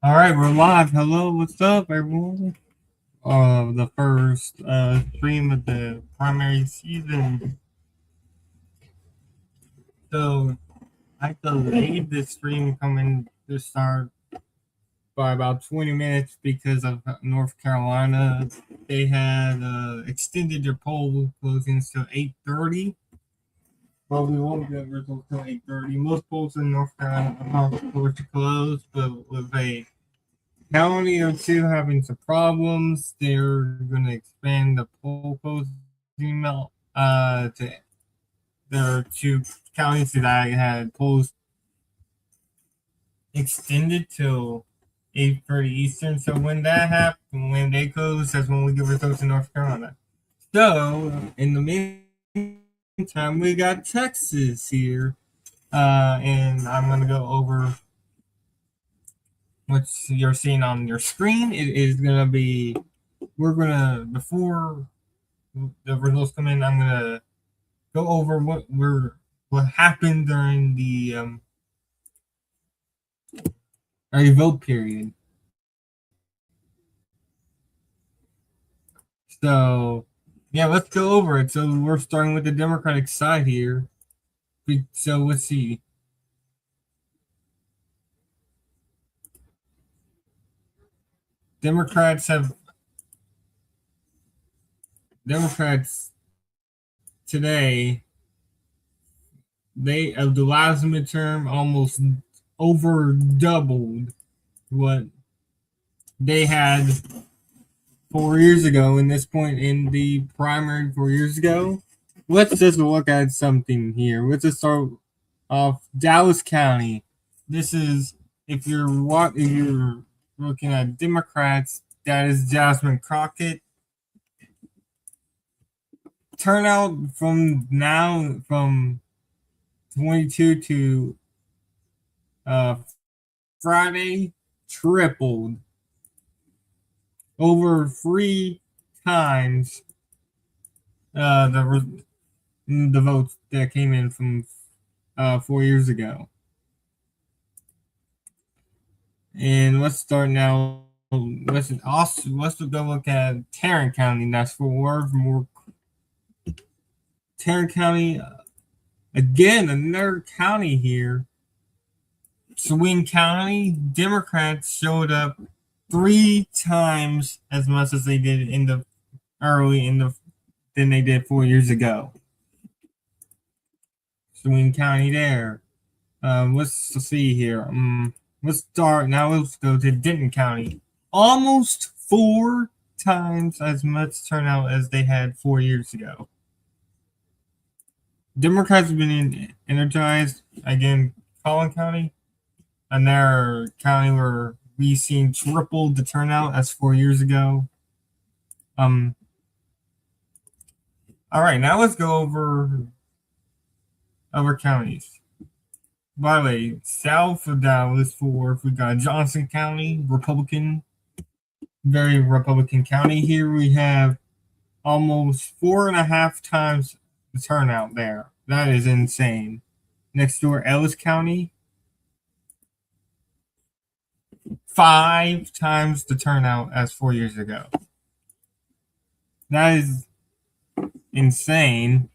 All right, we're live. Hello, what's up, everyone? The first stream of the primary season. So I delayed the stream coming to start by about 20 minutes because of North Carolina. They had extended their poll closings to 8:30. Well, we won't get results till 8:30. Most polls in North Carolina are supposed to close, but with a county or two having some problems, they're going to expand the poll closing email to there are two counties that I had polls extended till 8:30 Eastern. So when that happens, when they close, that's when we get results in North Carolina. So in the meantime, we got Texas here, and I'm going to go over what you're seeing on your screen. It is going to be we're gonna before the results come in, I'm gonna go over what happened during the early vote period. So yeah, let's go over it. So we're starting with the Democratic side here. So let's see. Democrats have Democrats today. They of the last midterm almost over doubled what they had 4 years ago. In this point in the primary 4 years ago, let's just look at something here. Let's just start off Dallas County. This is if you're looking at Democrats, that is Jasmine Crockett. Turnout from 22 to uh, Friday tripled over 3 times uh, the the votes that came in from 4 years ago. And let's start now. Let's go look at Tarrant County. That's for more. Tarrant County again, another county here. Saline County Democrats showed up 3 times as much as they did in the early in the than they did 4 years ago. Saline County there. Let's see here. Let's start now. Let's go to Denton County. Almost 4 times as much turnout as they had 4 years ago. Democrats have been energized again. Collin County, another county where we seen triple the turnout as 4 years ago. All right, now let's go over other counties. By the way, south of Dallas, we got Johnson County, Republican, very Republican county. Here we have almost 4.5 times the turnout there. That is insane. Next door, Ellis County, 5 times the turnout as 4 years ago. That is insane.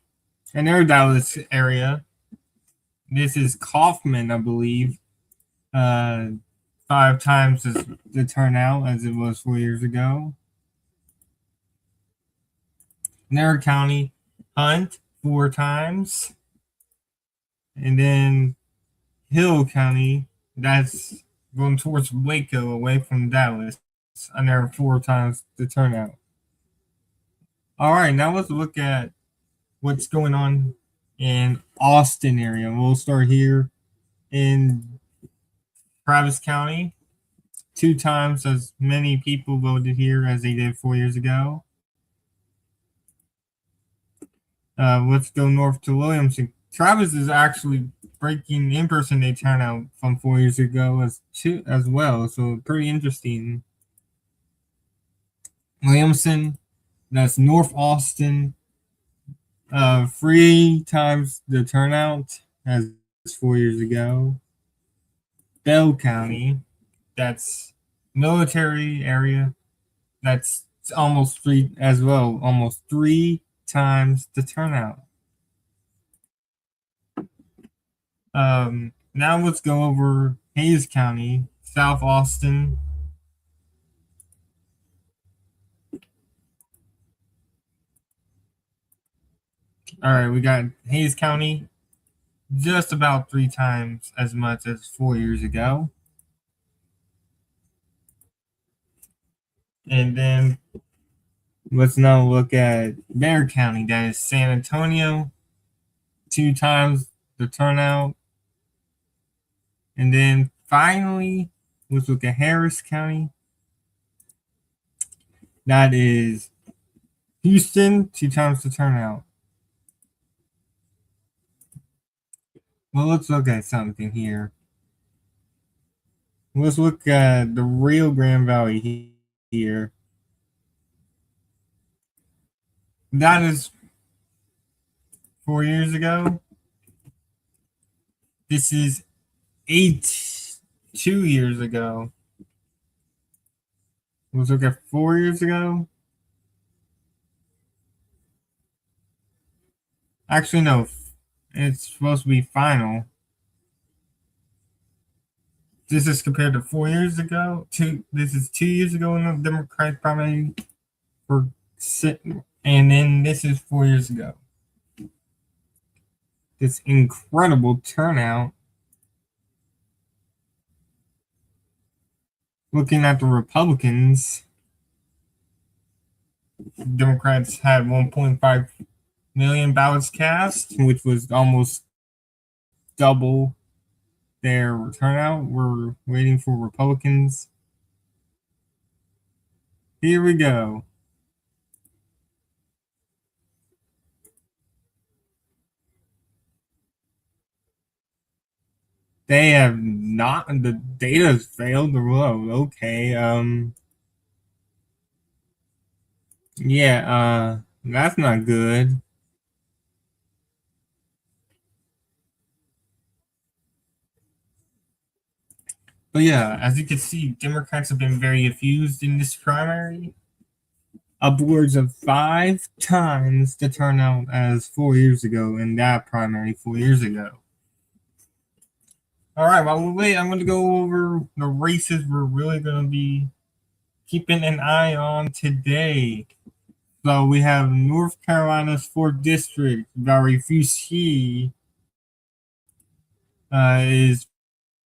And their Dallas area, this is Kaufman, I believe. 5 times the turnout as it was 4 years ago. Narra County, Hunt, 4 times. And then Hill County, that's going towards Waco, away from Dallas. Another 4 times the turnout. All right, now let's look at what's going on in Austin area. We'll start here in Travis County. 2 times as many people voted here as they did 4 years ago. Let's go north to Williamson. Travis is actually breaking in-person day turnout from 4 years ago as well, so pretty interesting. Williamson, that's North Austin, 3 times the turnout as 4 years ago. Bell County, that's military area. That's almost three as well, almost three times the turnout. Now let's go over Hayes County, South Austin. All right, we got Hayes County just about three times as much as 4 years ago. And then let's now look at Bexar County, that is San Antonio, two times the turnout. And then finally, let's look at Harris County. That is Houston, two times the turnout. Well, let's look at something here. Let's look at the Rio Grande Valley here. That is 4 years ago. This is 2 years ago. Let's look at 4 years ago. Actually, no. It's supposed to be final. This is compared to 4 years ago. This is 2 years ago in the Democratic primary for, and then this is 4 years ago. This incredible turnout. Looking at the Republicans, Democrats had 1.5 million ballots cast, which was almost double their turnout. We're waiting for Republicans. Here we go. They have not. The data has failed. Whoa, okay. Yeah. That's not good. But yeah, as you can see, Democrats have been very effused in this primary. Upwards of 5 times the turnout as 4 years ago in that primary 4 years ago. All right, while we wait, I'm going to go over the races we're really going to be keeping an eye on today. So we have North Carolina's 4th District. Valerie Fouché is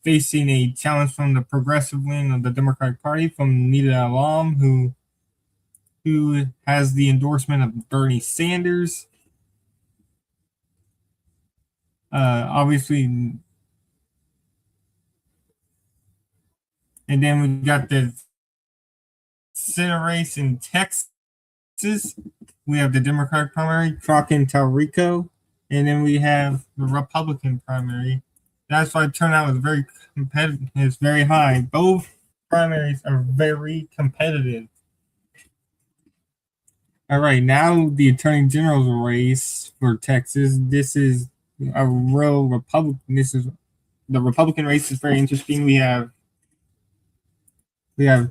facing a challenge from the progressive wing of the Democratic Party from Nita Alam, who has the endorsement of Bernie Sanders. Obviously, and then we got the Senate race in Texas. We have the Democratic primary, Crock and Talrico, and then we have the Republican primary. That's why turnout is very competitive. It's very high. Both primaries are very competitive. All right, now the Attorney General's race for Texas. This is a real Republican. This is the Republican race is very interesting. We have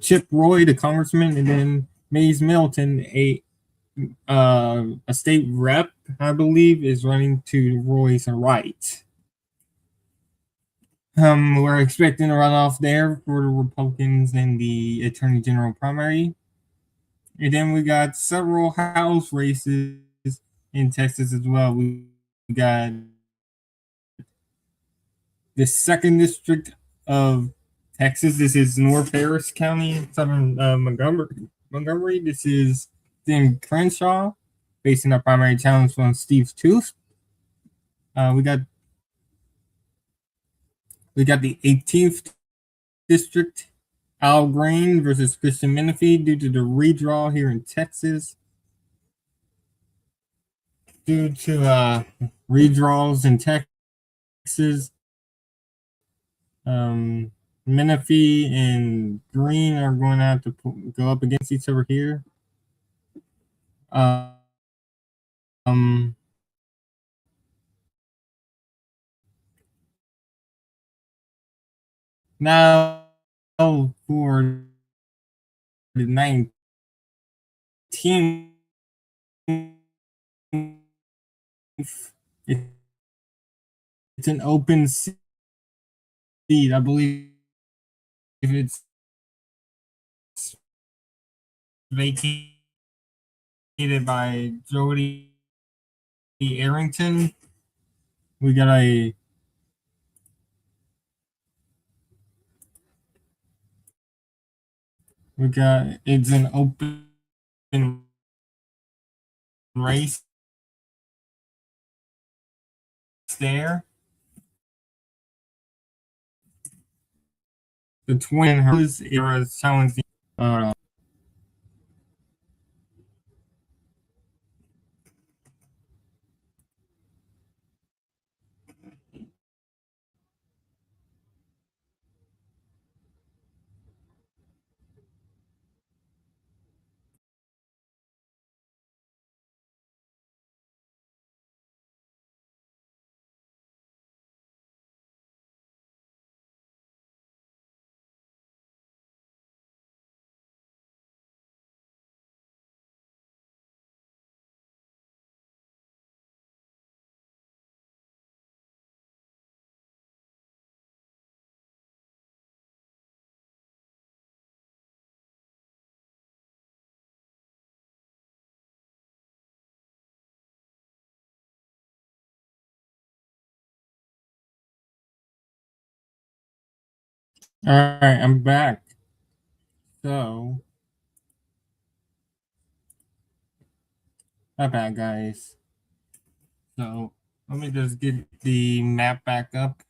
Chip Roy, the congressman, and then Mays Middleton, a state rep, I believe, is running to Roy's right. We're expecting a runoff there for the Republicans in the Attorney General primary. And then we got several House races in Texas as well. We got the 2nd District of Texas. This is North Harris County, Southern Montgomery. This is Tim Crenshaw facing a primary challenge from Steve Tooth. We got the 18th District, Al Green versus Christian Menifee due to the redraw here in Texas. Due to redraws in Texas, Menifee and Green are going to have to go up against each other here. Um, Now for 19. It's an open seat. I believe it's vacated by Jody Arrington. We got a it's an open race there. The twin hers era challenging. Uh, all right, I'm back. So, my bad, guys. So, let me just get the map back up.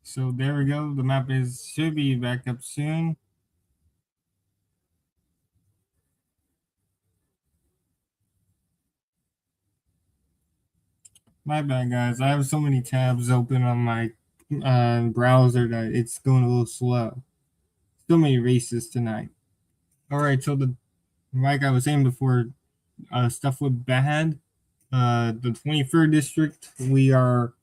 So there we go. The map is should be back up soon. My bad, guys. I have so many tabs open on my browser that it's going a little slow. So many races tonight. All right, so like I was saying before, stuff went bad. The 23rd district, we got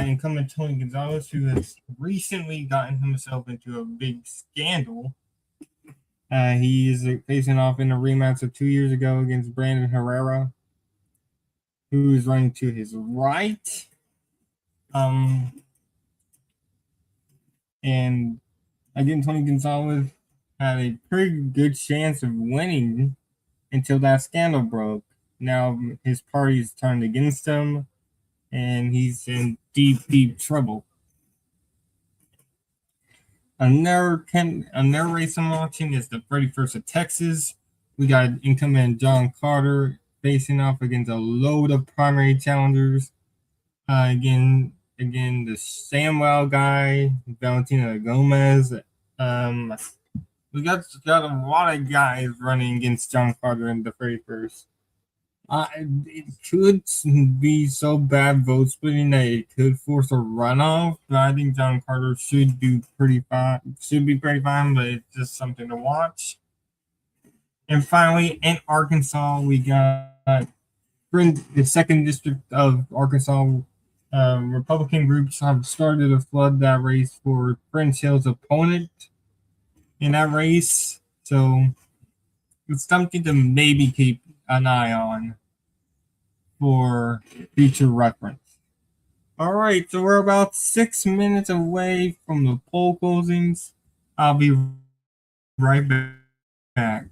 incumbent Tony Gonzalez, who has recently gotten himself into a big scandal. He is facing off in a rematch of 2 years ago against Brandon Herrera, who is running to his right. Um, and again, Tony Gonzalez had a pretty good chance of winning until that scandal broke. Now his party's turned against him, and he's in deep, deep trouble. Another race I'm watching is the 31st of Texas. We got incumbent John Carter facing off against a load of primary challengers. Again, the Samwell guy, Valentina Gomez. Um, we got a lot of guys running against John Carter in the 31st. It could be so bad vote splitting that it could force a runoff, but I think John Carter should do pretty fine. Should be pretty fine, but it's just something to watch. And finally, in Arkansas, we got the second district of Arkansas. Republican groups have started to flood that race for Prince Hill's opponent in that race, so it's something to maybe keep an eye on for future reference. All right, so we're about 6 minutes away from the poll closings. I'll be right back.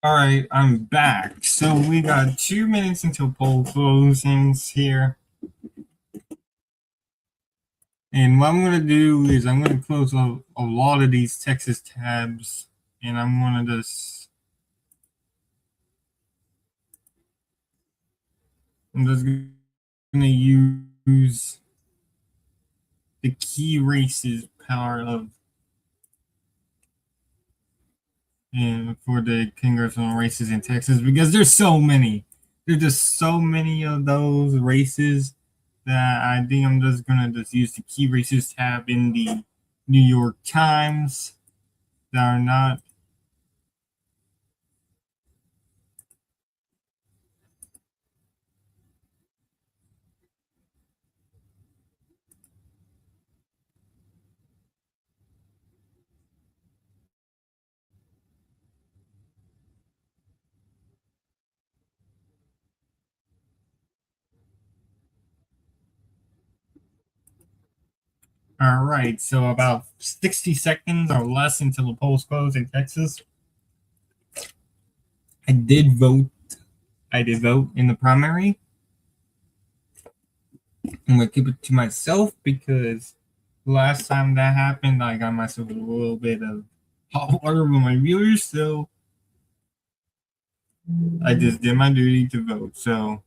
All right, I'm back. So we got 2 minutes until poll closings here. And what I'm going to do is I'm going to close a lot of these Texas tabs. And I'm going to I'm just going to use the key races power of and for the congressional races in Texas because there's so many. There's just so many of those races that I think I'm just gonna just use the key races tab in the New York Times that are not. All right, so about 60 seconds or less until the polls close in Texas. I did vote. I did vote in the primary. I'm gonna keep it to myself because last time that happened, I got myself a little bit of hot water with my viewers, so I just did my duty to vote. So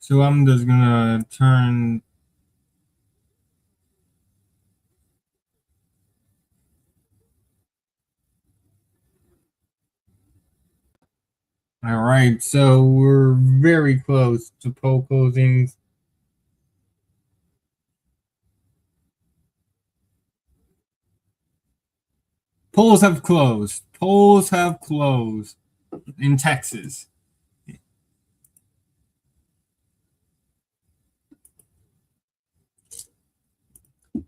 I'm just gonna turn. All right, so we're very close to poll closings. Polls have closed. Polls have closed in Texas.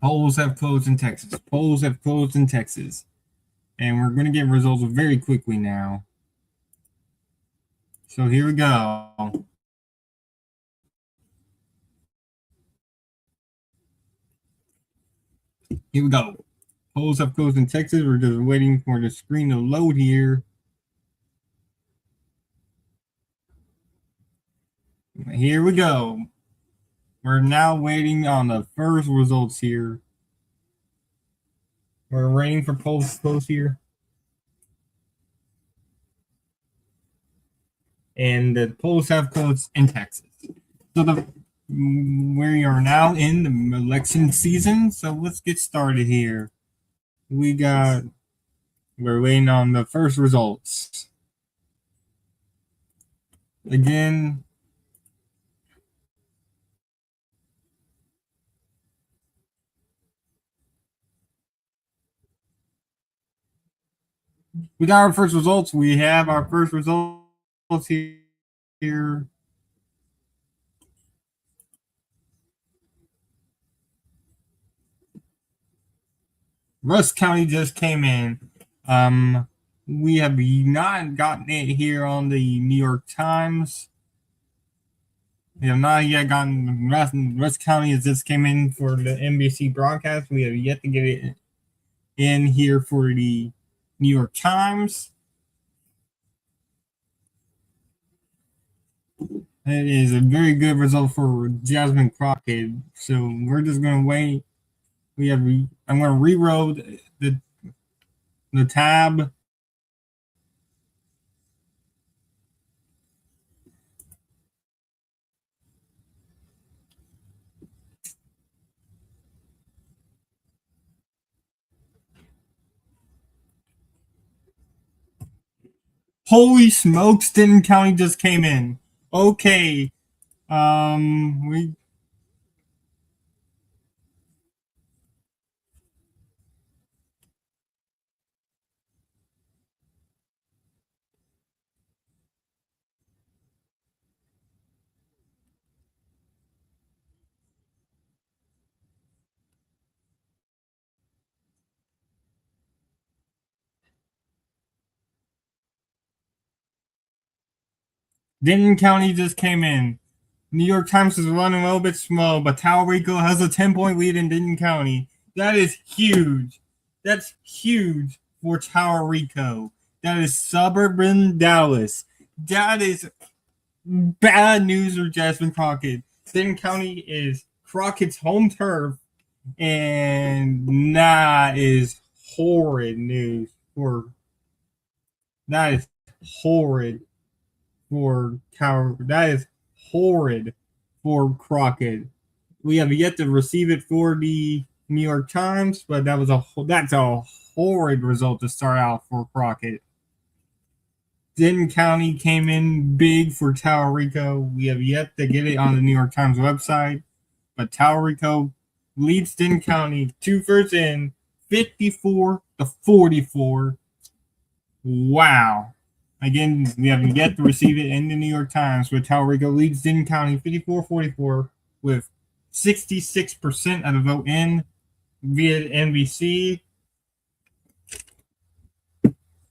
Polls have closed in Texas. Polls have closed in Texas. And we're going to get results very quickly now. So here we go. Here we go. Polls have closed in Texas. We're just waiting for the screen to load here. Here we go. We're now waiting on the first results here. We're waiting for polls to close here. And the polls have closed in Texas. So we are now in the election season. So let's get started here. We're waiting on the first results. Again, we got our first results. We have our first results here. Rusk County just came in. We have not gotten it here on the New York Times. We have not yet gotten Rusk County as just came in for the NBC broadcast. We have yet to get it in here for the New York Times. It is a very good result for Jasmine Crockett. So we're just gonna wait. I'm gonna reload the tab. Holy smokes, Denton County just came in. Okay. We Denton County just came in. New York Times is running a little bit slow, but Talrico has a 10-point lead in Denton County. That is huge. That's huge for Talrico. That is suburban Dallas. That is bad news for Jasmine Crockett. Denton County is Crockett's home turf, and that is horrid news for that is horrid for Tower. That is horrid for Crockett. We have yet to receive it for the New York Times, but that's a horrid result to start out for Crockett. Denton County came in big for Tallarico. We have yet to get it on the New York Times website, but Tallarico leads Denton County 2-1 in 54-44. Wow. Again, we have yet to receive it in the New York Times, but Tallarico leads Denton County 54-44 with 66% of the vote in via NBC.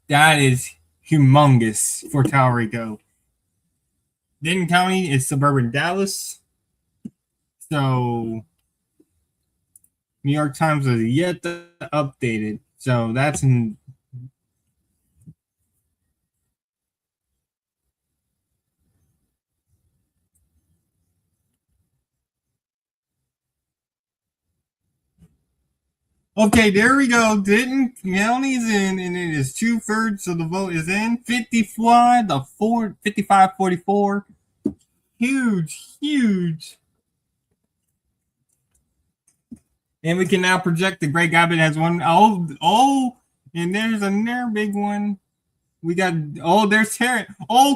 That is humongous for Tallarico. Denton County is suburban Dallas. So New York Times is yet to update it. So that's in. Okay, there we go. Denton County's in, and it is 2/3 of the vote is in. 55-44. Huge, huge. And we can now project the Great Gabbett has one. And there's another big one. We got, there's Tarrant.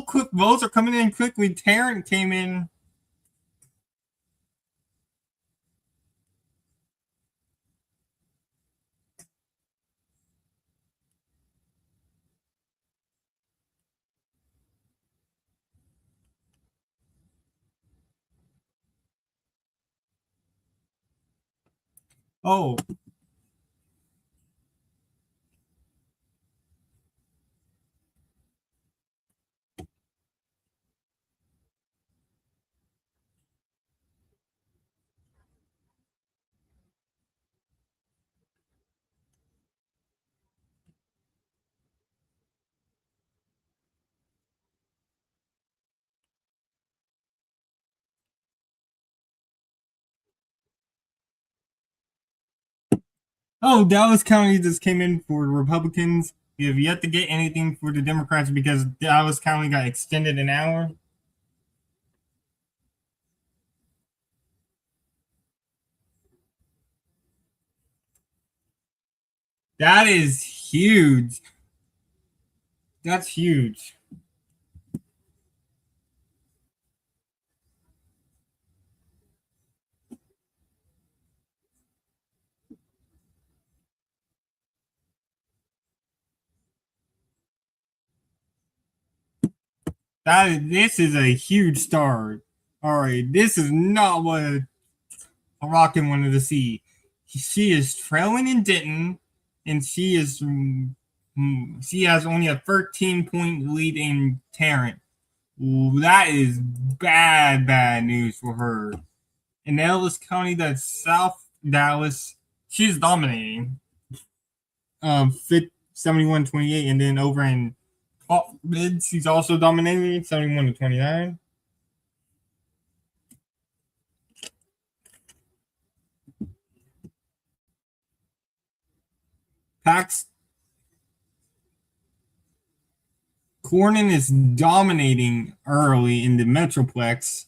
Quick votes are coming in quickly. Tarrant came in. Oh, Dallas County just came in for Republicans. We have yet to get anything for the Democrats because Dallas County got extended an hour. That is huge. That's huge. This is a huge start. All right, this is not what Rockin wanted to see. She is trailing in Denton, and she has only a 13-point lead in Tarrant. Ooh, that is bad news for her. In Ellis County, that's South Dallas. She's dominating. 71-28, and then over in Mid, she's also dominating 71-29. Pax Cornyn is dominating early in the Metroplex,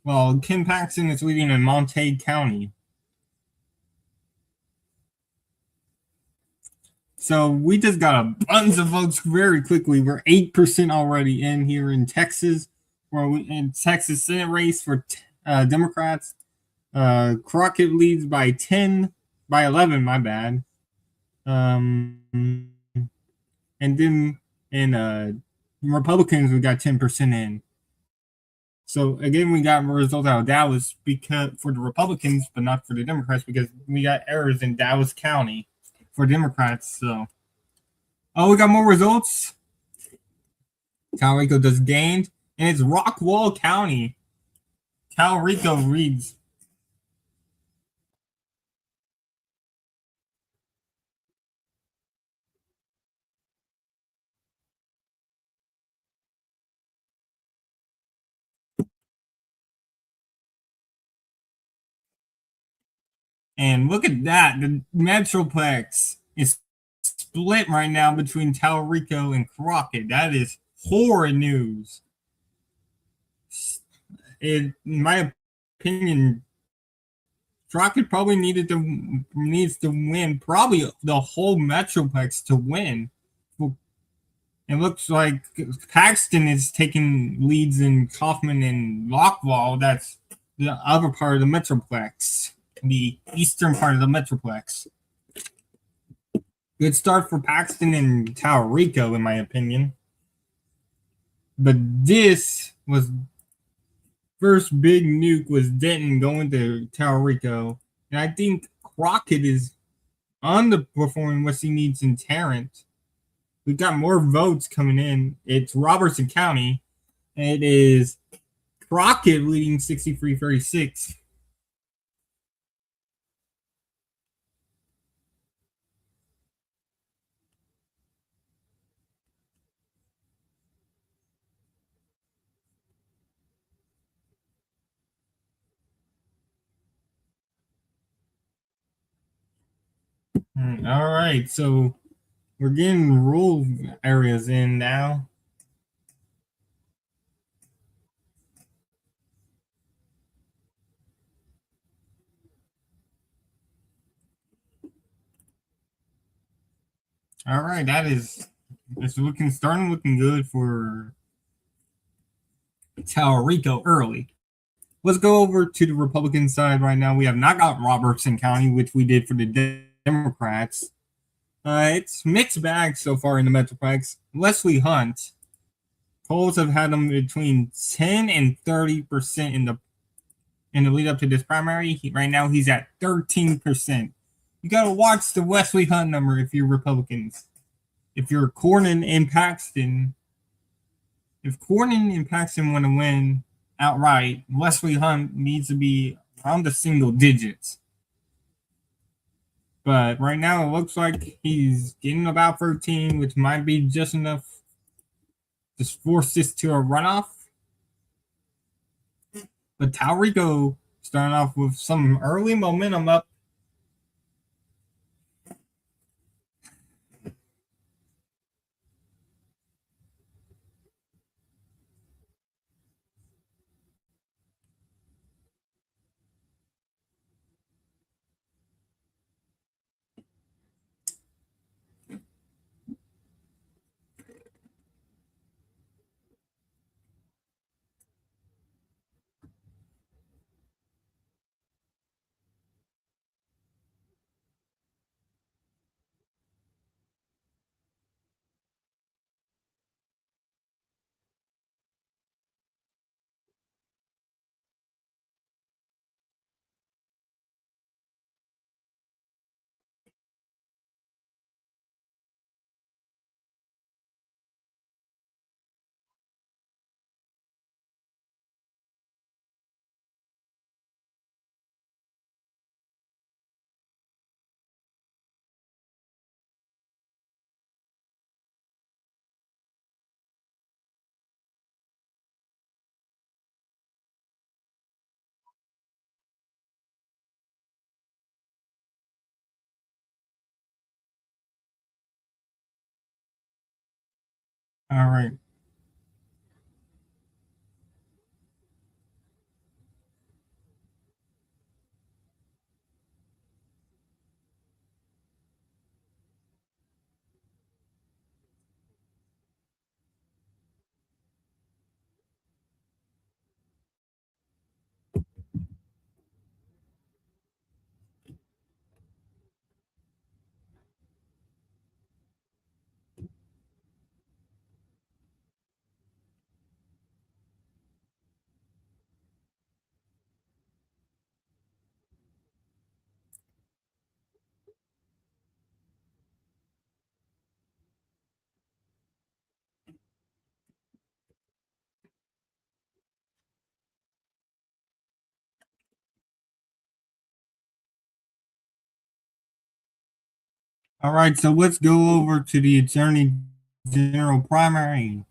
while Kim Paxton is leading in Montague County. So we just got a bunch of votes very quickly. We're 8% already in here in Texas, in Texas Senate race for Democrats. Crockett leads by 11, my bad. And then in Republicans, we got 10% in. So again, we got results out of Dallas because for the Republicans, but not for the Democrats because we got errors in Dallas County for Democrats. So, we got more results. Tallarico just gained, and it's Rockwall County. Tallarico reads. And look at that. The Metroplex is split right now between Tallarico and Crockett. That is horrid news. In my opinion, Crockett probably needs to win probably the whole Metroplex to win. It looks like Paxton is taking leads in Kaufman and Lockwall. That's the other part of the Metroplex, the eastern part of the Metroplex. Good start for Paxton and Tallarico, in my opinion. But this was first big nuke was Denton going to Tallarico. And I think Crockett is underperforming what he needs in Tarrant. We've got more votes coming in. It's Robertson County. And it is Crockett leading 63-36. All right, so we're getting rural areas in now. All right, it's starting looking good for Tallarico early. Let's go over to the Republican side right now. We have not got Robertson County, which we did for the Democrats. It's mixed bag so far in the Metroplex. Leslie Hunt, polls have had him between 10 and 30% in the lead up to this primary. Right now, he's at 13%. You got to watch the Wesley Hunt number if you're Republicans. If you're Cornyn and Paxton, if Cornyn and Paxton want to win outright, Wesley Hunt needs to be around the single digits. But right now, it looks like he's getting about 13, which might be just enough to force this to a runoff. But Tallarico starting off with some early momentum up. All right. All right, so let's go over to the Attorney General primary.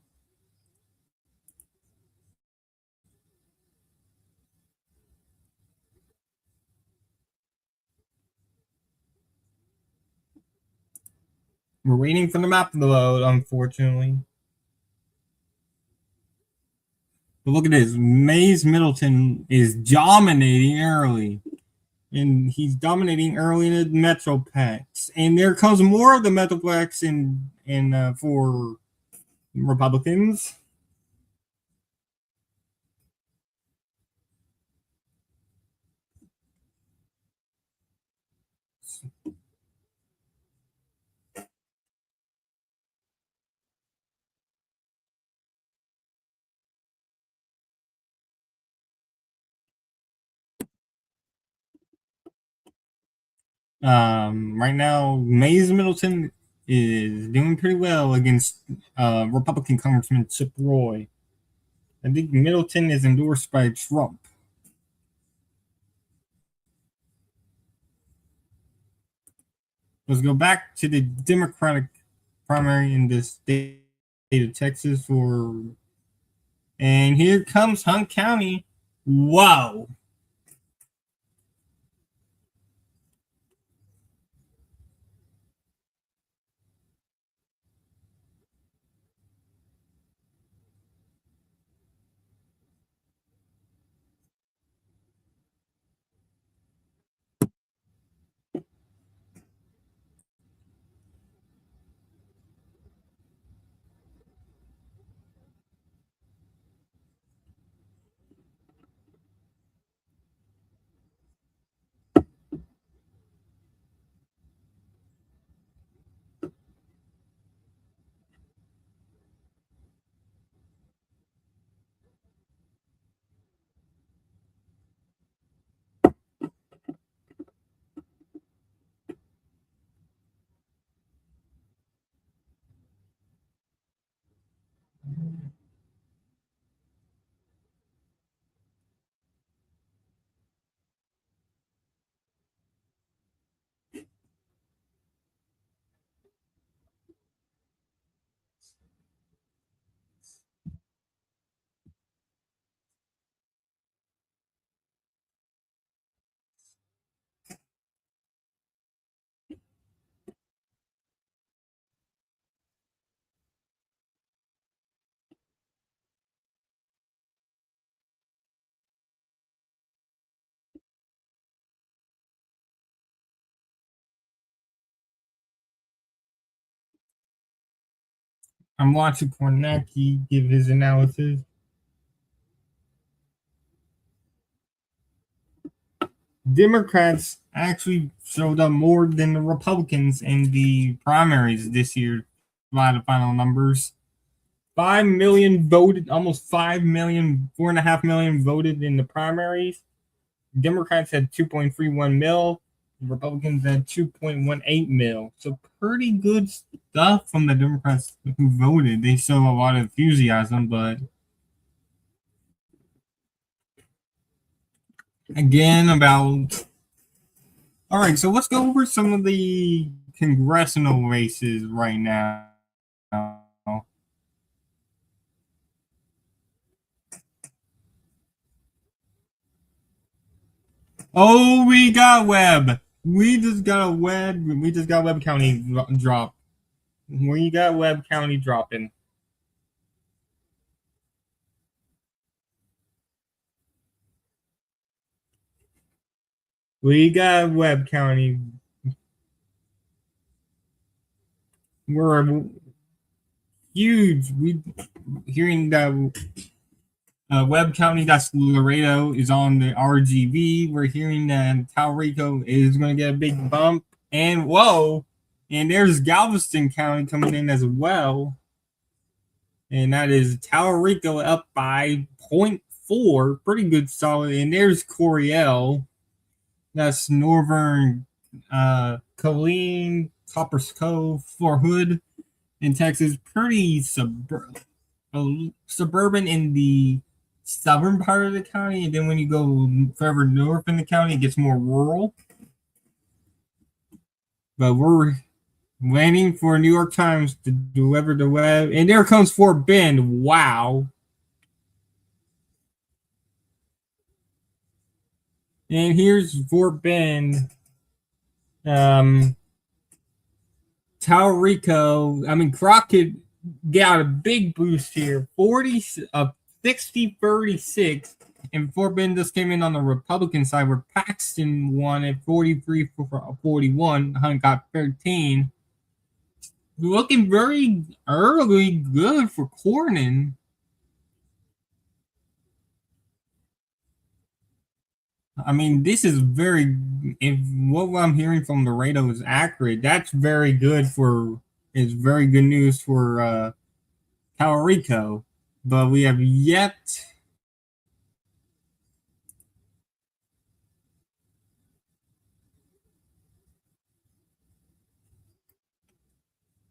We're waiting for the map to load, unfortunately. But look at this. Mays Middleton is dominating early. And he's dominating early in the Metroplex. And there comes more of the Metroplex in for Republicans. Right now, Mays Middleton is doing pretty well against Republican Congressman Chip Roy. I think Middleton is endorsed by Trump. Let's go back to the Democratic primary in the state of Texas and here comes Hunt County. Wow. I'm watching Kornacki give his analysis. Democrats actually showed up more than the Republicans in the primaries this year by the final numbers. 5 million voted, almost 5 million, 4.5 million voted in the primaries. Democrats had 2.31 mil, Republicans had 2.18 mil. So pretty good stuff from the Democrats who voted. They show a lot of enthusiasm, but again, about. All right, so let's go over some of the congressional races right now. Oh, we got Webb. We just got a Webb. We just got Webb County drop. We got Webb County dropping. We got Webb County. We're huge. We hearing that Webb County, that's Laredo, is on the RGB. We're hearing that Talrico is going to get a big bump. And whoa, and there's Galveston County coming in as well. And that is Talrico up by 0.4. Pretty good solid. And there's Coriel. That's Northern Colleen, Coppers Cove, Fort Hood in Texas. Pretty suburban in the southern part of the county, and then when you go further north in the county, it gets more rural. But we're waiting for New York Times to deliver the web, and there comes Fort Bend. Wow! And here's Fort Bend. Taurico, I mean, Crockett got a big boost here, 60-36. And Fort Bend just came in on the Republican side where Paxton won at 43-41. Hunt got 13. Looking very early good for Cornyn. I mean, this is very, if what I'm hearing from Laredo is accurate, that's very good for, is very good news for Taurico. But we have yet,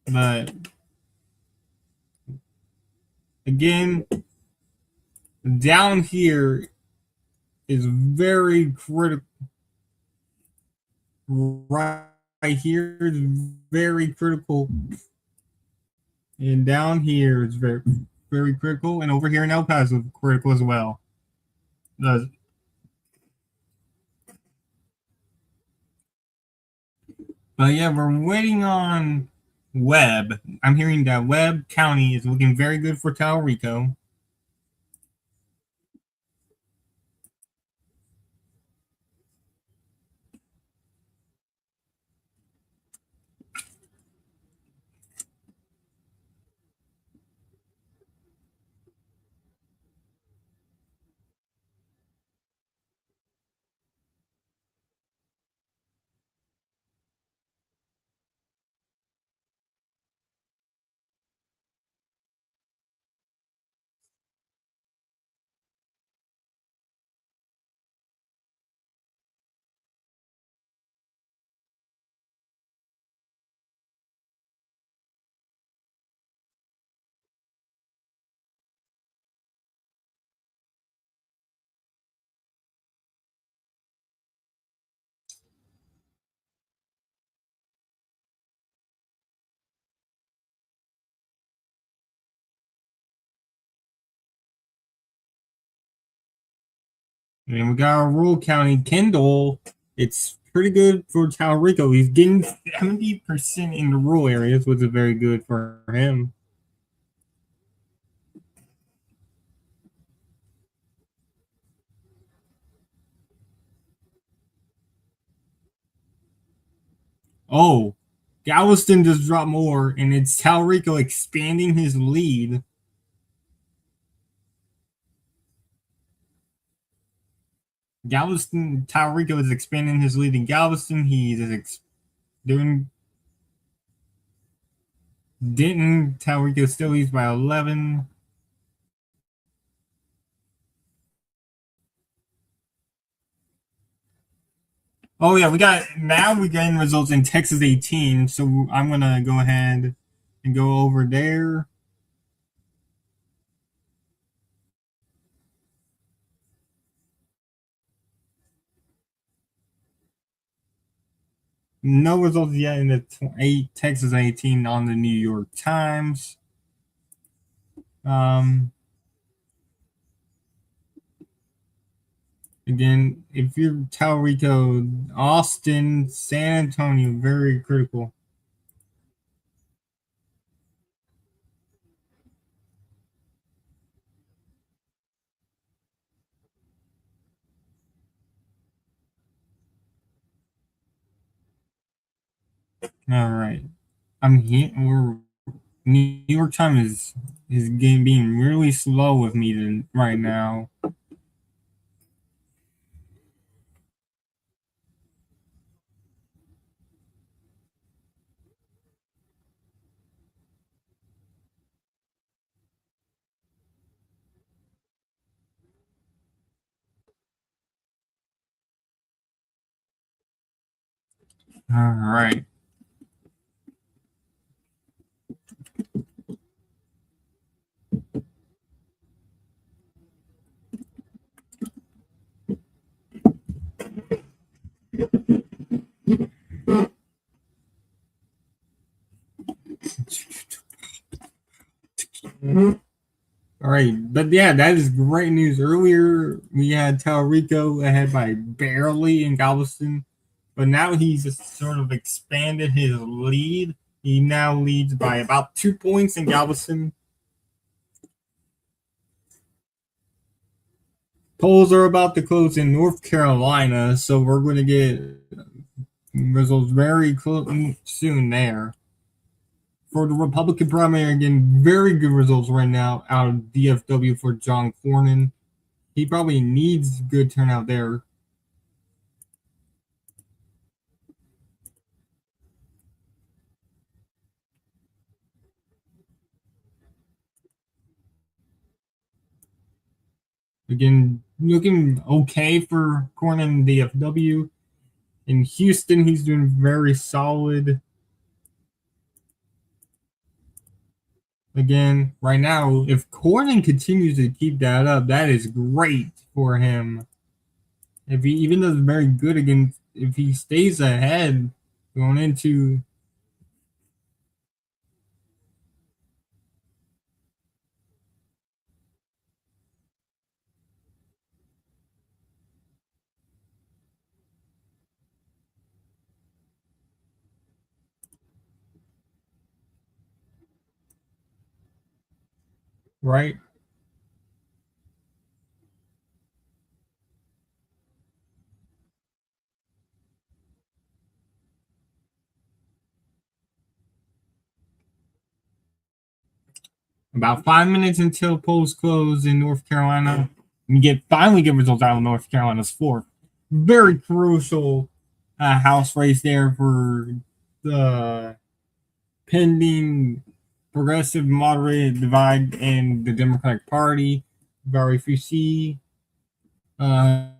but again, down here is very critical. Right here is very critical. And down here is very, very critical. And over here in El Paso, critical as well. The, but yeah, we're waiting on Webb. I'm hearing that Webb County is looking very good for Taurico. And we got our rural county, Kendall. It's pretty good for Taurico. He's getting 70% in the rural areas, which is very good for him. Oh, Galveston just dropped more, and it's Taurico expanding his lead. Galveston, Taurico is expanding his lead in Galveston. He's doing Denton. Taurico still leads by 11. Oh yeah, we're getting results in Texas 18. So I'm gonna go ahead and go over there. No results yet in the Texas 18 on the New York Times. Um, Again, if you're Taurico, Austin, San Antonio, very critical. All right, I'm here. New York Times is game being really slow with me right now. All right. All right, but yeah, that is great news. Earlier, we had Taurico ahead by barely in Galveston, but now he's just sort of expanded his lead. He now leads by about 2 points in Galveston. Polls are about to close in North Carolina, so we're going to get results very soon there. For the Republican primary, again, very good results right now out of DFW for John Cornyn. He probably needs good turnout there. Again, looking okay for Cornyn DFW. In Houston, he's doing very solid. Again, right now, if Cornyn continues to keep that up, that is great for him. If he even does very good against, if he stays ahead going into right about 5 minutes until polls close in North Carolina, we finally get results out of North Carolina's fourth. Very crucial House race there for the pending progressive moderate divide in the Democratic Party. Very Fusi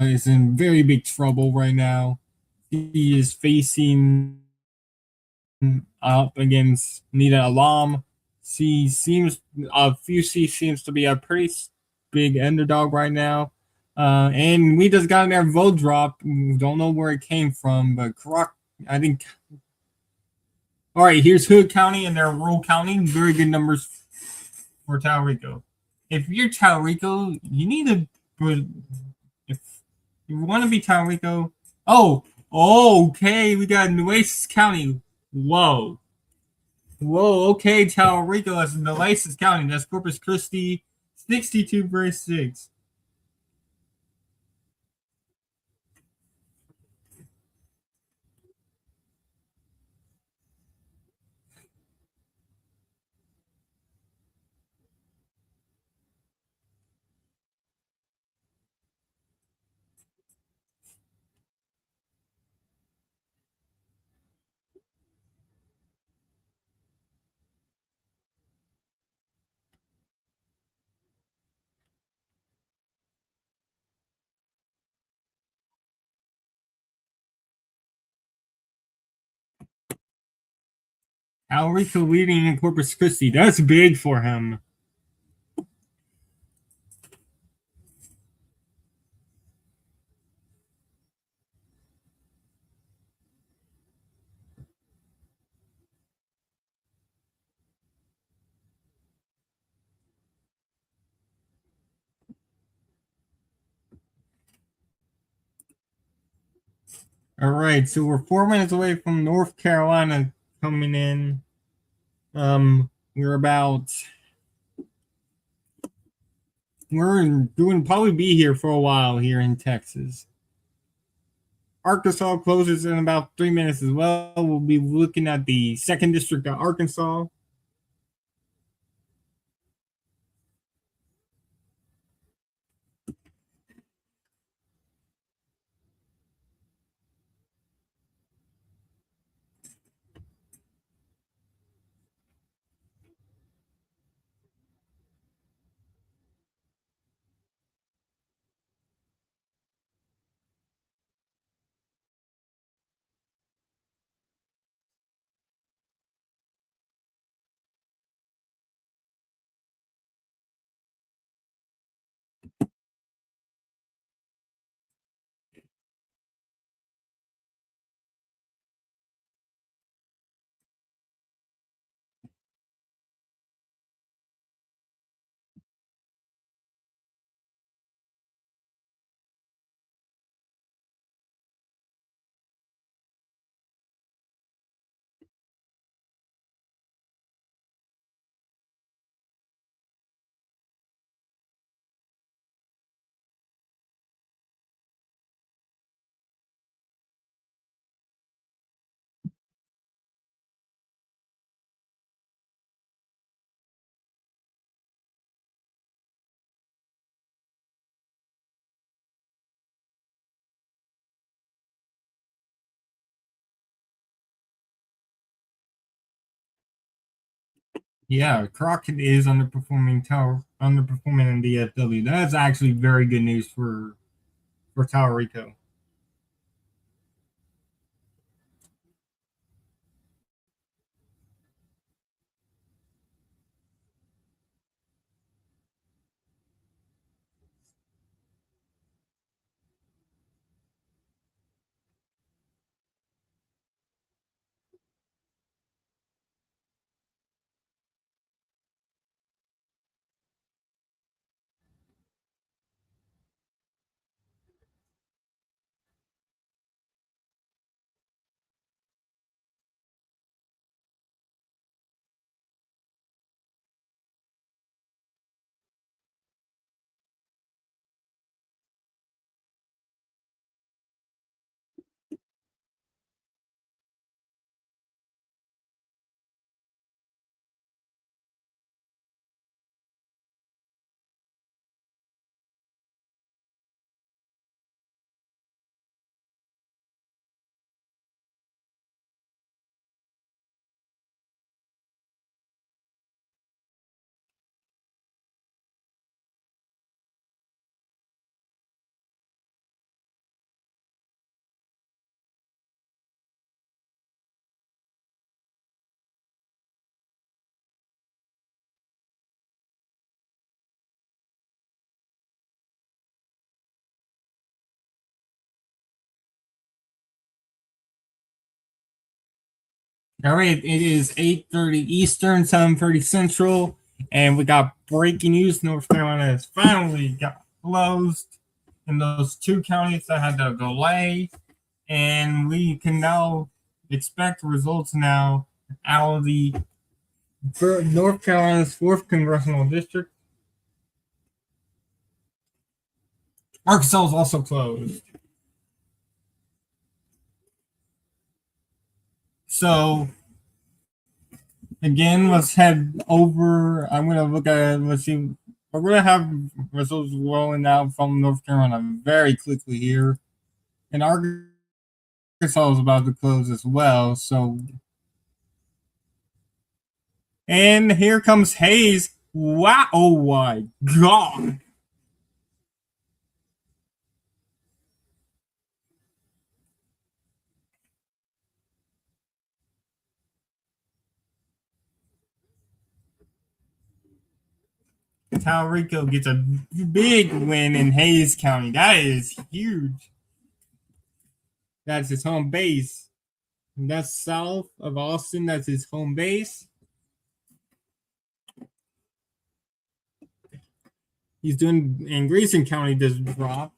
is in very big trouble right now. He is facing up against Nita Alam. She seems Fusi seems to be a pretty big underdog right now. And we just got their vote drop. Don't know where it came from, but I think. All right, here's Hood County and their rural county. Very good numbers for Taurico. If you're Taurico, you need to. If you want to be Taurico, okay, we got Nueces County. Whoa. Whoa, okay, Taurico, that's Nueces County. That's Corpus Christi, 62-6. Taurico leading in Corpus Christi. That's big for him. All right, so we're 4 minutes away from North Carolina coming in. We're about we're doing probably be here for a while here in Texas. Arkansas closes in about 3 minutes as well. We'll be looking at the second district of Arkansas. Yeah, Crockett is underperforming in DFW. That's actually very good news for Tower Rico. All right, it is 8:30 Eastern, 7:30 Central, and we got breaking news. North Carolina has finally got closed in those two counties that had the delay, and we can now expect results now out of the North Carolina's fourth congressional district. Arkansas is also closed. So again, let's head over. I'm gonna look at it. Let's see. We're gonna have results rolling out from North Carolina very quickly here, and Arkansas is about to close as well. So, and here comes Hayes. Wow! Oh my God! Talrico gets a big win in Hayes County. That is huge. That's his home base. And that's south of Austin. That's his home base. He's doing, and Grayson County just dropped.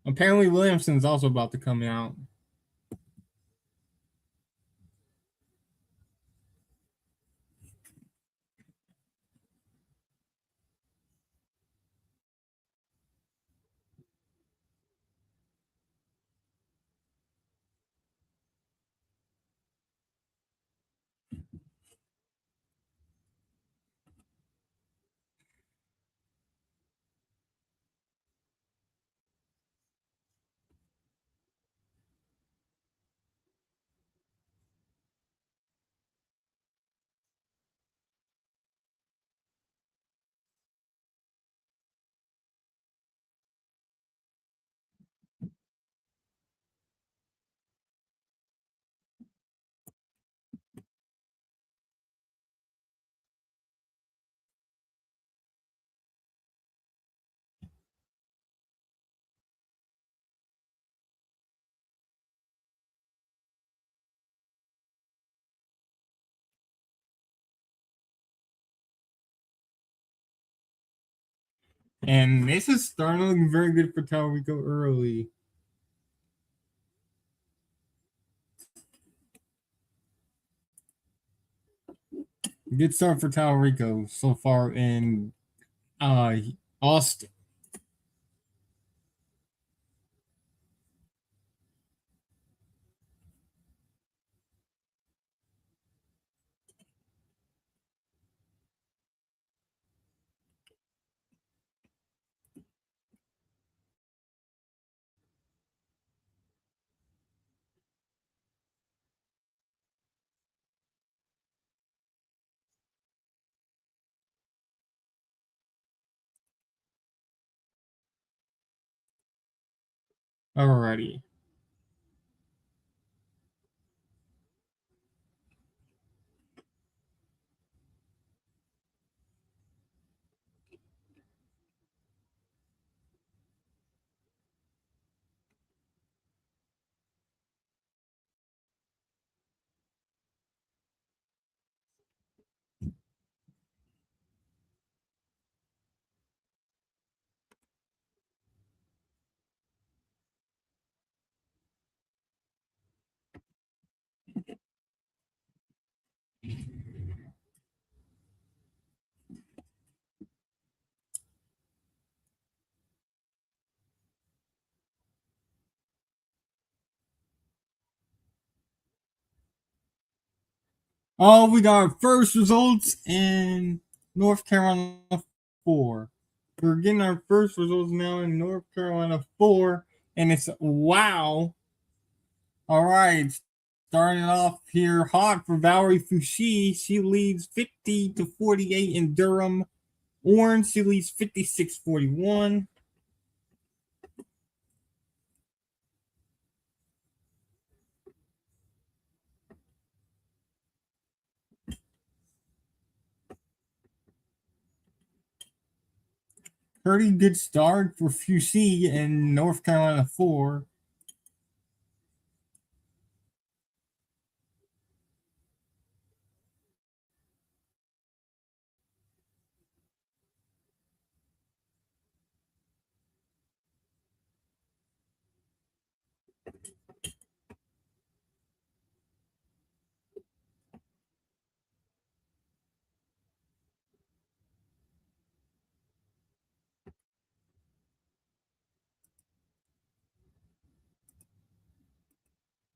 Apparently, Williamson's also about to come out. And this is starting looking very good for Talrico early. Good start for Talrico so far in Uh, Austin. Alrighty. Oh, we got our first results in North Carolina 4. We're getting our first results now in North Carolina 4, and it's wow. All right, starting off here hot for Valerie Fouché. She leads 50-48 in Durham. Orange, she leads 56-41. Pretty good start for Fouché in North Carolina 4.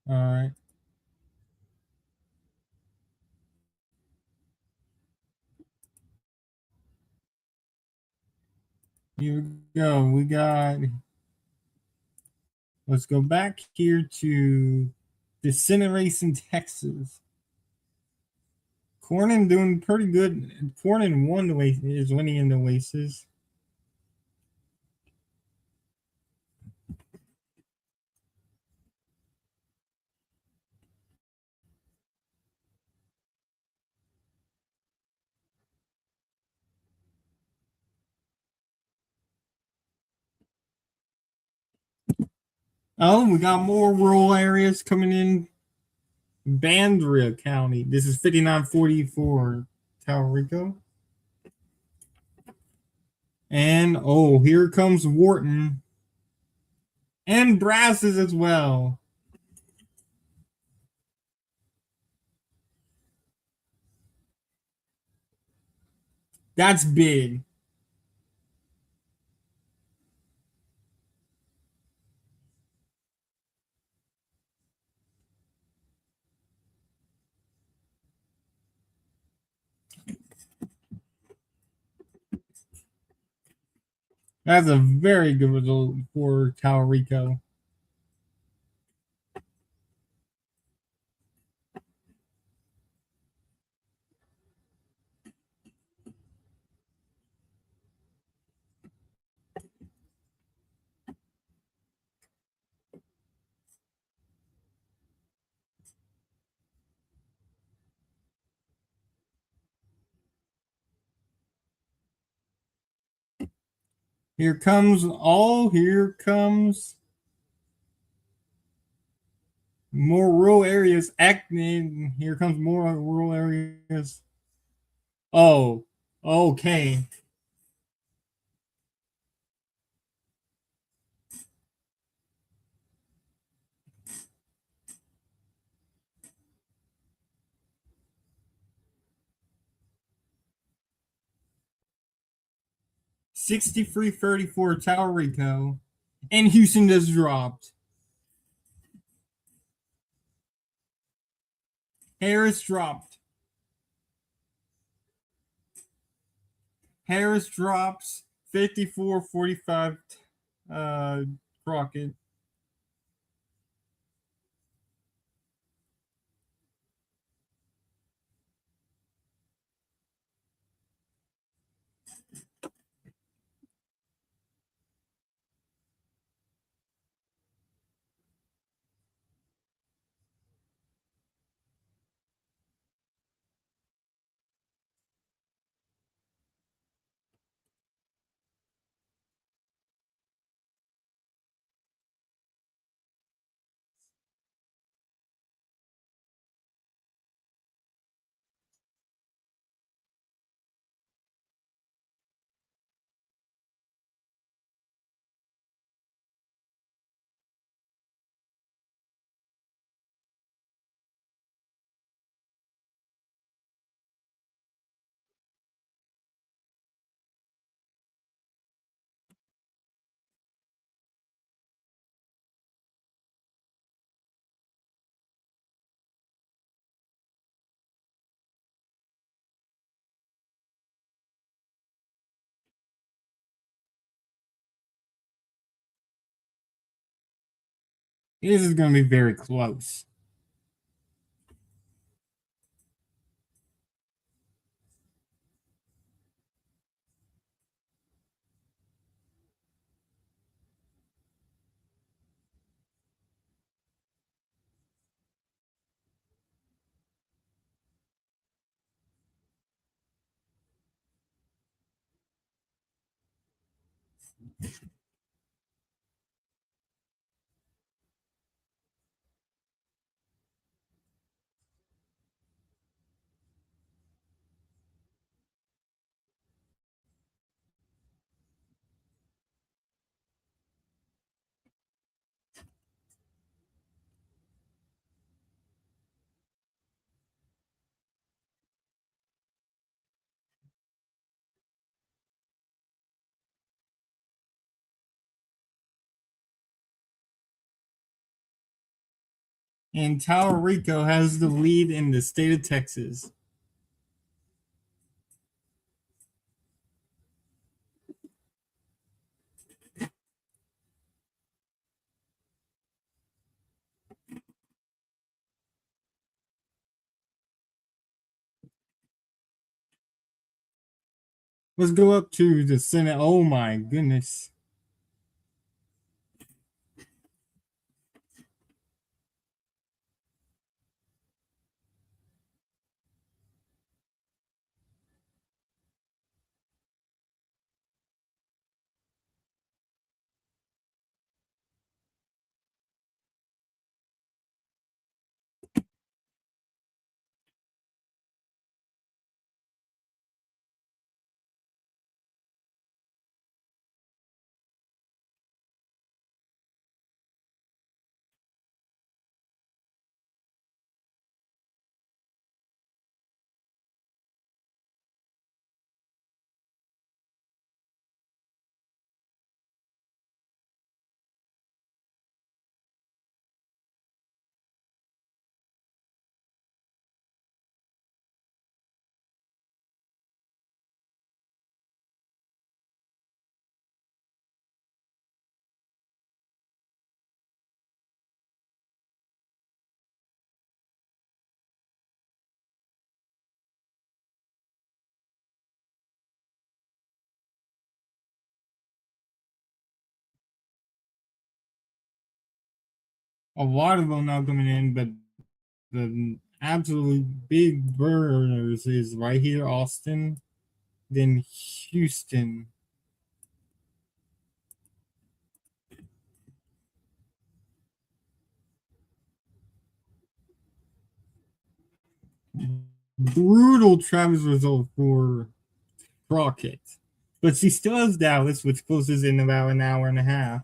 All right, here we go. We got, let's go back here to the Senate race in Texas. Cornyn doing pretty good. Cornyn won the race, is winning in the races. Oh, we got more rural areas coming in. Bandria County. This is 5940 for Taurico. And oh, here comes Wharton. And Brazos as well. That's big. That's a very good result for Taurico. Here comes more rural areas acting. Here comes more rural areas. Oh, okay. 63-34 Rico. And Houston just dropped. Harris dropped. Harris drops 54-45 Crockett. This is going to be very close. And Rico has the lead in the state of Texas. Let's go up to the Senate. Oh my goodness. A lot of them now coming in, but the absolute big burners is right here, Austin, then Houston. Brutal Travis result for Crockett. But she still has Dallas, which closes in about an hour and a half.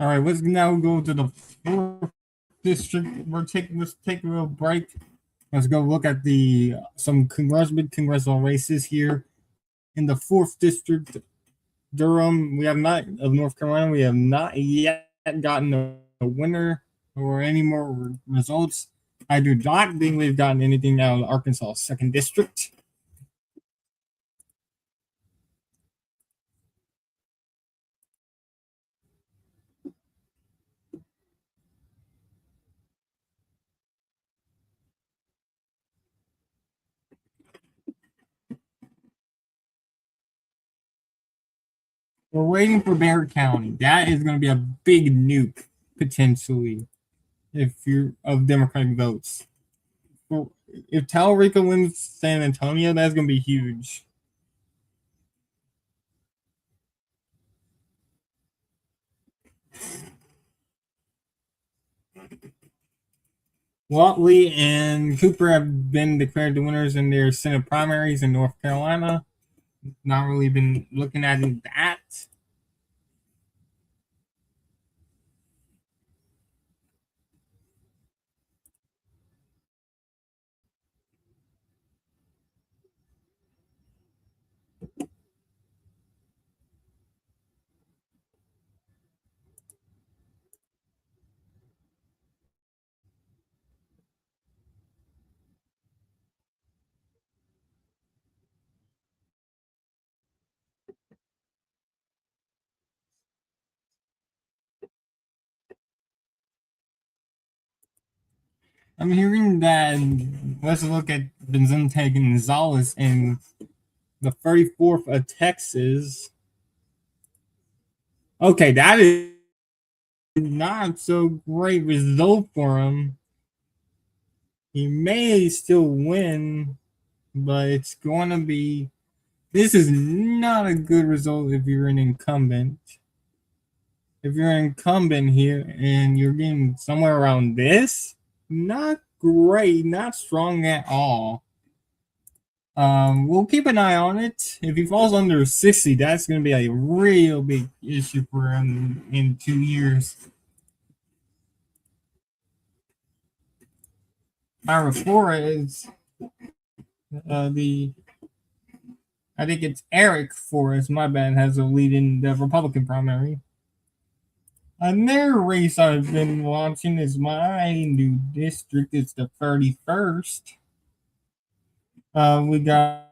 All right, let's now go to the fourth district. Let's take a little break. Let's go look at the some congressional races here in the fourth district. Durham, we have not of North Carolina. We have not yet gotten a winner or any more results. I do not think we've gotten anything out of Arkansas second district. We're waiting for Bear County. That is going to be a big nuke potentially if you're of Democratic votes. Well, if Tallarico wins San Antonio, that's going to be huge. Watley and Cooper have been declared the winners in their Senate primaries in North Carolina. Not really been looking at that. I'm hearing that. Let's look at Benzente Gonzalez in the 34th of Texas. Okay, that is not so great result for him. He may still win, but it's going to be. This is not a good result if you're an incumbent. If you're an incumbent here and you're getting somewhere around this, not great, not strong at all. We'll keep an eye on it. If he falls under 60, that's going to be a real big issue for him in 2 years. Ira Flores, the I think it's Eric Forrest, my bad, has a lead in the Republican primary. Another race I've been watching is my new district. It's the 31st. We got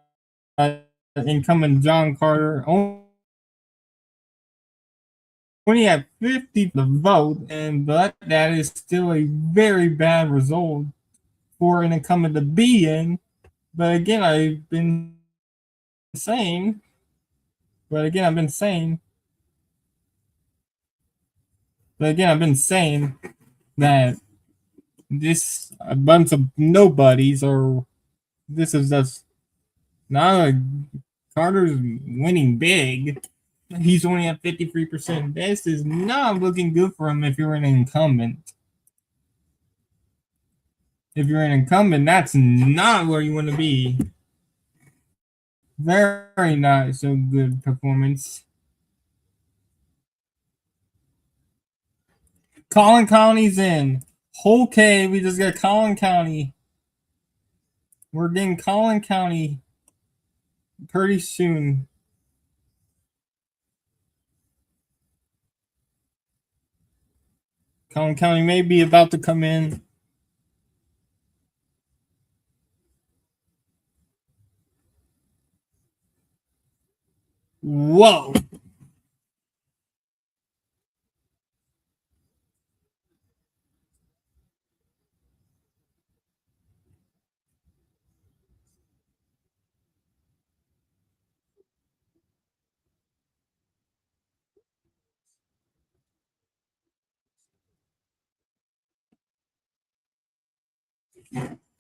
incumbent John Carter only at 50 the vote, and but that is still a very bad result for an incumbent to be in. But again, saying, I've been saying, I've been saying that this a bunch of nobodies, or this is just not a Carter's winning big. He's only at 53%. This is not looking good for him if you're an incumbent. If you're an incumbent, that's not where you want to be. Very not so good performance. Collin County's in. Okay, we just got Collin County. We're getting Collin County pretty soon. Collin County may be about to come in. Whoa.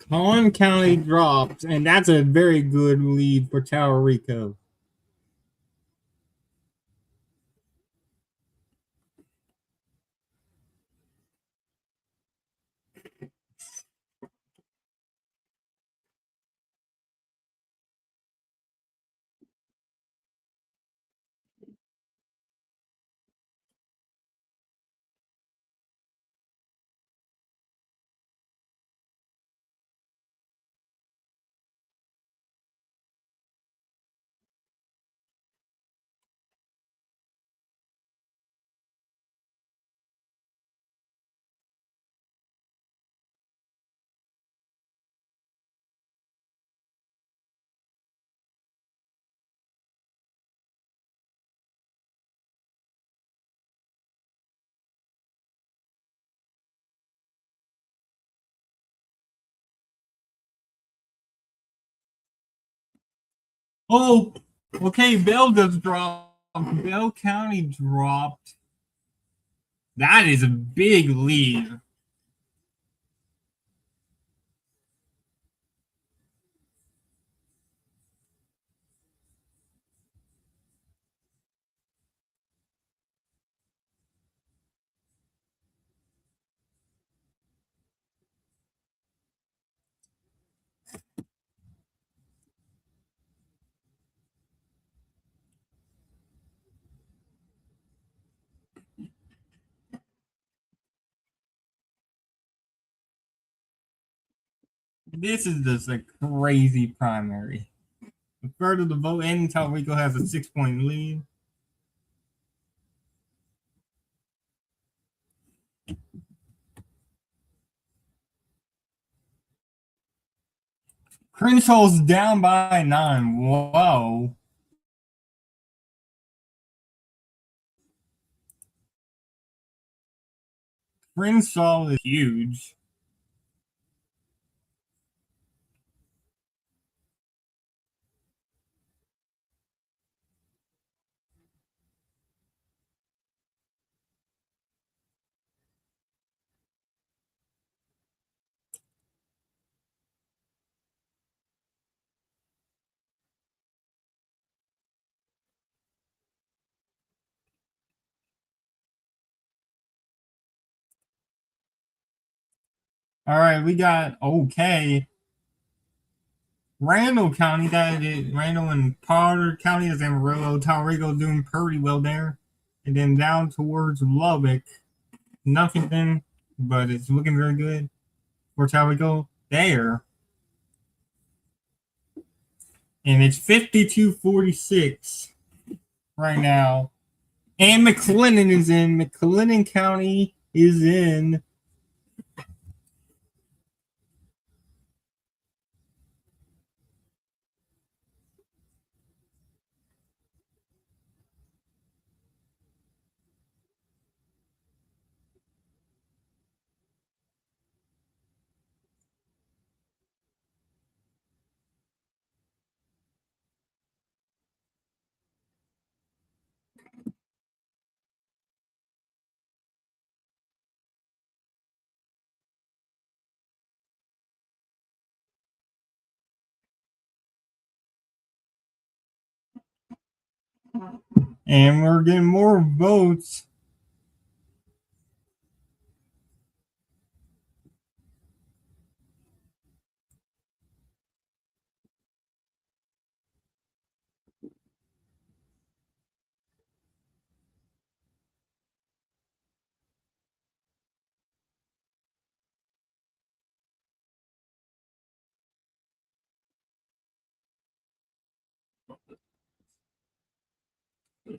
Collin County dropped, and that's a very good lead for Tallarico. Oh, okay. Bell just dropped. Bell County dropped. That is a big lead. This is just a crazy primary. The further the vote ends, Rico has a 6 point lead. Crenshaw's down by 9. Whoa. Crenshaw is huge. All right, we got okay. Randall County, that is Randall and Potter County is Amarillo. Talrico doing pretty well there. And then down towards Lubbock, nothing then, but it's looking very good for Talrico there. And it's 52-46 right now. And McLennan is in. McLennan County is in. And we're getting more votes.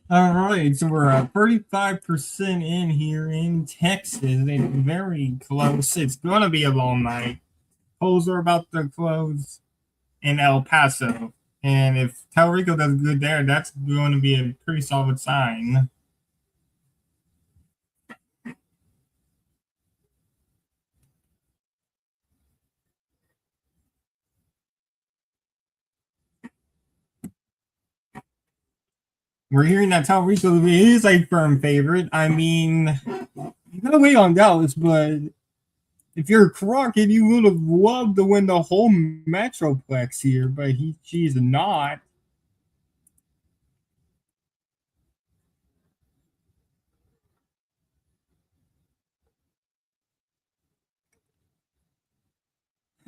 All right, so we're at 35% in here in Texas. It's very close. It's going to be a long night. Polls are about to close in El Paso. And if Talrico does good there, that's going to be a pretty solid sign. We're hearing that Talrico is a firm favorite. I mean, you gotta wait on Dallas, but if you're Crockett, you would have loved to win the whole Metroplex here, but she's not.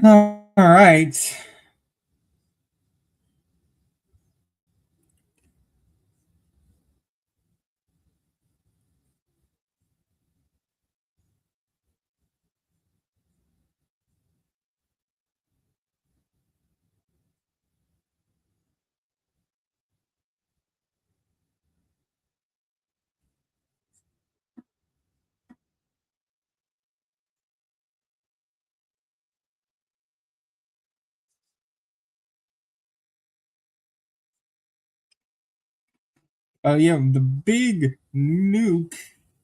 All right. Yeah, the big nuke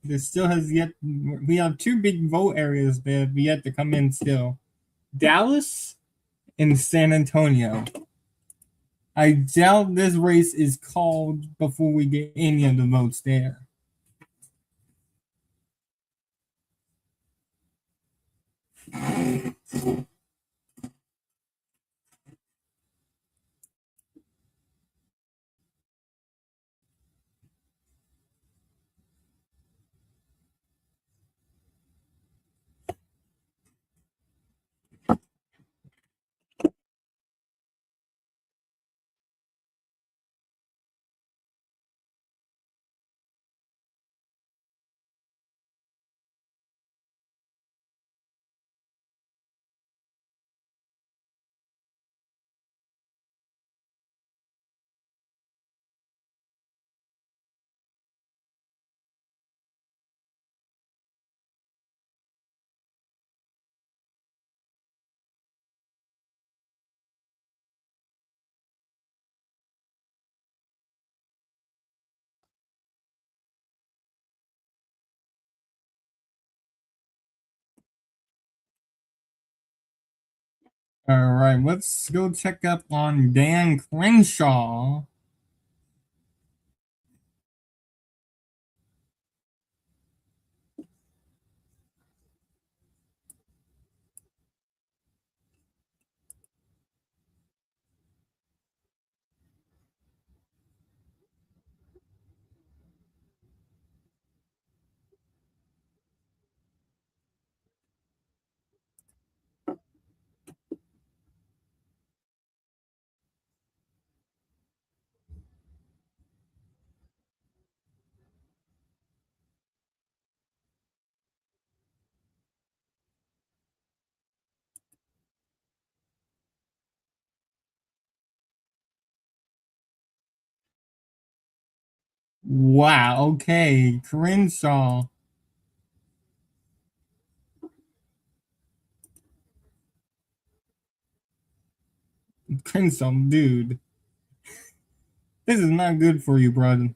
that still has yet. We have two big vote areas that have yet to come in still. Dallas and San Antonio. I doubt this race is called before we get any of the votes there. All right, let's go check up on Dan Crenshaw. Wow, okay, Crenshaw. Crenshaw, dude. This is not good for you, brother.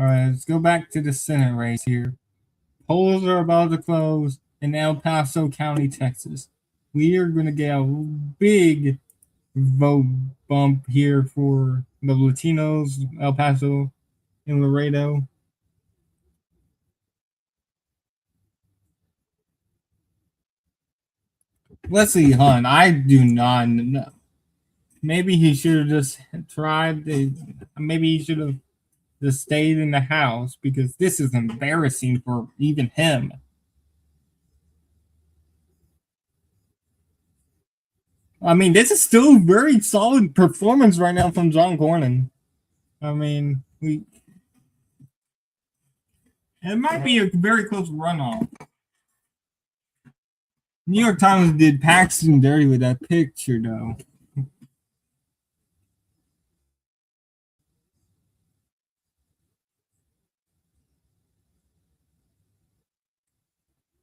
All right, let's go back to the Senate race here. Polls are about to close in El Paso County, Texas. We are going to get a big vote bump here for the Latinos, El Paso and Laredo. Leslie Hunt, I do not know. Maybe he should have just tried. Maybe he should have just stayed in the house because this is embarrassing for even him. I mean, this is still a very solid performance right now from John Cornyn. I mean, it might be a very close runoff. New York Times did Paxton dirty with that picture, though.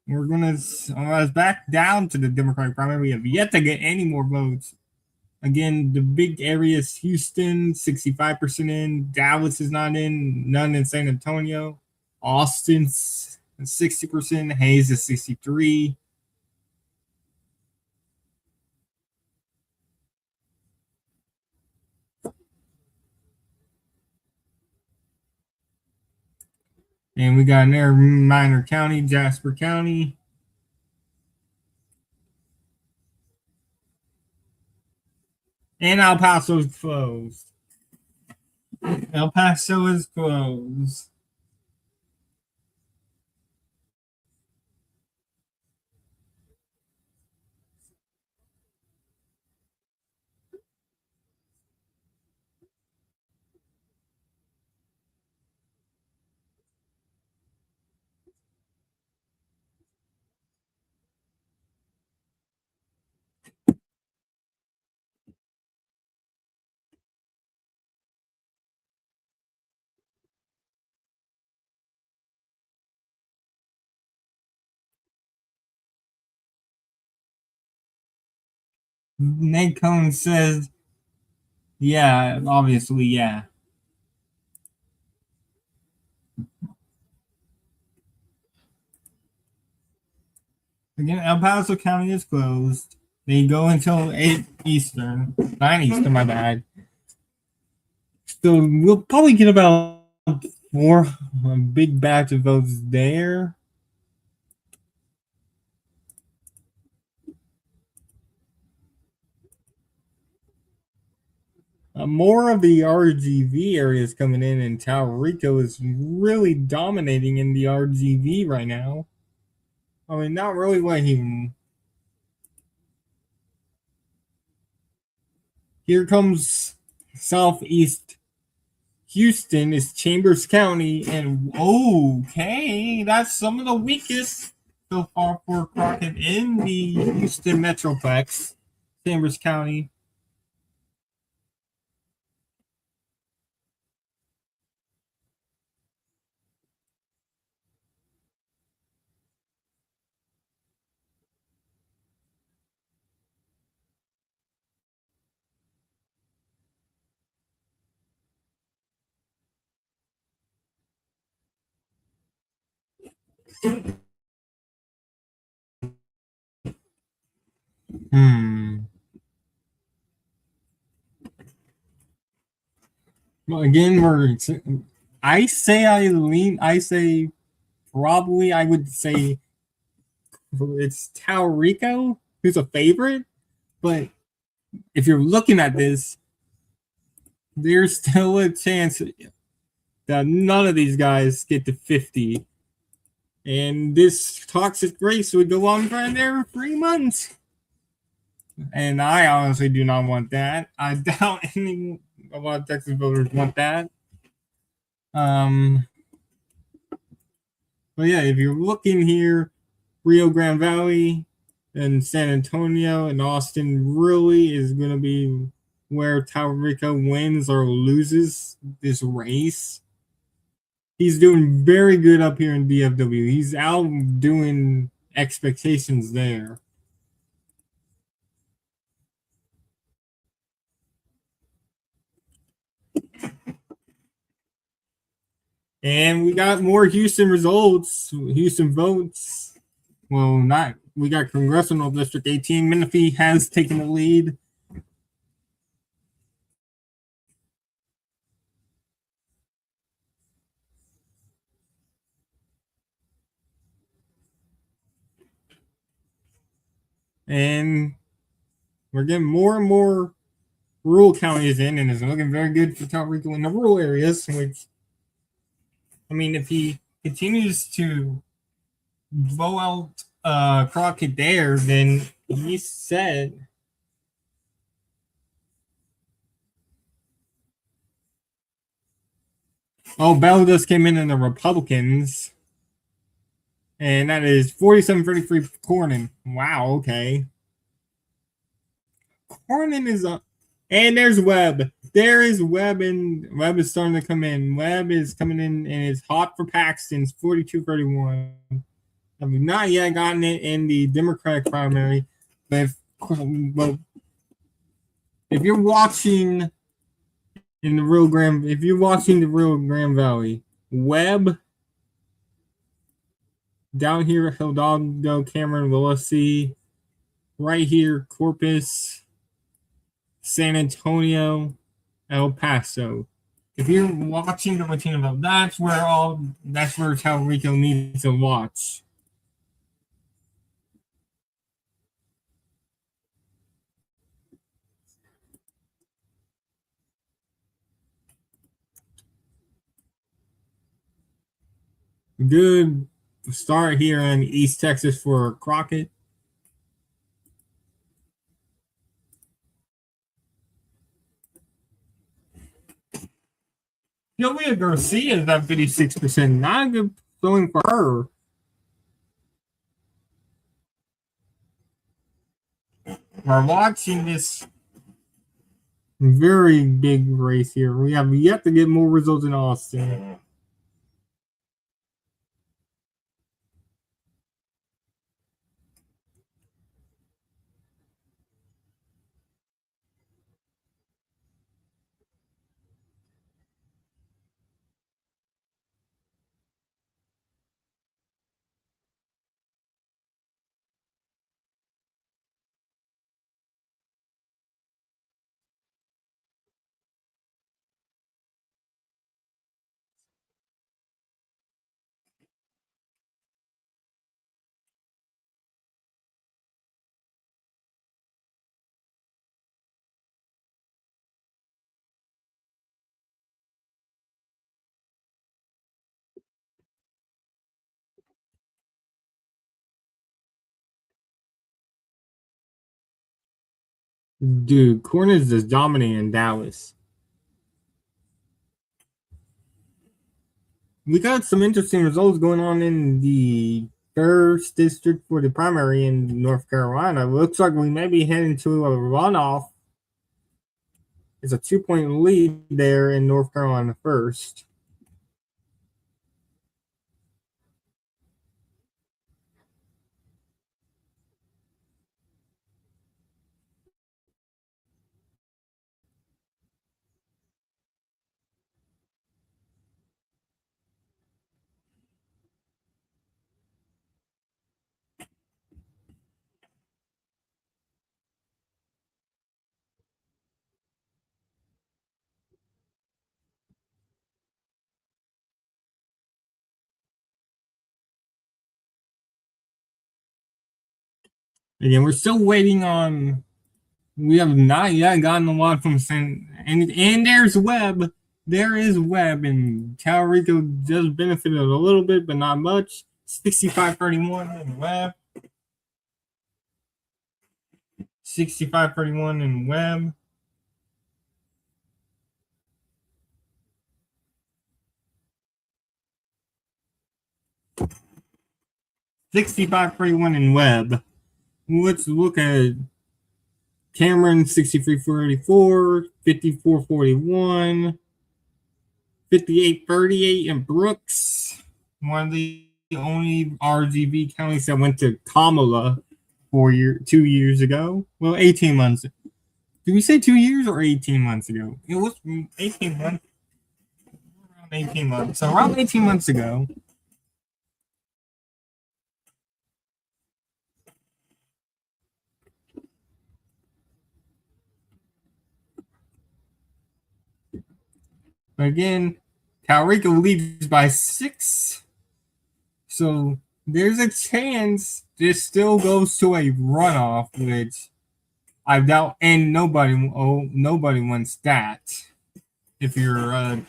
We're gonna back down to the Democratic primary. We have yet to get any more votes. Again, the big areas: Houston, 65% in. Dallas is not in. None in San Antonio. Austin's 60%. Hayes is 63. And we got another minor county, Jasper County. And El Paso is closed. El Paso is closed. Nate Cohn says Yeah, obviously, yeah. Again, El Paso County is closed. They go until 8 Eastern. 9 Eastern, my bad. So we'll probably get about four a big batch of votes there. More of the RGV areas coming in, and Taurico is really dominating in the RGV right now. I mean, not really what he. Here comes Southeast Houston is Chambers County, and okay, that's some of the weakest so far for Crockett in the Houston Metroplex, Chambers County. Hmm. Well, again, we're. I say I lean. I say probably. I would say it's Taurico who's a favorite, but if you're looking at this, there's still a chance that none of these guys get to 50. And this toxic race would go on for another 3 months. And I honestly do not want that. I doubt any a lot of Texas voters want that. Um, but yeah, if you're looking here, Rio Grande Valley and San Antonio and Austin really is going to be where Taurico wins or loses this race. He's doing very good up here in DFW. He's outdoing expectations there. And we got more Houston results, Houston votes. Well, not we got Congressional District 18. Menifee has taken the lead. And we're getting more and more rural counties in, and it's looking very good for Rico in the rural areas. Which, I mean, if he continues to blow out Crockett there, then he's set. Oh, Bell just came in the Republicans, and that is 47-33 Cornyn. Wow, okay. Cornyn is up. And there's Webb. There is Webb, and Webb is starting to come in. Webb is coming in and is hot for Paxton's 42-31. I've not yet gotten it in the Democratic primary, but well, if you're watching in the Rio Grande, if you're watching the Rio Grande Valley, Webb down here, Hidalgo, Cameron, Willacy, right here, Corpus, San Antonio, El Paso. If you're watching the Latino Belt, that's where Rico needs to watch. Good start here in East Texas for Crockett. Sylvia Garcia is at 56%. Not a good showing for her. We're watching this very big race here. We have yet to get more results in Austin. Dude, Corn is just dominating in Dallas. We got some interesting results going on in the first district for the primary in North Carolina. It looks like we may be heading to a runoff. It's a 2-point lead there in North Carolina first. Again, we're still waiting on. We have not yet gotten a lot from San. And there's Webb. There is Webb, and Talrico just benefited a little bit, but not much. 65-31 in Webb. 65-31 in Webb. 65-31 in Webb. Let's look at Cameron 63-44, 54-41, 58-38 in Brooks. One of the only RGB counties that went to Kamala 2 years ago. Well, 18 months. Did we say 2 years or 18 months ago? It was 18 months. Around 18 months. So around 18 months ago. Again, Talrico leads by 6. So there's a chance this still goes to a runoff, which I doubt, and nobody wants that. If you're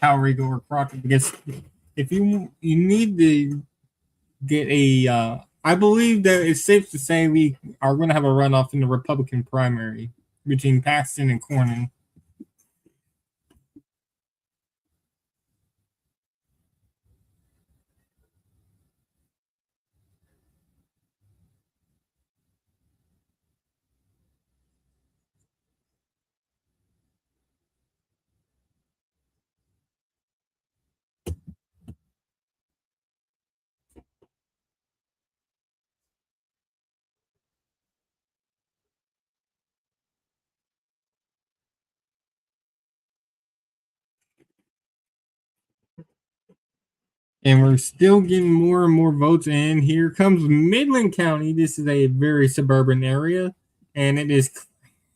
Talrico or Crockett, because if you need to get a, I believe that it's safe to say we are going to have a runoff in the Republican primary between Paxton and Cornyn. And we're still getting more and more votes in. Here comes Midland County. This is a very suburban area, and it is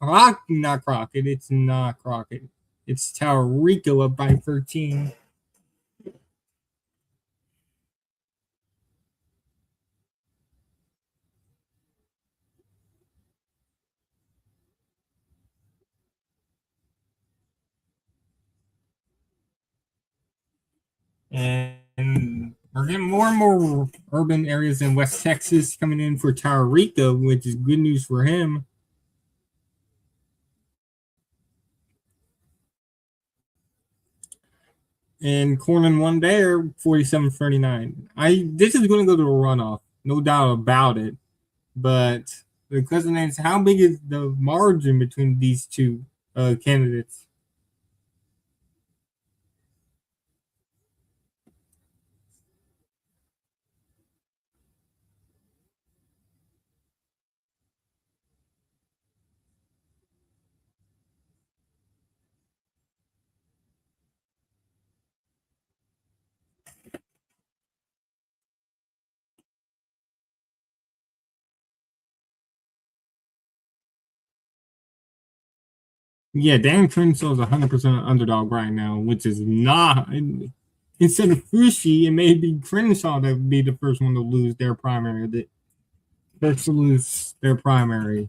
not Crockett. It's not Crockett. It's Taurico up by 13. And we're getting more and more urban areas in West Texas coming in for Taurico, which is good news for him. And Cornyn won there 47-39. This is going to go to a runoff, no doubt about it. But the question is, how big is the margin between these two candidates? Yeah, Dan Crenshaw is 100% underdog right now, which is not. Instead of Fushi, it may be Crenshaw that would be the first one to lose their primary. The first to lose their primary.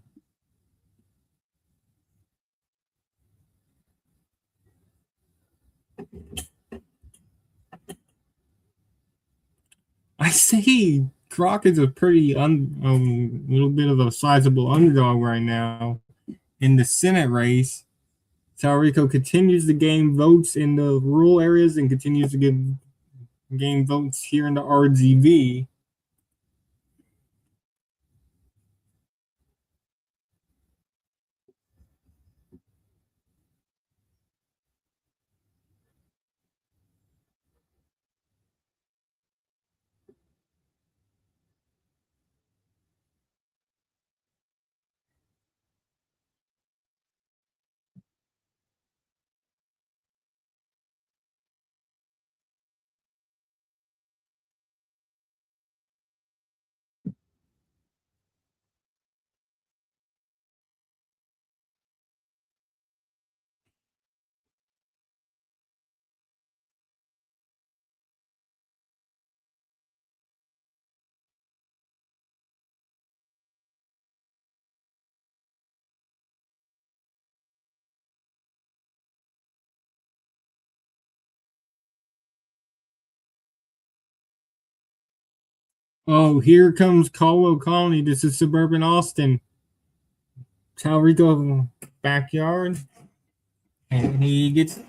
I say Crockett's a pretty little bit of a sizable underdog right now, in the Senate race. Talarico continues to gain votes in the rural areas and continues to gain votes here in the RGV. Oh, here comes Caldwell Colony. This is suburban Austin. Talarico backyard. And he gets.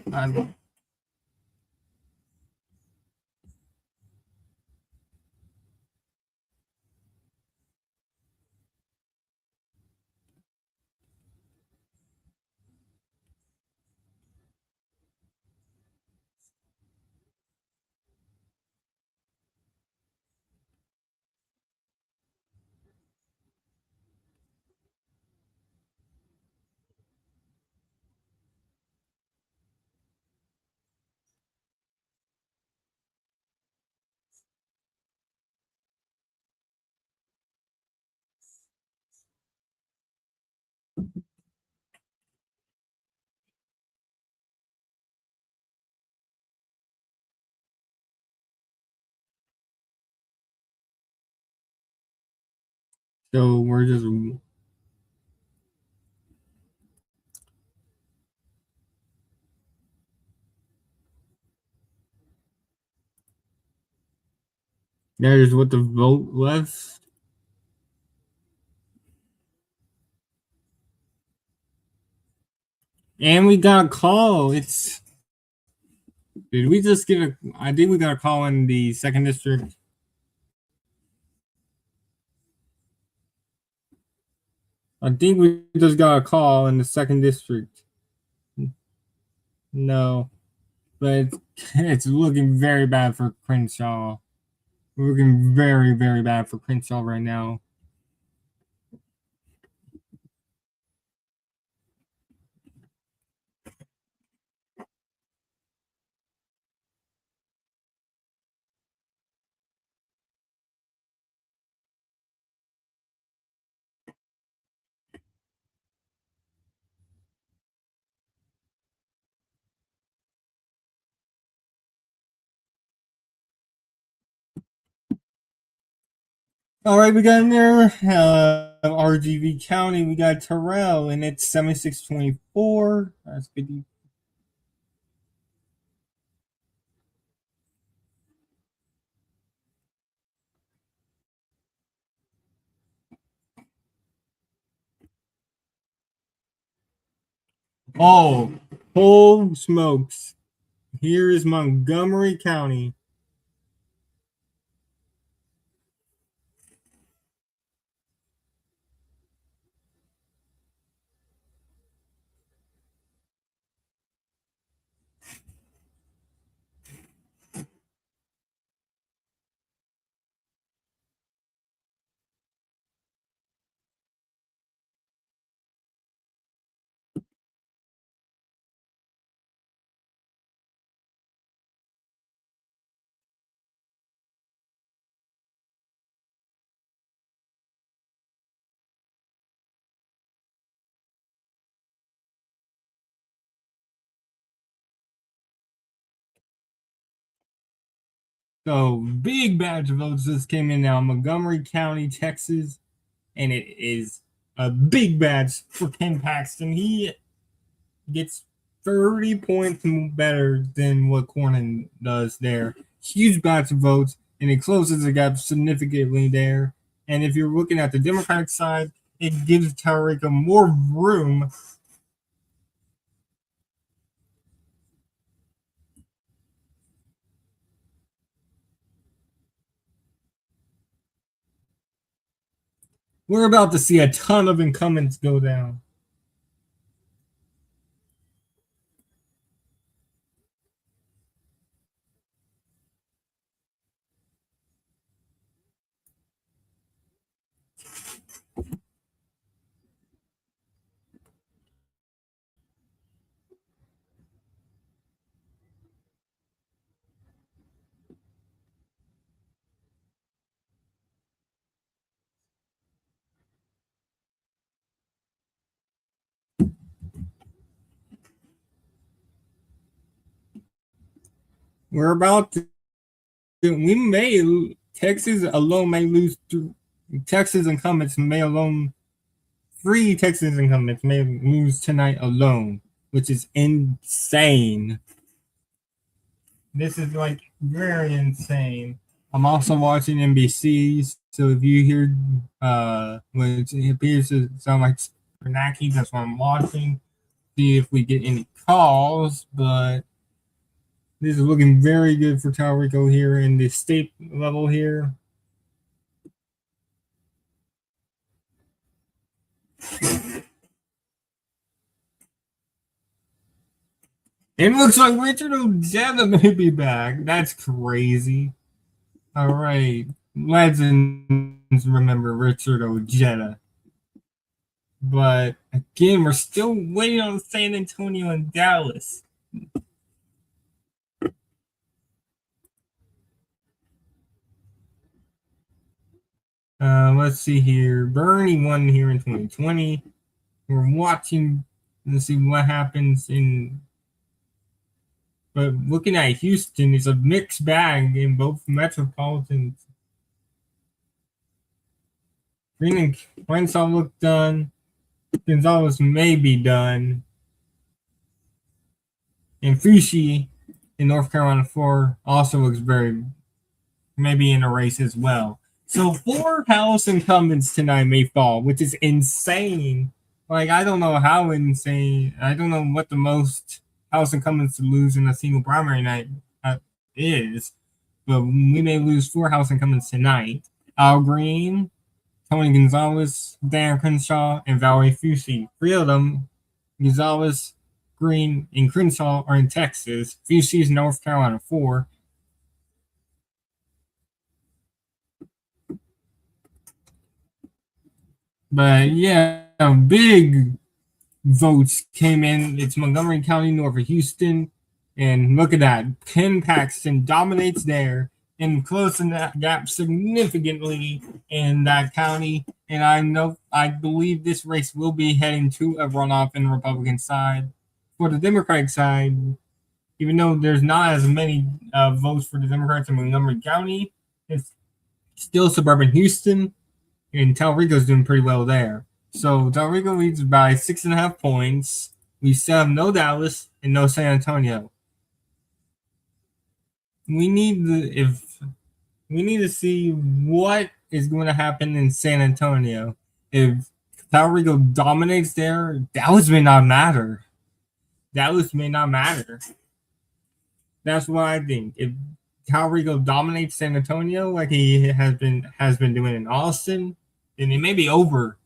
So we're just. There's what the vote left. And we got a call. Did we just get a? I think we got a call in the second district. I think we just got a call in the second district. No, but it's looking very bad for Crenshaw. We're looking very, very bad for Crenshaw right now. All right, we got in there RGV County. We got Terrell, and it's 7624. That's 50. Oh, holy smokes! Here is Montgomery County. So big batch of votes just came in now. Montgomery County, Texas, and it is a big batch for Ken Paxton. He gets 30 points better than what Cornyn does there. Huge batch of votes, and it closes the gap significantly there. And if you're looking at the Democratic side, it gives Tariqa more room. We're about to see a ton of incumbents go down. We're about to. We may. Texas alone may lose. Texas incumbents may alone. 3 Texas incumbents may lose tonight alone, which is insane. This is like very insane. I'm also watching NBC, so if you hear which appears to sound like Bernanke, that's what I'm watching. See if we get any calls, but this is looking very good for Rico here in the state level here. It looks like Richard Ojeda may be back. That's crazy. All right. Legends remember Richard Ojeda. But again, we're still waiting on San Antonio and Dallas. Let's see here. Bernie won here in 2020. We're watching to see what happens in. But looking at Houston, it's a mixed bag in both metropolitans. Green and Crenshaw look done. Gonzalez may be done. And Fushi in North Carolina 4 also looks very maybe in a race as well. So 4 House incumbents tonight may fall, which is insane. Like, I don't know how insane. I don't know what the most House incumbents to lose in a single primary night is. But we may lose 4 House incumbents tonight. Al Green, Tony Gonzalez, Dan Crenshaw, and Valerie Fusi. 3 of them, Gonzalez, Green, and Crenshaw, are in Texas. Fusi is North Carolina 4. But yeah, big votes came in. It's Montgomery County, north of Houston. And look at that. Ken Paxton dominates there and closing that gap significantly in that county. And I believe this race will be heading to a runoff in the Republican side. For the Democratic side, even though there's not as many votes for the Democrats in Montgomery County, it's still suburban Houston. And Talrico's doing pretty well there. So Talrico leads by 6.5 points. We still have no Dallas and no San Antonio. We need to see what is going to happen in San Antonio. If Talrico dominates there, Dallas may not matter. That's what I think. If Talrico dominates San Antonio like he has been doing in Austin, then it may be over.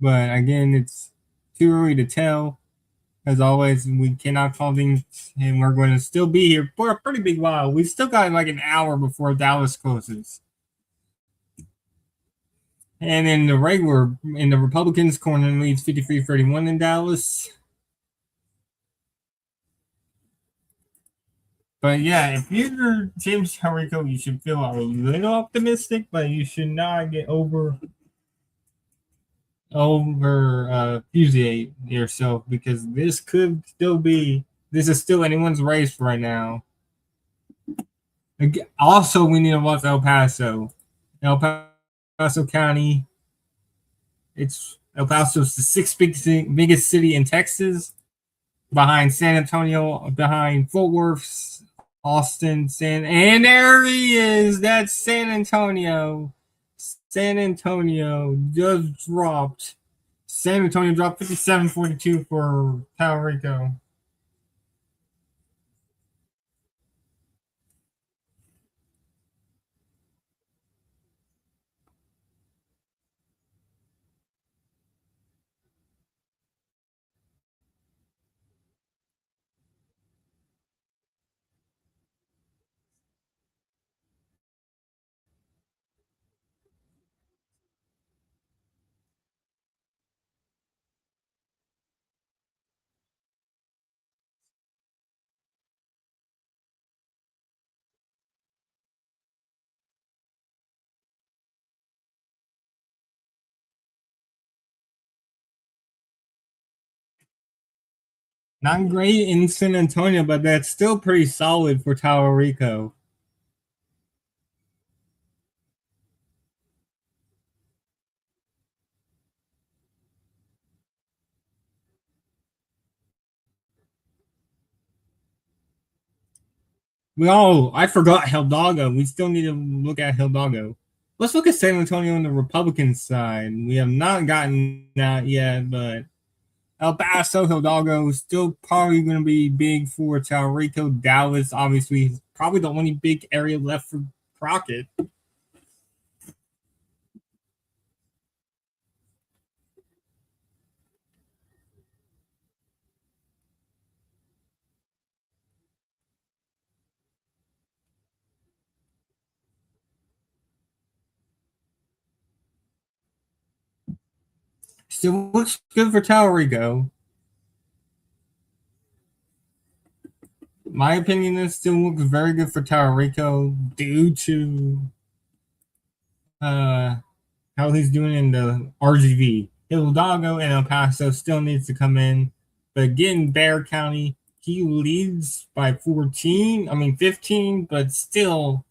But again, it's too early to tell. As always, we cannot call things, and we're going to still be here for a pretty big while. We've still got like an hour before Dallas closes. And in the Republicans' corner leads 53-31 in Dallas. But yeah, if you're James Talrico, you should feel a little optimistic, but you should not get over fusillate yourself, because this is still anyone's race right now. Also, we need to watch El Paso. El Paso County. El Paso's the 6th biggest city in Texas, behind San Antonio, behind Fort Worth, Austin, and there he is. That's San Antonio. San Antonio just dropped. San Antonio dropped 57-42 for Puerto Rico. Not great in San Antonio, but that's still pretty solid for Puerto Rico. I forgot Hidalgo. We still need to look at Hidalgo. Let's look at San Antonio on the Republican side. We have not gotten that yet, but El Paso, Hidalgo is still probably going to be big for Puerto Rico. Dallas, obviously, is probably the only big area left for Crockett. Still looks good for Puerto Rico. My opinion is still looks very good for Puerto Rico due to uh, how he's doing in the RGV. Hidalgo and El Paso still needs to come in. But again, Bexar County, he leads by 14, I mean 15, but still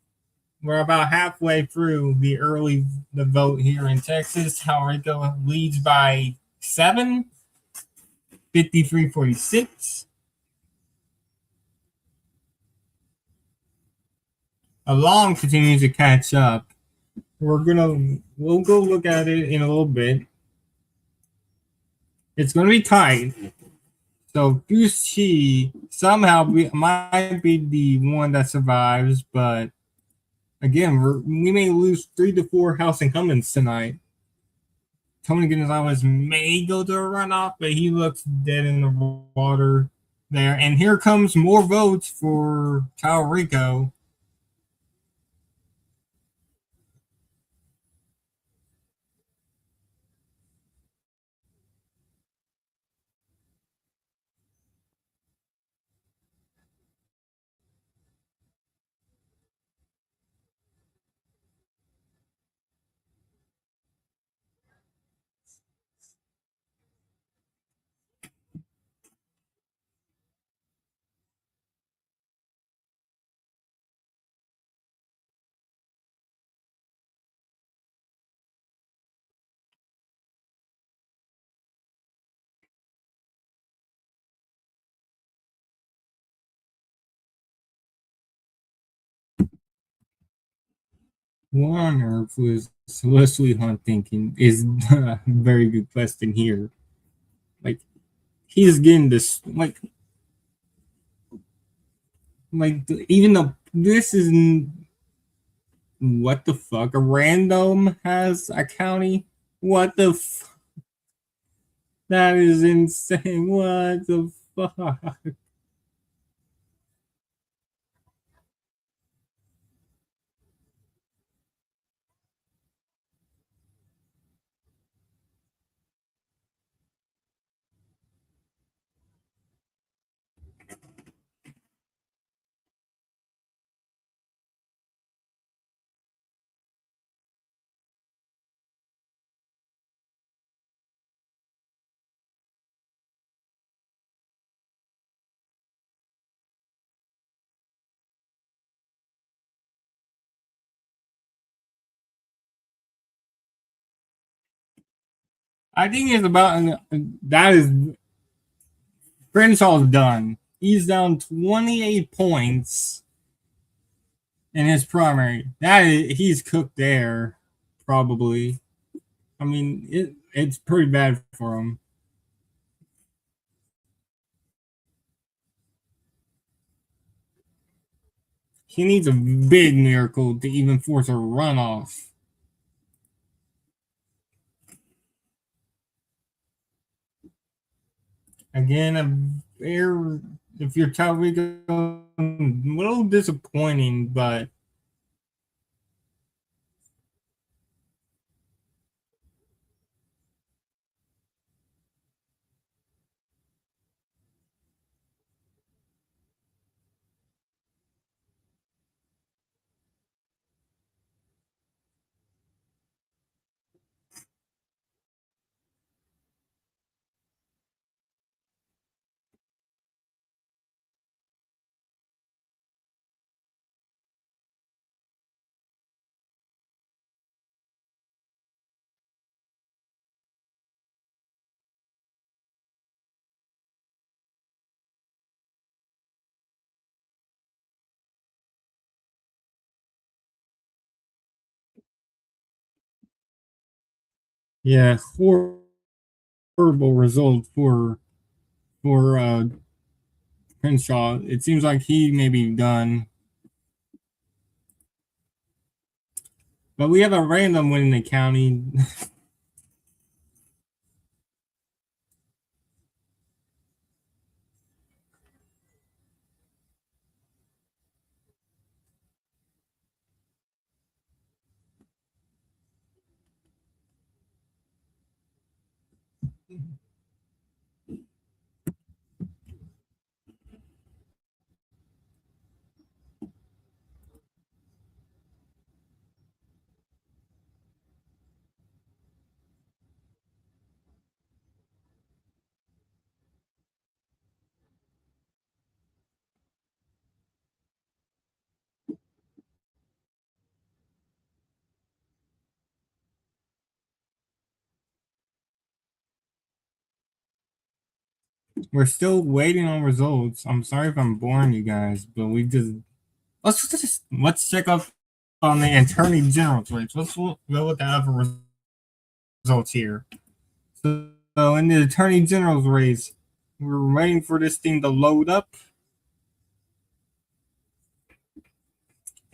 we're about halfway through the vote here in Texas. Puerto Rico leads by 7, 53-46. Along continues to catch up. We'll go look at it in a little bit. It's gonna be tight. So Gucci somehow might be the one that survives, but again, we may lose 3 to 4 House incumbents tonight. Tony Gonzalez may go to a runoff, but he looks dead in the water there. And here comes more votes for Puerto Rico. What on earth was Leslie Hunt thinking? Is a very good question here. Like he's getting this, even though this is what the fuck? A random has a county? What the That is insane. What the fuck? I think it's about that is Grenshaw's done. He's down 28 points in his primary. He's cooked there. probably. I mean, it's pretty bad for him. He needs a big miracle to even force a runoff. Again, if you're Talrico, a little disappointing, but yeah, horrible result for Crenshaw. It seems like he may be done, but we have a random win in the county. We're still waiting on results. I'm sorry if I'm boring you guys, but we just let's check up on the attorney general's race. Let's go with the results here. So in the attorney general's race, we're waiting for this thing to load up.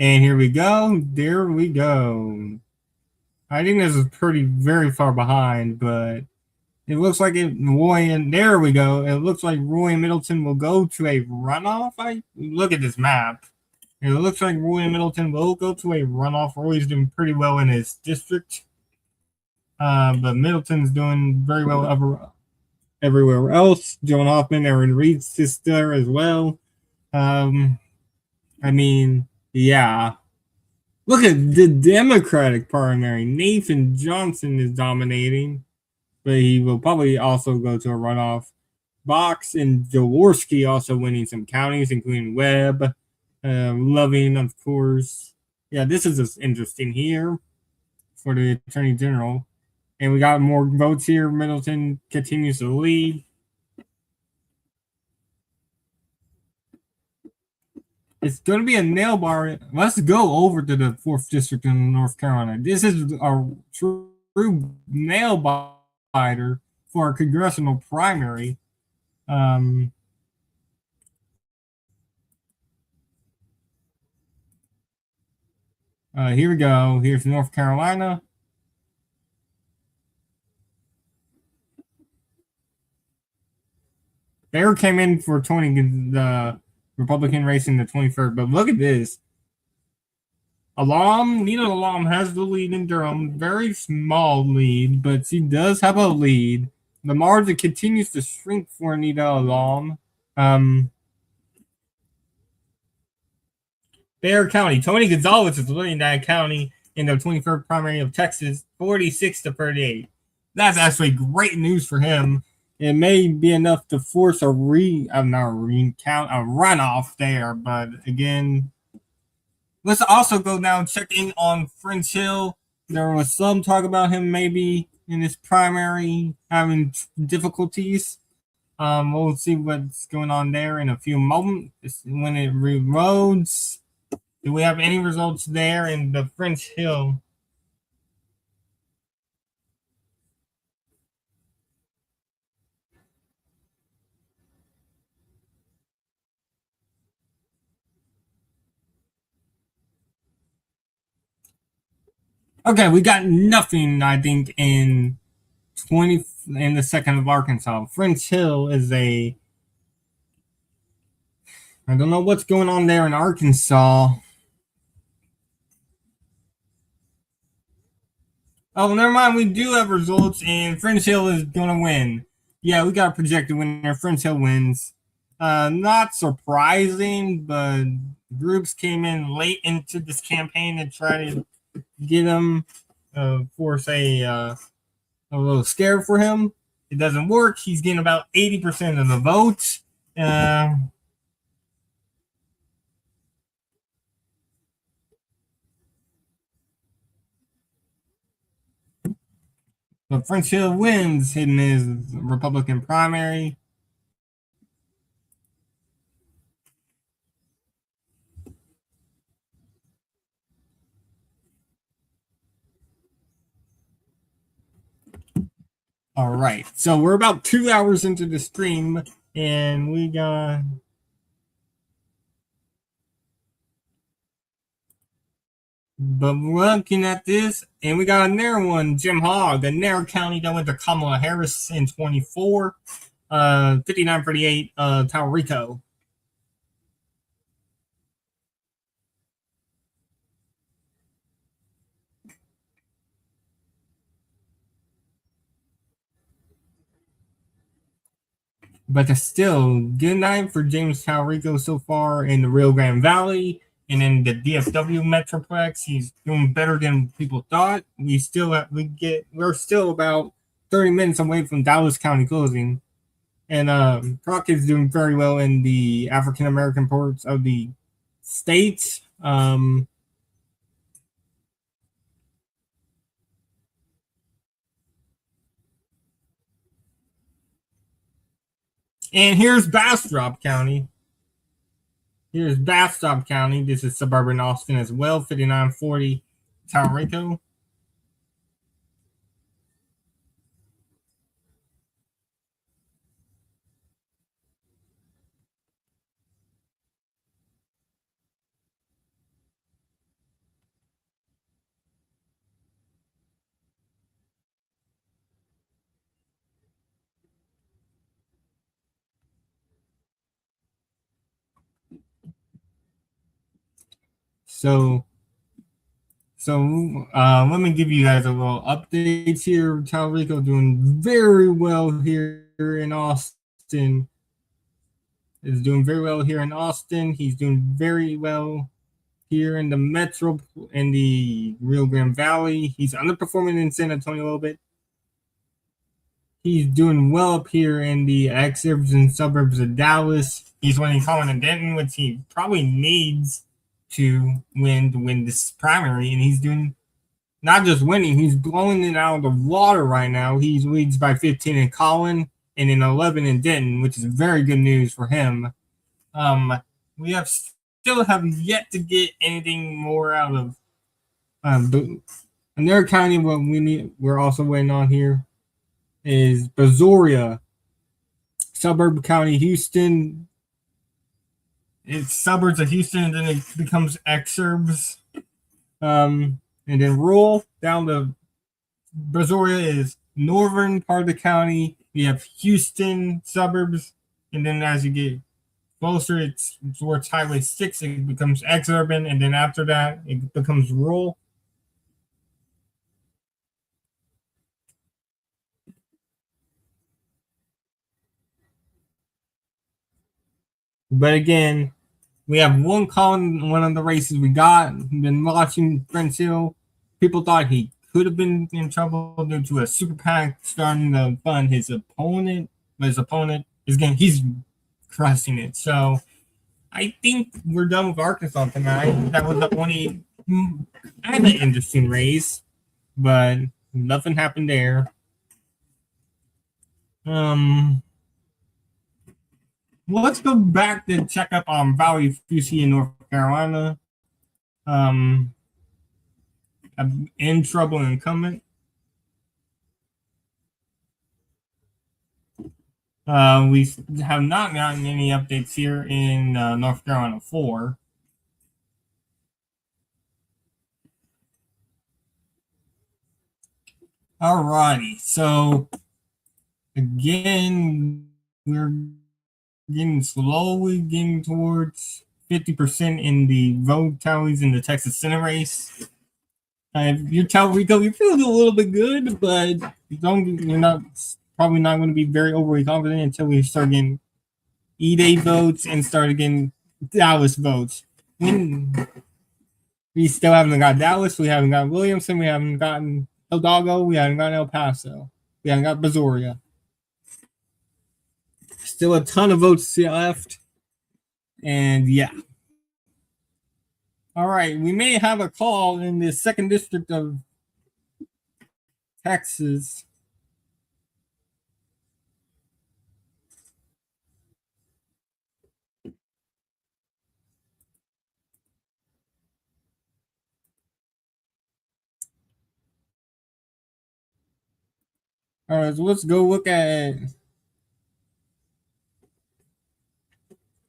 And here we go. There we go. I think this is pretty very far behind, but it looks like Roy and there we go. It looks like Roy and Middleton will go to a runoff. I look at this map. It looks like Roy and Middleton will go to a runoff. Roy's doing pretty well in his district, but Middleton's doing very well everywhere else. Joan Hoffman, Aaron Reed's sister as well. Um, I mean, yeah. Look at the Democratic primary. Nathan Johnson is dominating, but he will probably also go to a runoff. Box and Jaworski also winning some counties, including Webb, Loving, of course. Yeah, this is just interesting here for the Attorney General. And we got more votes here. Middleton continues to lead. It's going to be a nail bar. Let's go over to the 4th District in North Carolina. This is a true nail biter for a congressional primary. Um, Here we go. Here's North Carolina. Bear came in for 20 the Republican race in the 23rd, but look at this. Nina Alam has the lead in Durham. Very small lead, but she does have a lead. The margin continues to shrink for Nina Alam. Bear County. Tony Gonzalez is leading that county in the 23rd primary of Texas, 46-38. That's actually great news for him. It may be enough to force a recount, a runoff there, but again, let's also go down checking on French Hill. There was some talk about him maybe in his primary having difficulties. We'll see what's going on there in a few moments when it reloads. Do we have any results there in the French Hill? Okay, we got nothing. I think in 20 in the second of Arkansas. French Hill is a. I don't know what's going on there in Arkansas. Oh, never mind. We do have results, and French Hill is going to win. Yeah, we got a projected winner. French Hill wins. Not surprising, but groups came in late into this campaign to try to get him, force a little scare for him. It doesn't work. He's getting about 80% of the votes. Uh, but French Hill wins in his Republican primary. All right. So we're about 2 hours into the stream, and we got. But we're looking at this, and we got another one, Jim Hogg, another county that went to Kamala Harris in 24, 5948, Taurico. But it's still good night for James Taurico so far in the Rio Grande Valley and in the DFW Metroplex. He's doing better than people thought. We're still about 30 minutes away from Dallas County closing. And Crockett's doing very well in the African American parts of the state. And here's Bastrop County. Here's Bastrop County. This is suburban Austin as well, 5940 Taurico. So let me give you guys a little updates here. Taurico doing very well here in Austin. Is doing very well here in Austin. He's doing very well here in the metro in the Rio Grande Valley. He's underperforming in San Antonio a little bit. He's doing well up here in the exurbs and suburbs of Dallas. He's winning Collin and Denton, which he probably needs to win this primary, and he's doing not just winning, he's blowing it out of the water right now. He leads by 15 in Collin and in 11 in Denton, which is very good news for him. We have still have yet to get anything more out of another county. What we're also waiting on here is Brazoria, suburb county, Houston. It's suburbs of Houston, and then it becomes exurbs. And then rural down to Brazoria is northern part of the county. You have Houston suburbs, and then as you get closer, it's towards Highway 6, it becomes exurban, and then after that, it becomes rural. But again, we have one call in one of the races we got. Been watching French Hill. People thought he could have been in trouble due to a super PAC starting to fund his opponent. But his opponent he's crushing it. So I think we're done with Arkansas tonight. That was the only kind of interesting race, but nothing happened there. Um, well, let's go back to check up on Valley Fusi in North Carolina. Um, in trouble incumbent. We have not gotten any updates here in North Carolina 4. Alrighty, so again, we're getting slowly getting towards 50% in the vote tallies in the Texas Senate race. You're Rico, you're feeling a little bit good, but you're not probably not going to be very overly confident until we start getting E-Day votes and start getting Dallas votes. We still haven't got Dallas, we haven't got Williamson, we haven't gotten Hidalgo, we haven't got El Paso, we haven't got Brazoria. Still a ton of votes left, and yeah. All right, we may have a call in the second district of Texas. All right, so let's go look at.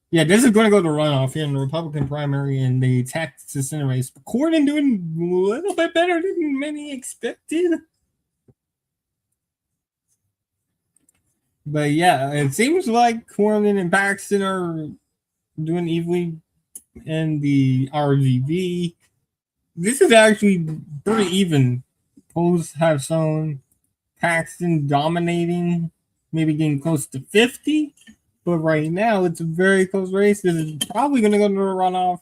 Yeah, this is going to go to runoff here in the Republican primary in the Texas Senate race. Cornyn doing a little bit better than many expected. But yeah, it seems like Cornyn and Paxton are doing evenly in the RGV. This is actually pretty even. Polls have shown Paxton dominating, maybe getting close to 50. But right now, it's a very close race. This is probably going to go to a runoff.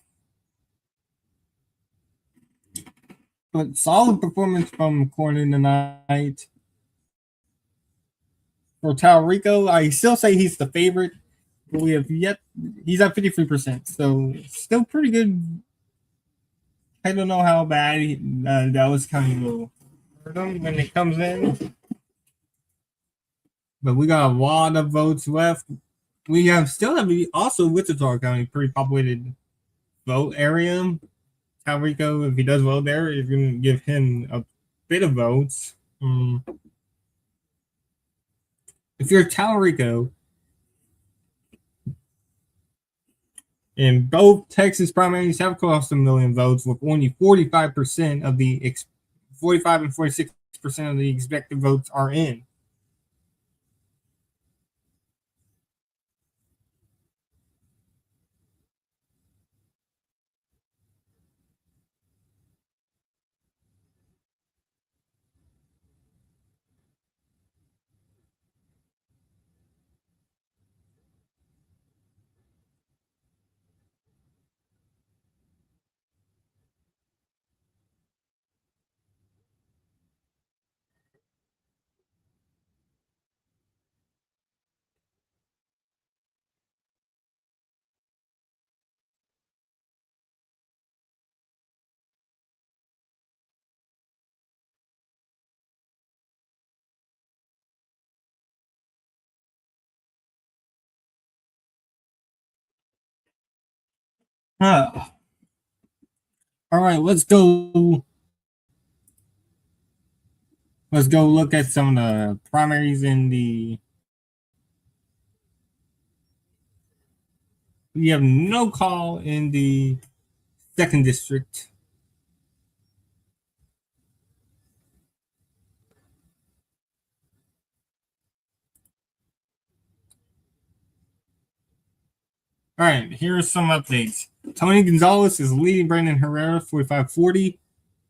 But solid performance from Cornyn tonight. For Talrico, I still say he's the favorite. But we have yet, he's at 53%. So still pretty good. I don't know how bad Dallas County will hurt him when it comes in. But we got a lot of votes left. We have still have also Wichita County, pretty populated vote area. Talrico, if he does well there, is going to give him a bit of votes. If you're Talrico, and both Texas primaries have crossed a million votes, with only 45% of the 45 and 46% of the expected votes are in. All right, let's go. Let's go look at some of the primaries in the. We have no call in the second district. All right, here are some updates. Tony Gonzalez is leading Brandon Herrera 45-40.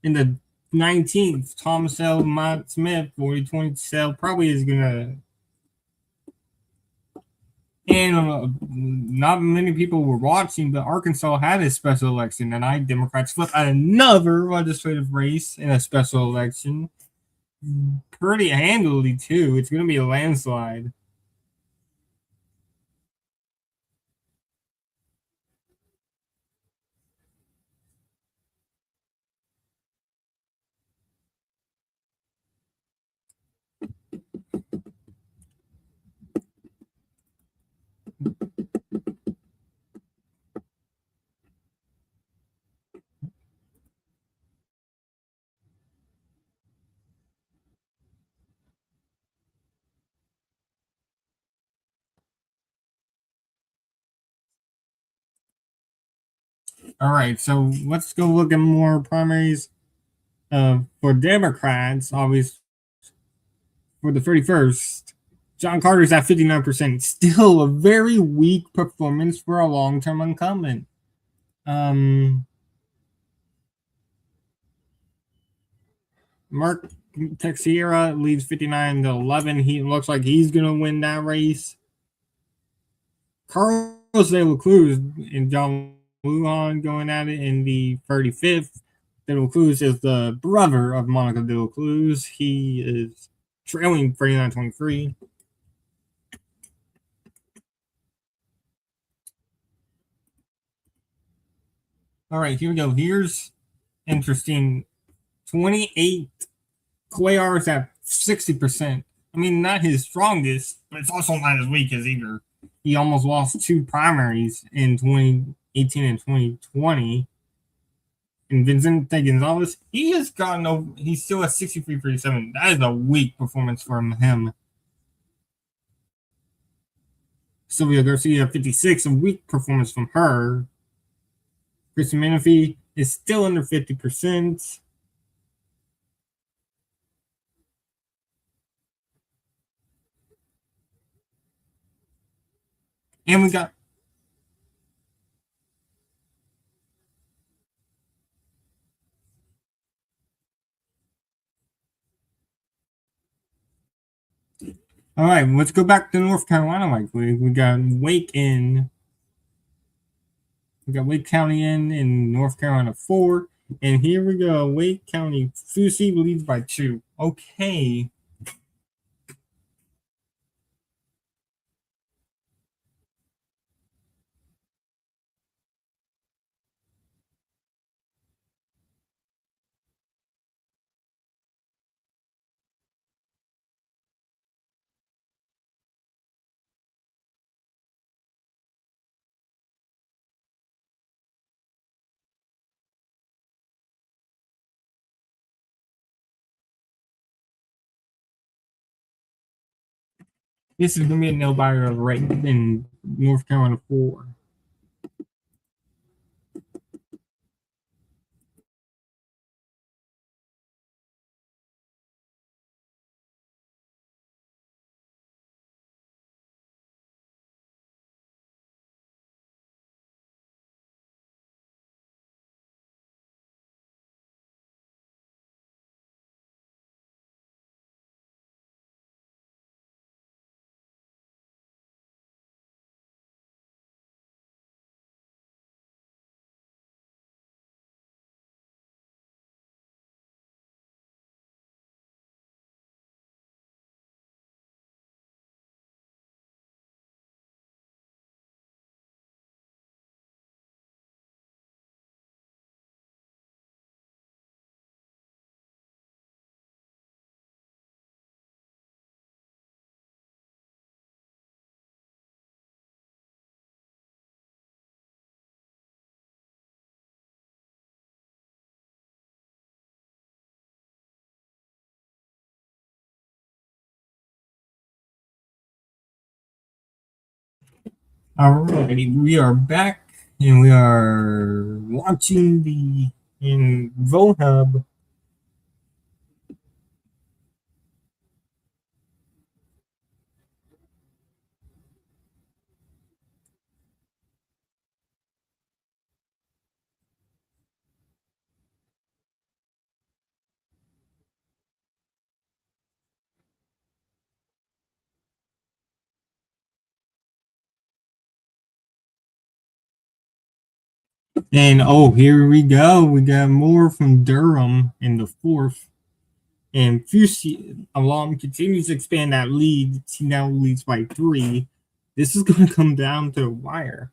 In the 19th, Thomas L. Mott Smith 40-20 cell probably is gonna. And not many people were watching, but Arkansas had a special election, and Democrats flipped another legislative race in a special election. Pretty handily too. It's gonna be a landslide. All right, so let's go look at more primaries for Democrats. Obviously, for the 31st. John Carter's at 59%. Still a very weak performance for a long-term incumbent. Mark Teixeira leads 59-11. He looks like he's going to win that race. Carlos De La Cruz and John Lujan going at it in the 35th. De La Cruz is the brother of Monica De La Cruz. He is trailing 39-23. All right, here we go. Here's interesting. 28 Cuellar's at 60%. I mean, not his strongest, but it's also not as weak as either. He almost lost two primaries in 2018 and 2020. And Vicente Gonzalez, he has gotten over, he's still at 63.37. That is a weak performance from him. Sylvia Garcia, 56, a weak performance from her. Kristen Menifee is still under 50%. And we got all right, let's go back to North Carolina. Like we got Wake in. We got Wake County in North Carolina 4. And here we go. Wake County Fusi leads by 2. Okay. This is gonna be a nail biter right in North Carolina 4. Alrighty, we are back and we are watching the in VoHub. And oh, here we go. We got more from Durham in the 4th. And Fusi Alam continues to expand that lead. He now leads by 3. This is going to come down to the wire.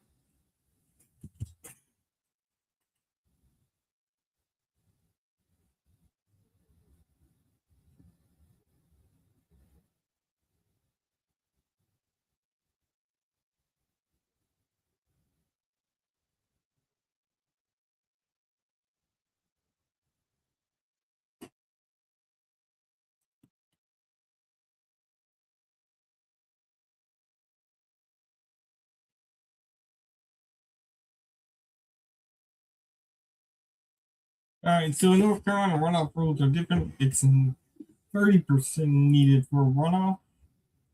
All right, so North Carolina runoff rules are different. It's 30% needed for a runoff,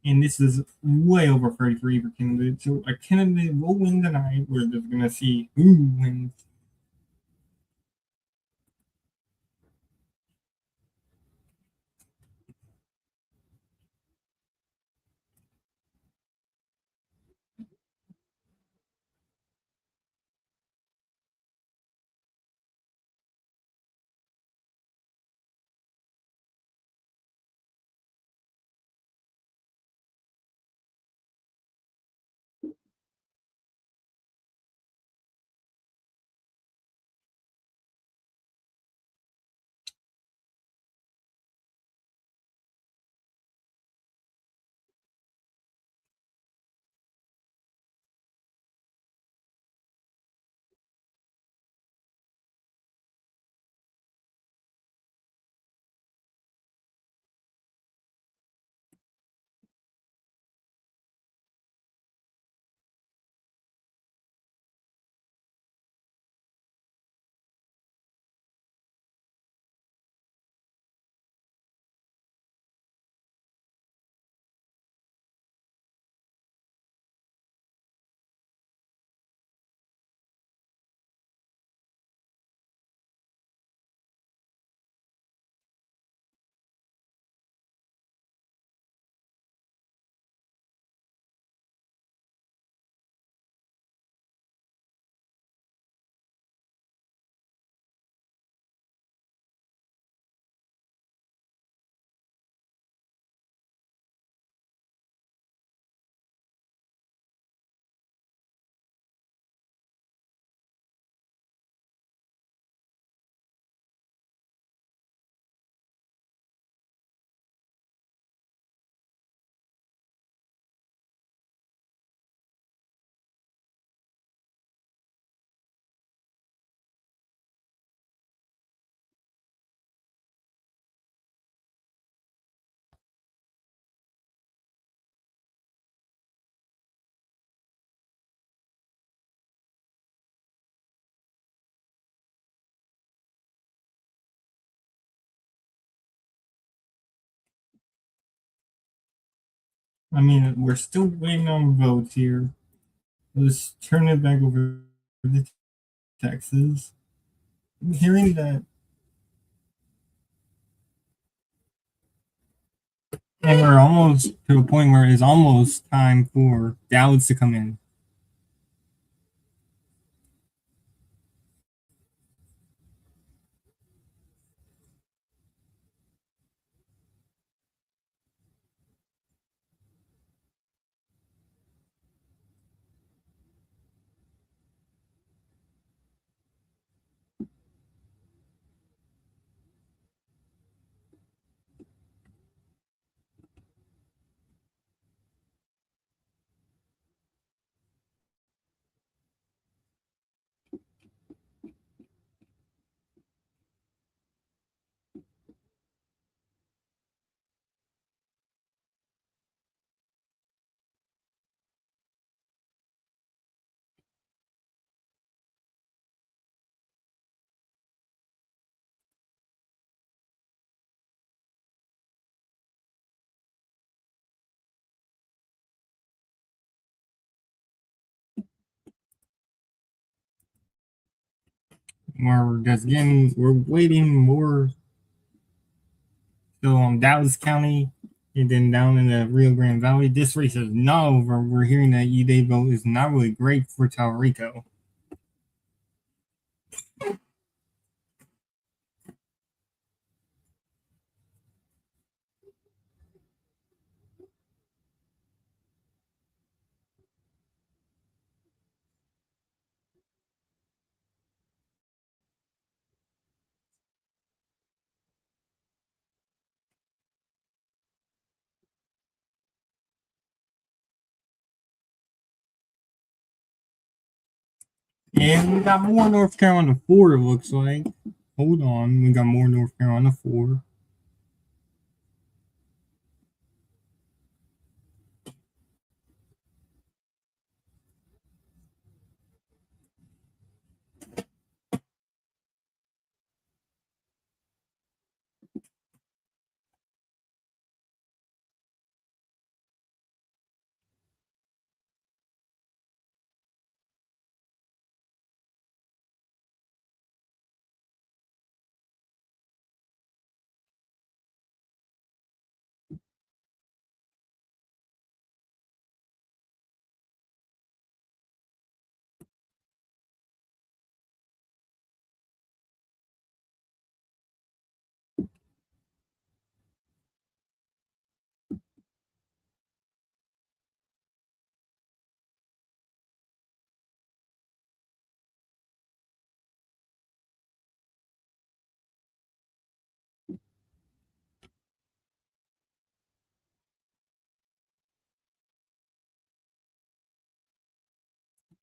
and this is way over 30 for either candidate. So a candidate will win tonight. We're just gonna see who wins. I mean, we're still waiting on votes here. Let's turn it back over to Texas. I'm hearing that, and we're almost to a point where it's almost time for Dallas to come in. We're just getting, we're waiting more. So Dallas County, and then down in the Rio Grande Valley, this race is not over. We're hearing that E-Day vote is not really great for Talrico. And we got more North Carolina 4, it looks like. Hold on, we got more North Carolina 4.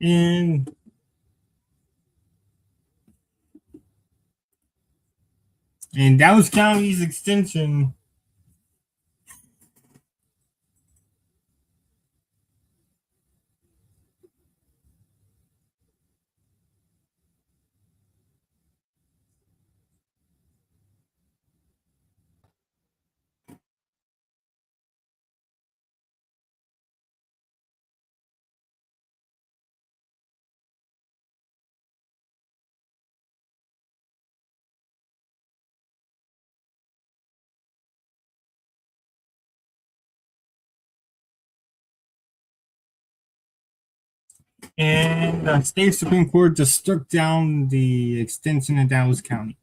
And Dallas County's extension. And the state Supreme Court just struck down the extension of Dallas County.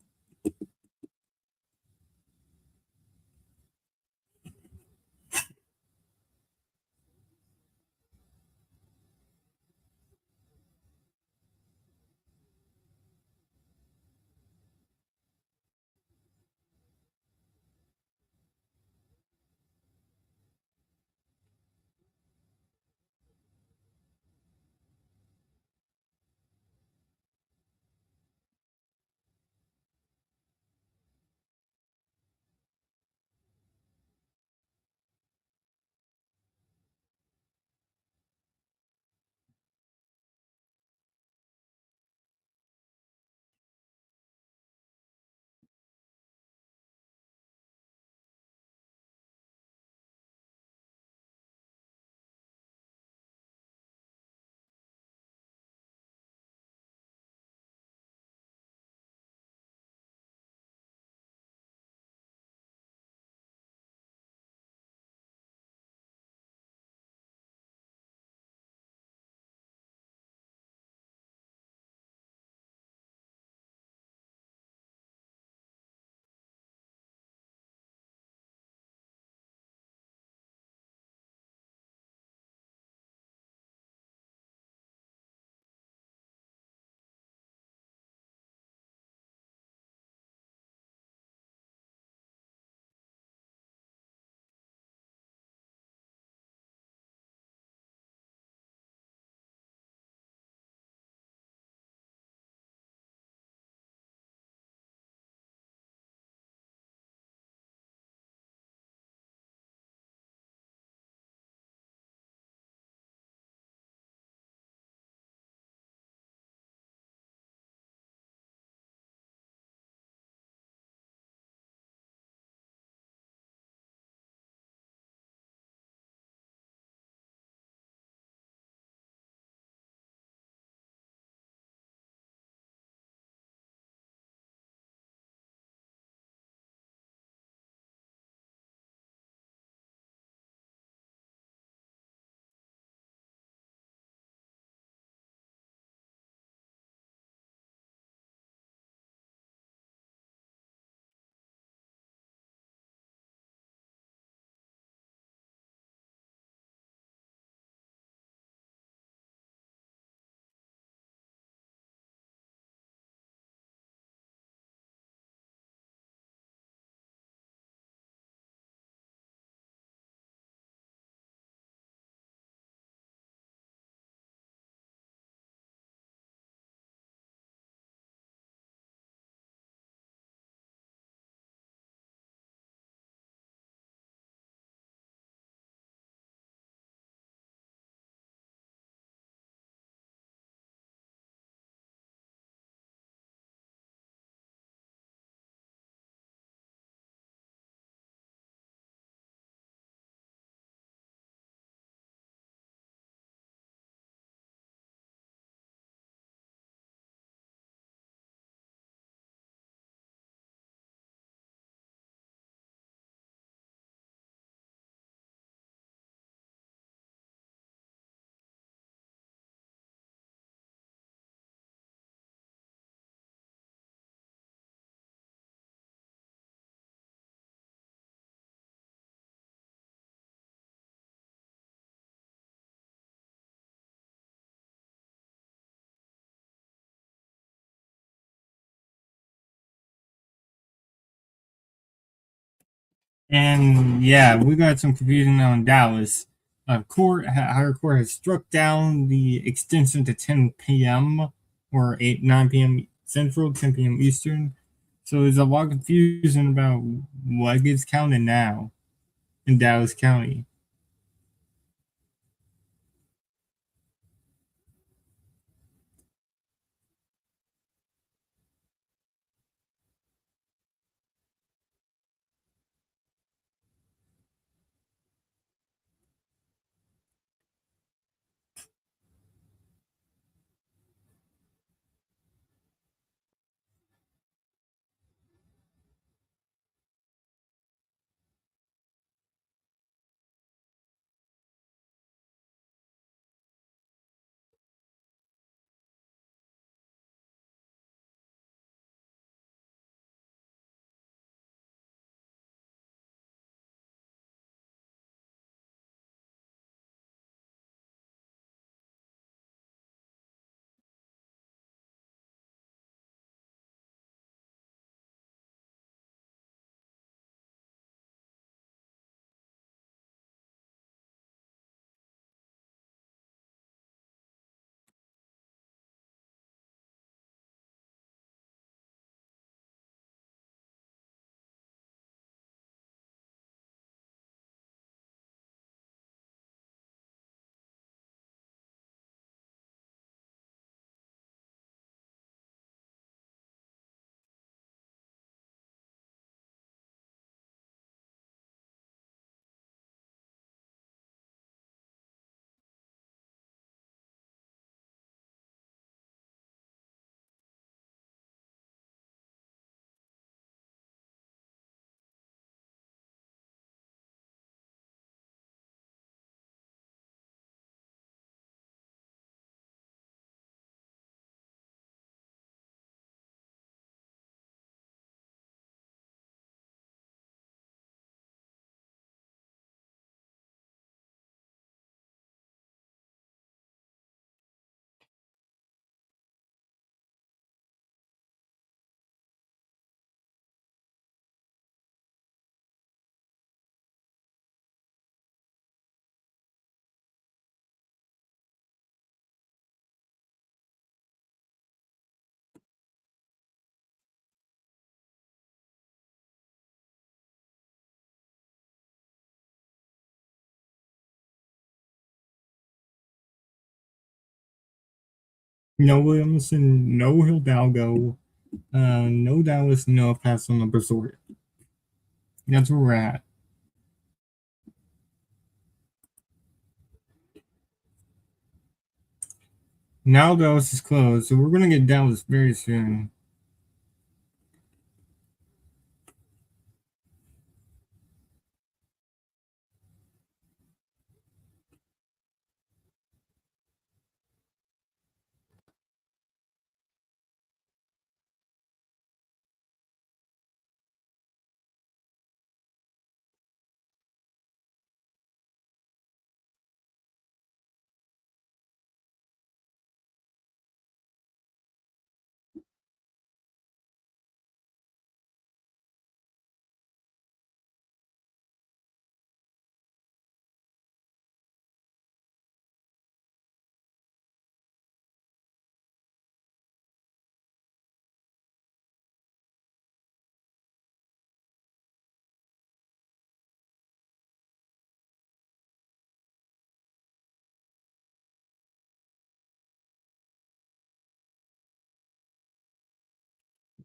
And yeah, we got some confusion on Dallas. higher court has struck down the extension to 10 p.m. or 9 p.m. Central, 10 p.m. Eastern. So there's a lot of confusion about what gets counted now in Dallas County. No Williamson, no Hidalgo, no Dallas, no El Paso, no Brazoria. That's where we're at. Now Dallas is closed, so we're gonna get Dallas very soon.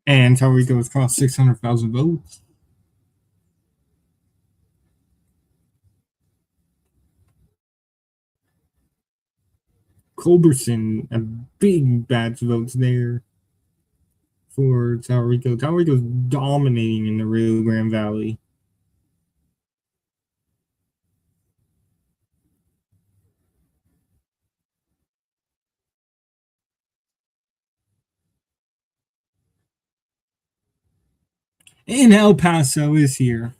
And Tarico has crossed 600,000 votes. Culberson, a big batch of votes there for Tarico. Tarico's dominating in the Rio Grande Valley. And El Paso is here.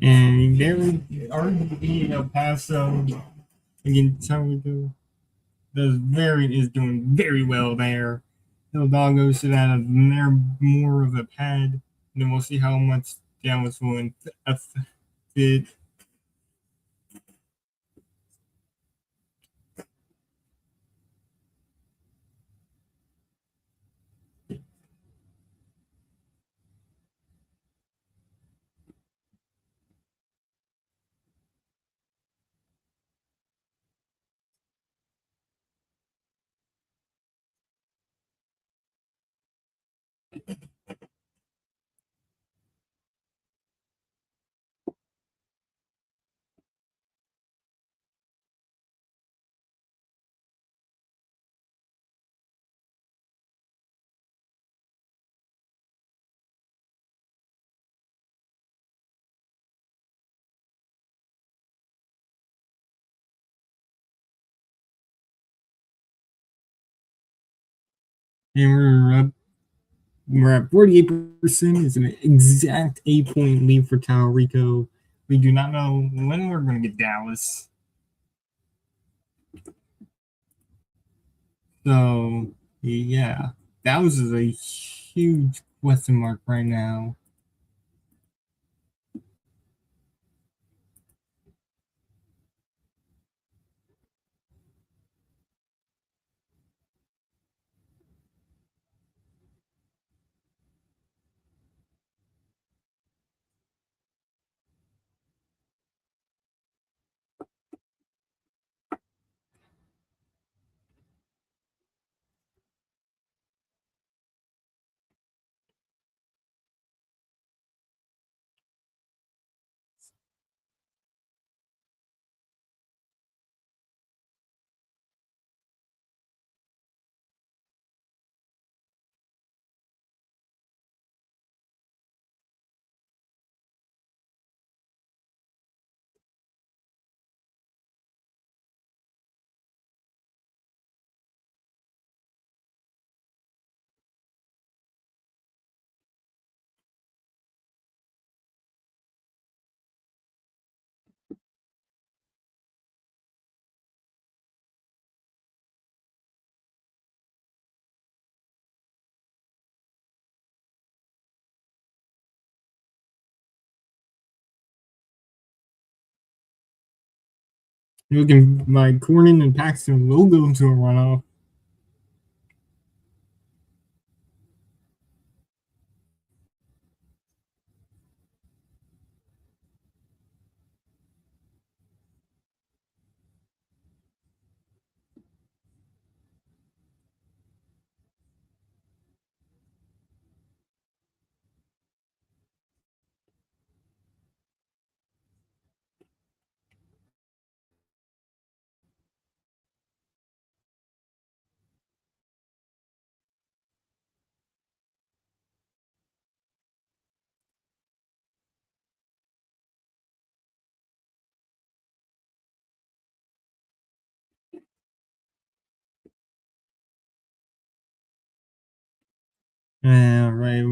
And there RGB El Paso against Rico is doing very well there. Hidalgo should have they're more of a pad. Then we'll see how much Dallas will affect. And we're at 48%. It's an exact 8 point lead for Cal Rico. We do not know when we're going to get Dallas. So, yeah, Dallas is a huge question mark right now. You're looking like Cornyn and Paxton will go into a runoff. Yeah, right.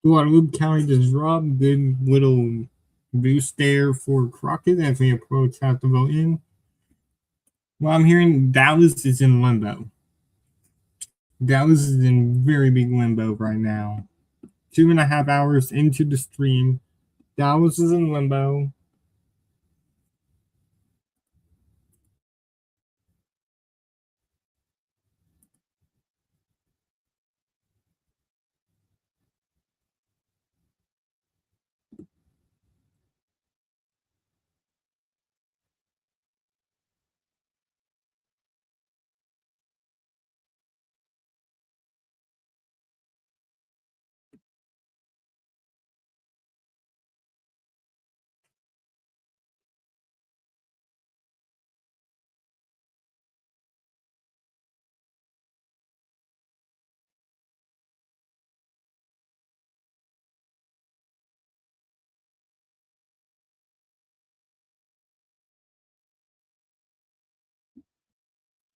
Guadalupe County just dropped. Good little boost there for Crockett as we approach half the vote in. Well, I'm hearing Dallas is in limbo. Dallas is in very big limbo right now. 2.5 hours into the stream, Dallas is in limbo.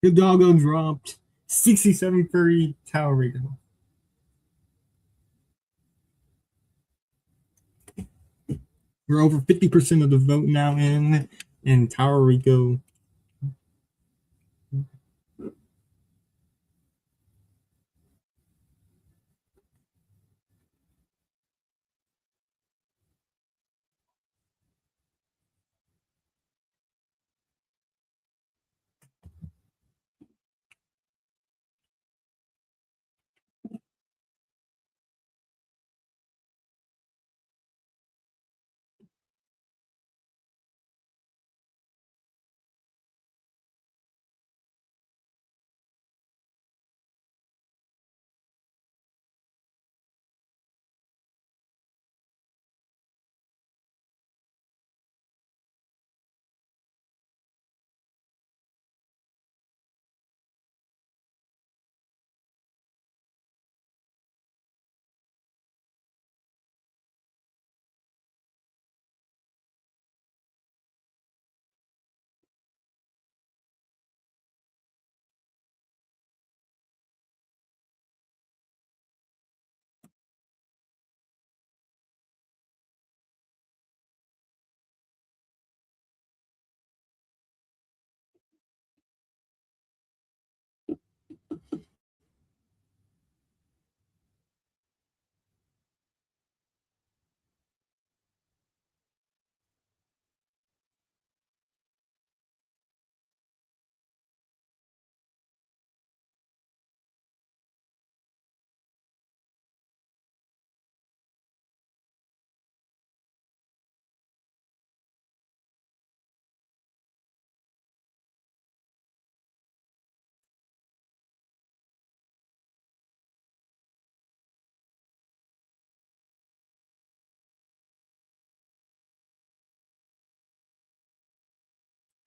Hidalgo dropped 67-30 Talarico. We're over 50% of the vote now in Talarico.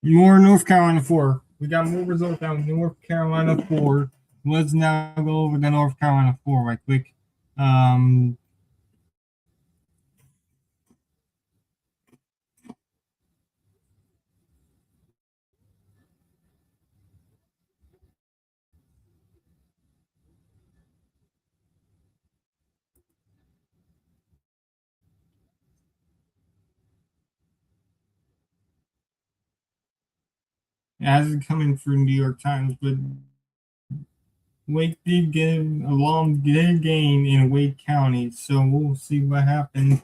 More North Carolina 4. We got more results out of North Carolina 4. Let's now go over the North Carolina 4 right quick. Um, it hasn't come in through New York Times, but Wake did get a long did gain in Wake County, so we'll see what happens.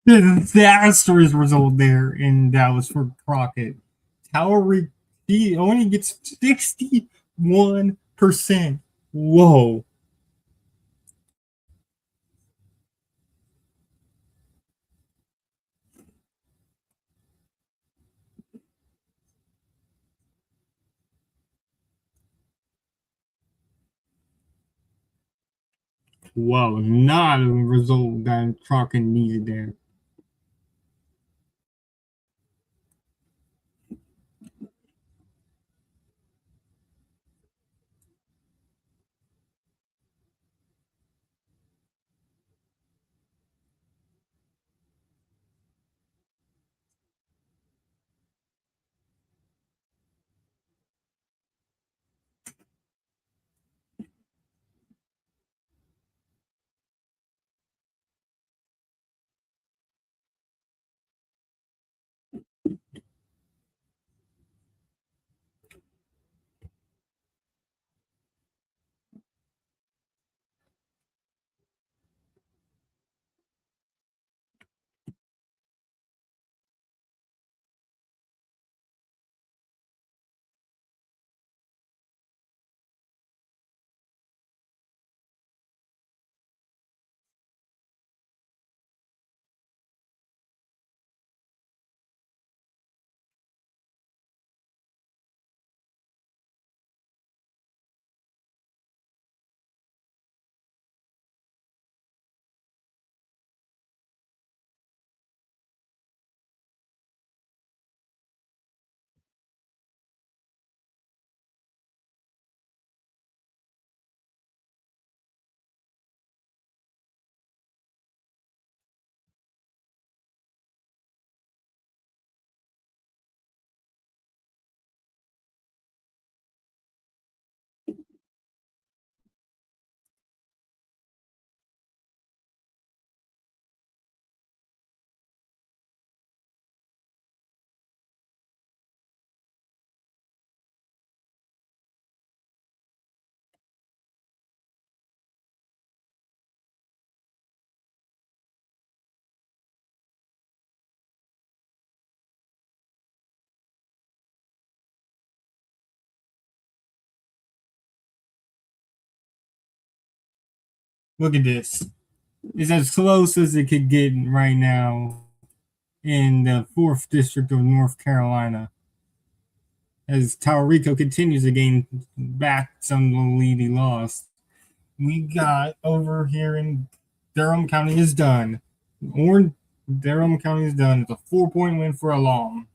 Disastrous result there in Dallas for Crockett. Tower he only gets 61%. Whoa. Whoa. Not a result that Crockett needed there. Look at this. It's as close as it could get right now in the 4th District of North Carolina as Taurico continues to gain back some of the lead he lost. We got over here in Durham County is done. Or Durham County is done. It's a 4-point win for a long.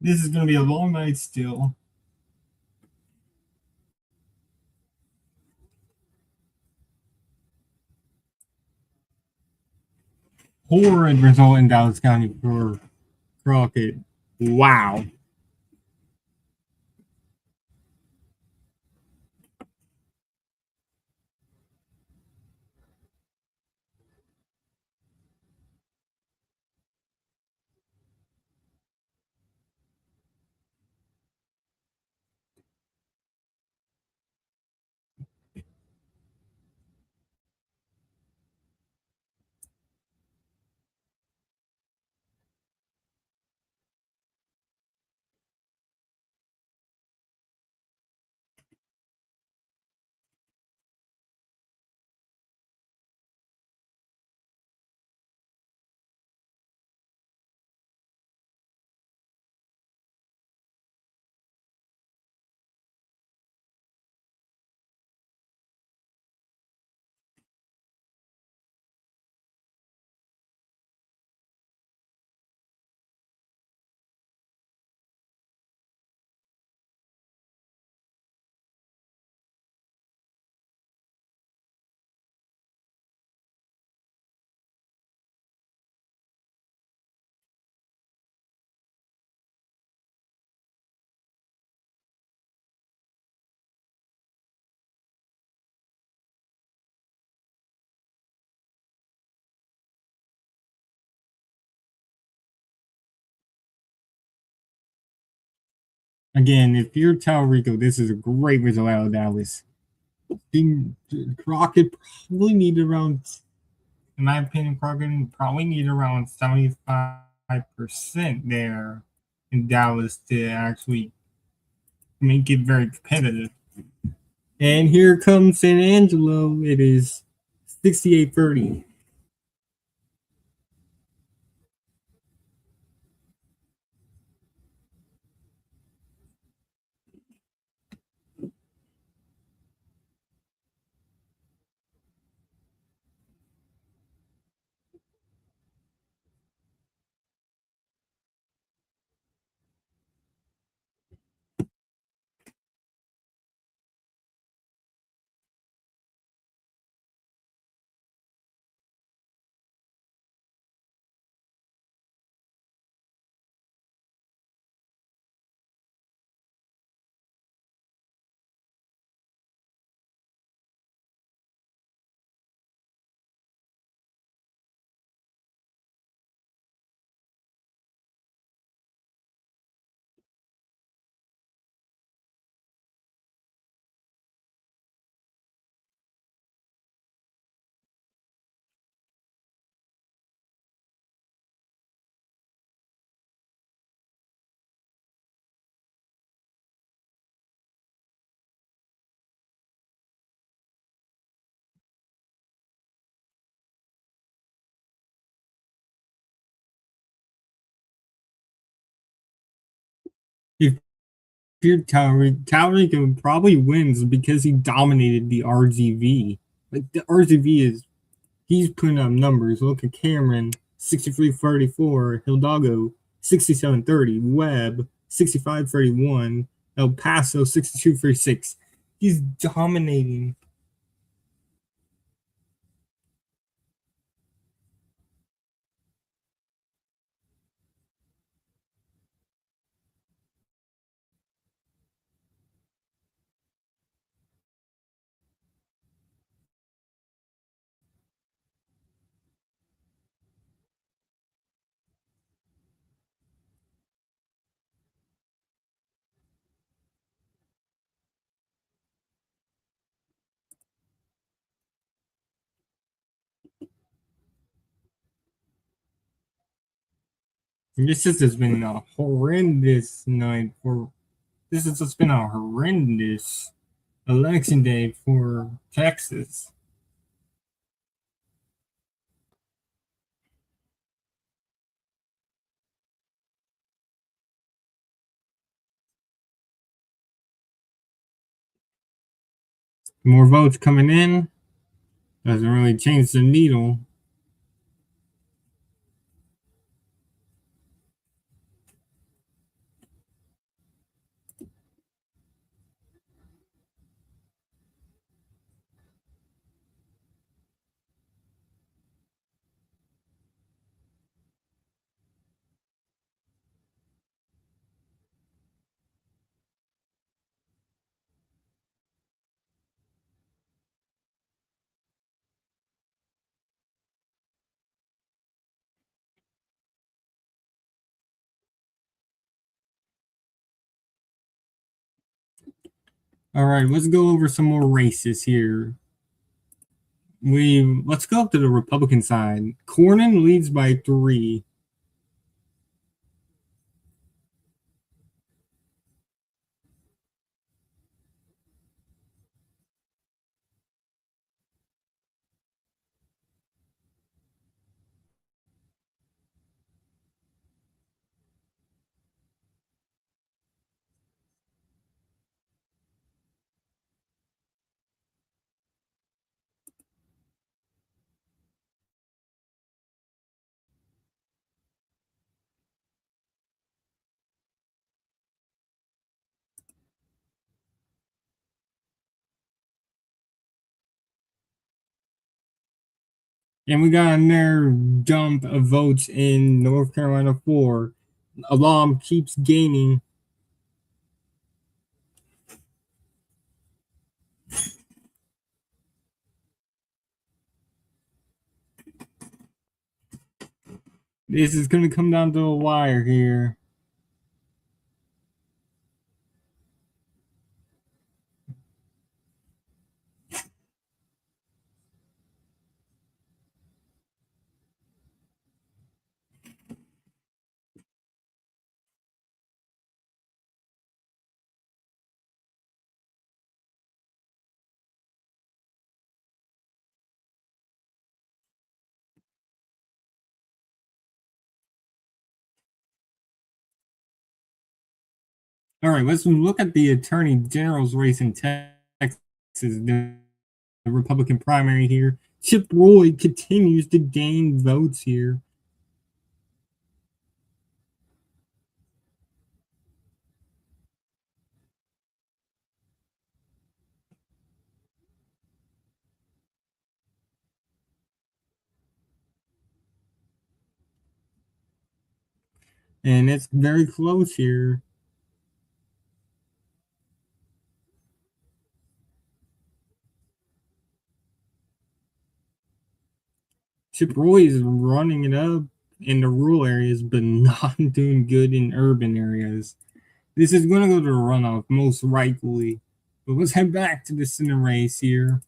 This is going to be a long night still. Horrid result in Dallas County for Crockett. Wow. Again, if you're Talrico, this is a great result out of Dallas. Think Crockett probably needed around, in my opinion, Crockett probably needed around 75% there in Dallas to actually make it very competitive. And here comes San Angelo. It is 68-30. If you're Talrico probably wins because he dominated the RGV. Like the RGV is he's putting up numbers. Look at Cameron, 63-34, Hidalgo, 67-30, Webb, 65-31, El Paso, 62-36. He's dominating. This has just been a horrendous night for. This has just been a horrendous election day for Texas. More votes coming in doesn't really change the needle. All right, let's go over some more races here. Let's go up to the Republican side. Cornyn leads by 3. And we got another jump of votes in North Carolina 4. Alam keeps gaining. This is going to come down to a wire here. All right, let's look at the Attorney General's race in Texas, the Republican primary here. Chip Roy continues to gain votes here. And it's very close here. Chip Roy is running it up in the rural areas, but not doing good in urban areas. This is going to go to the runoff, most likely. But let's head back to the Senate race here.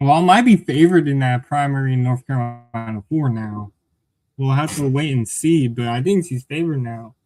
Well, I might be favored in that primary in North Carolina for now. We'll have to wait and see, but I think she's favored now.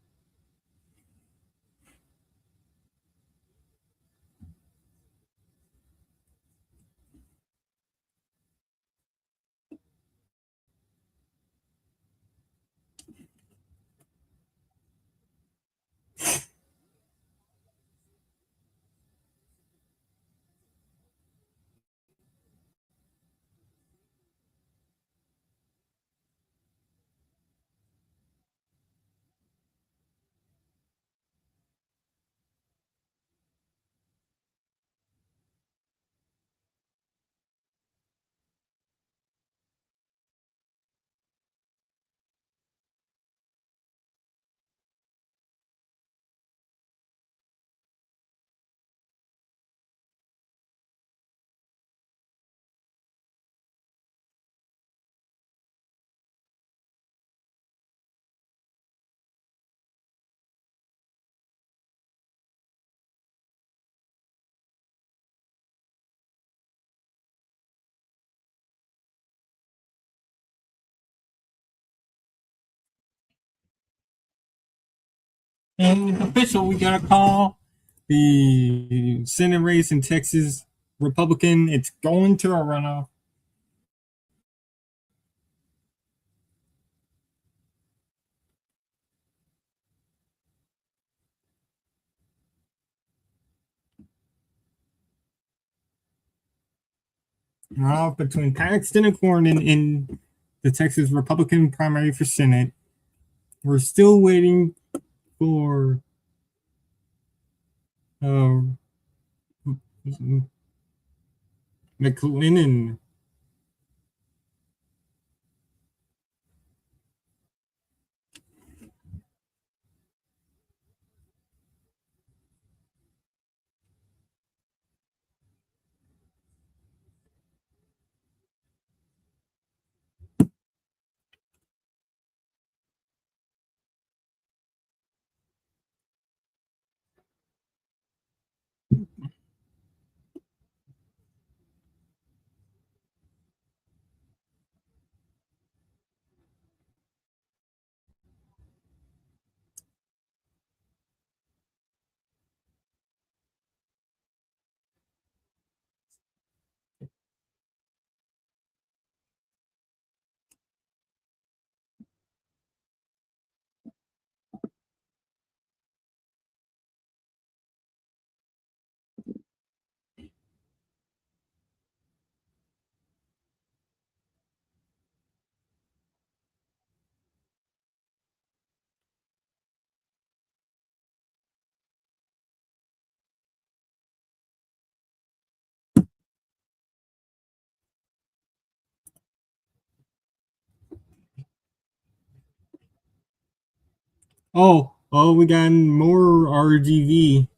And it's official, we got a call. The Senate race in Texas, Republican, it's going to a runoff. Runoff between Paxton and Cornyn in the Texas Republican primary for Senate. We're still waiting for uh, McLennan. Oh, we got more RGV.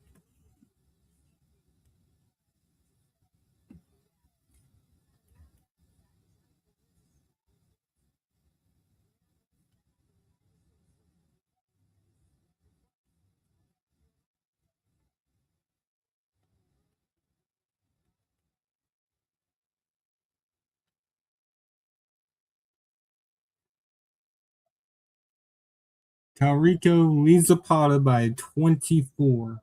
Talrico leads Zapata by 24.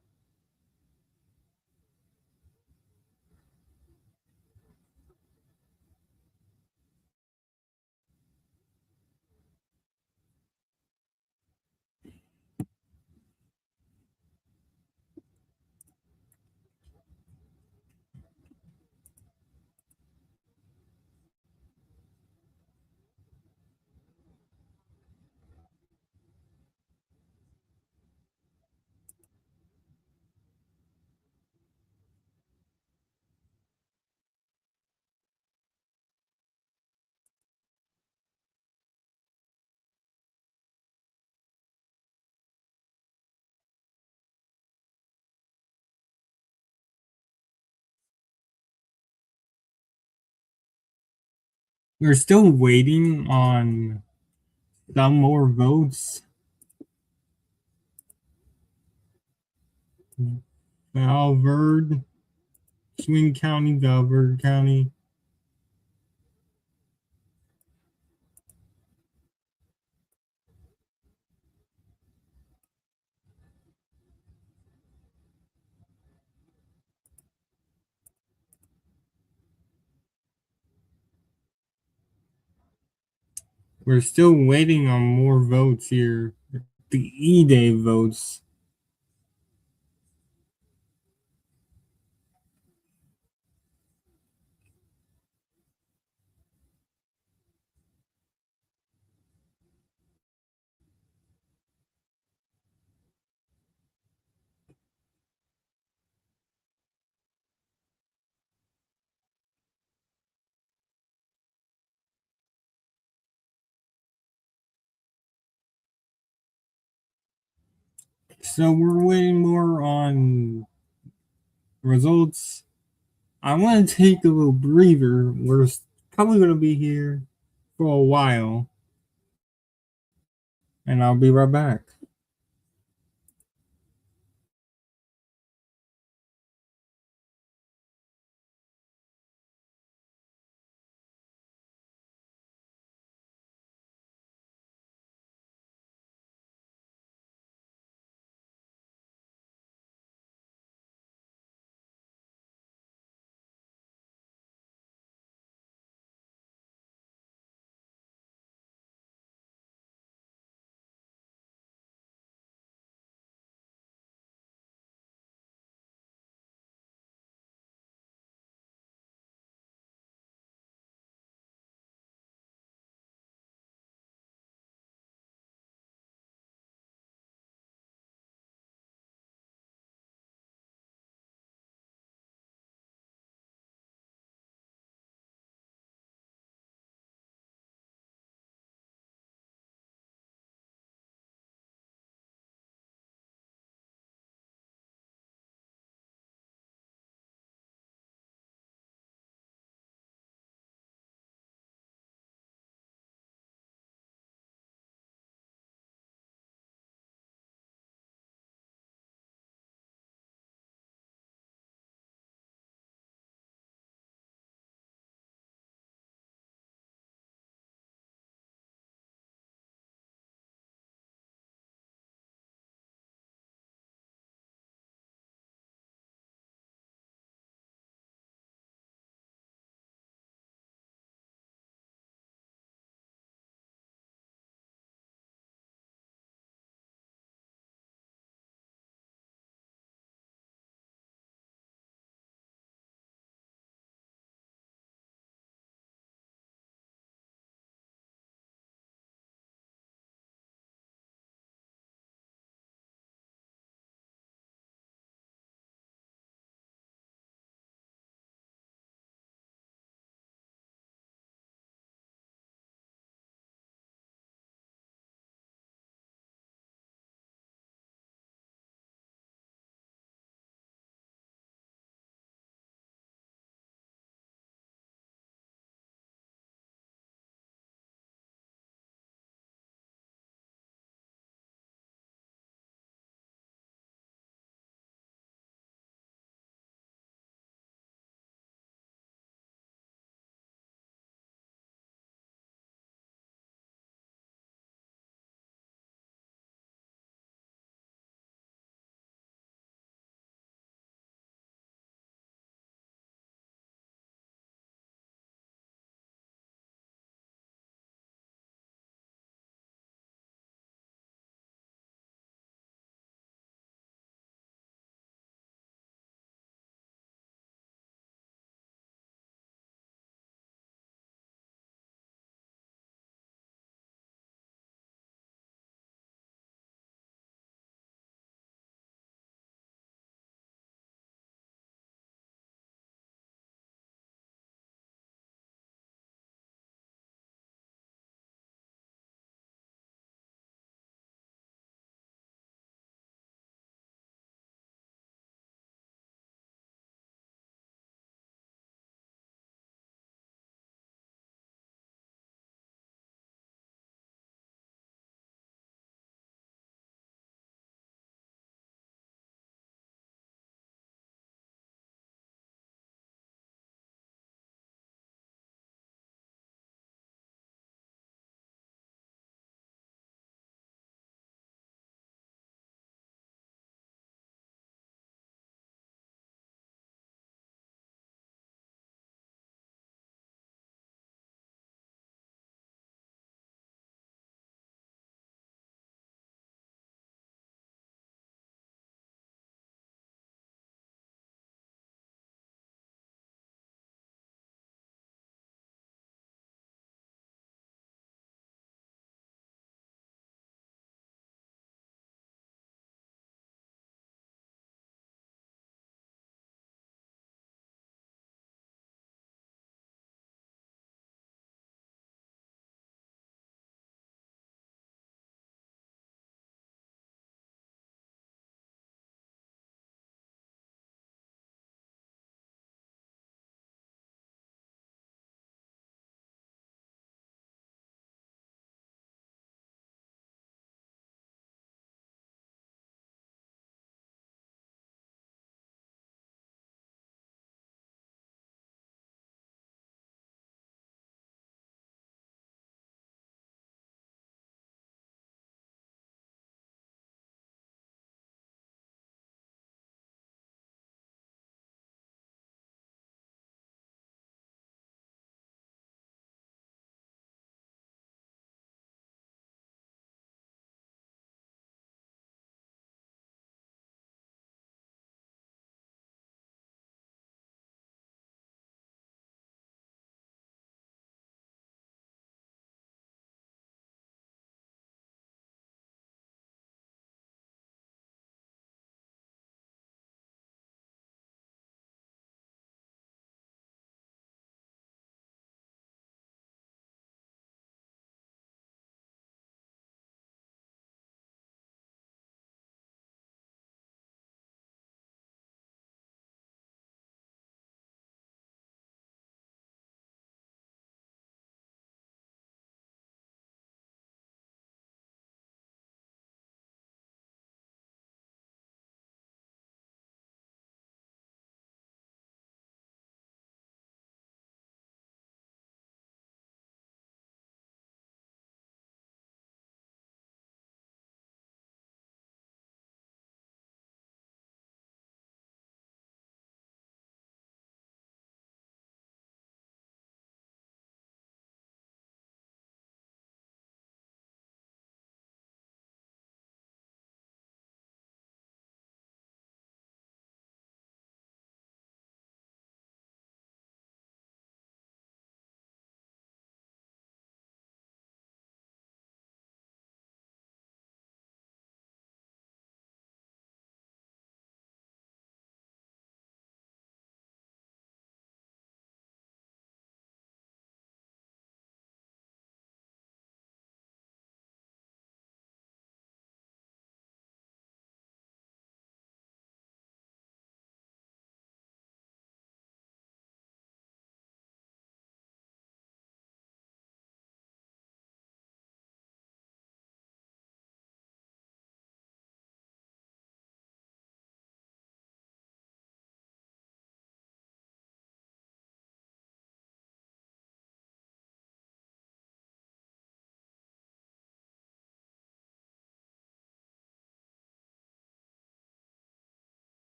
We're still waiting on some more votes. Valverde, Swing County, Valverde County. We're still waiting on more votes here. The E-Day votes. So we're waiting more on results. I want to take a little breather. We're probably going to be here for a while, and I'll be right back.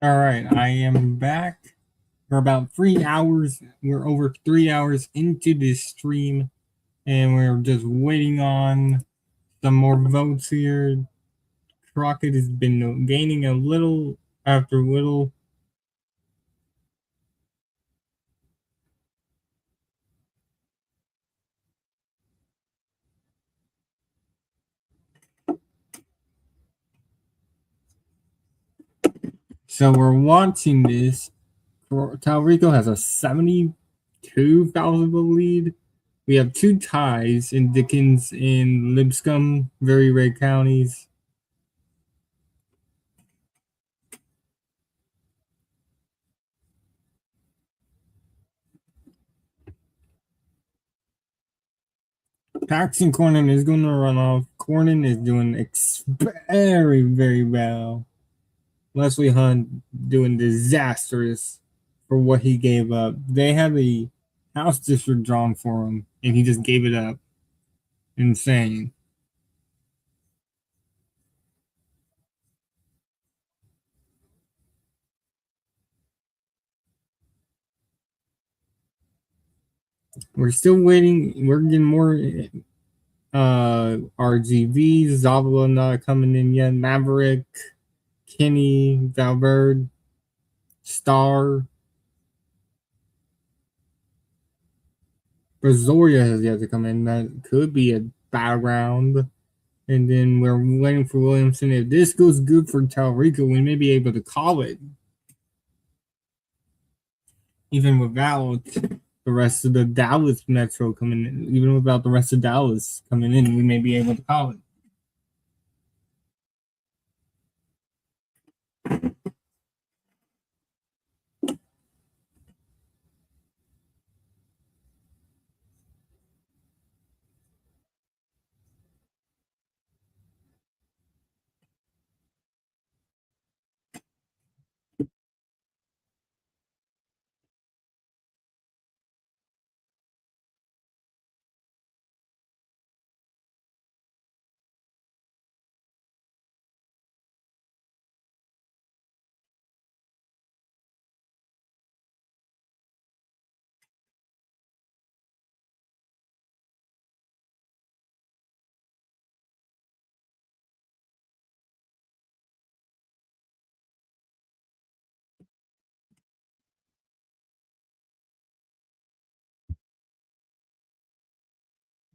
All right, I am back. We're about 3 hours. We're over 3 hours into this stream, and we're just waiting on some more votes here. Crockett has been gaining a little after little. So we're watching this. Talrico has a 72,000 vote lead. We have two ties in Dickens and Lipscomb, very red counties. Paxton Cornyn is going to run off. Cornyn is doing very, very well. Leslie Hunt doing disastrous for what he gave up. They had the House district drawn for him, and he just gave it up. Insane. We're still waiting. We're getting more RGV. Zavala not coming in yet. Maverick, Kenny, Valverde, Star. Brazoria has yet to come in. That could be a battleground. And then we're waiting for Williamson. If this goes good for Talrico, we may be able to call it. Even without the rest of the Dallas Metro coming in, even without the rest of Dallas coming in, we may be able to call it.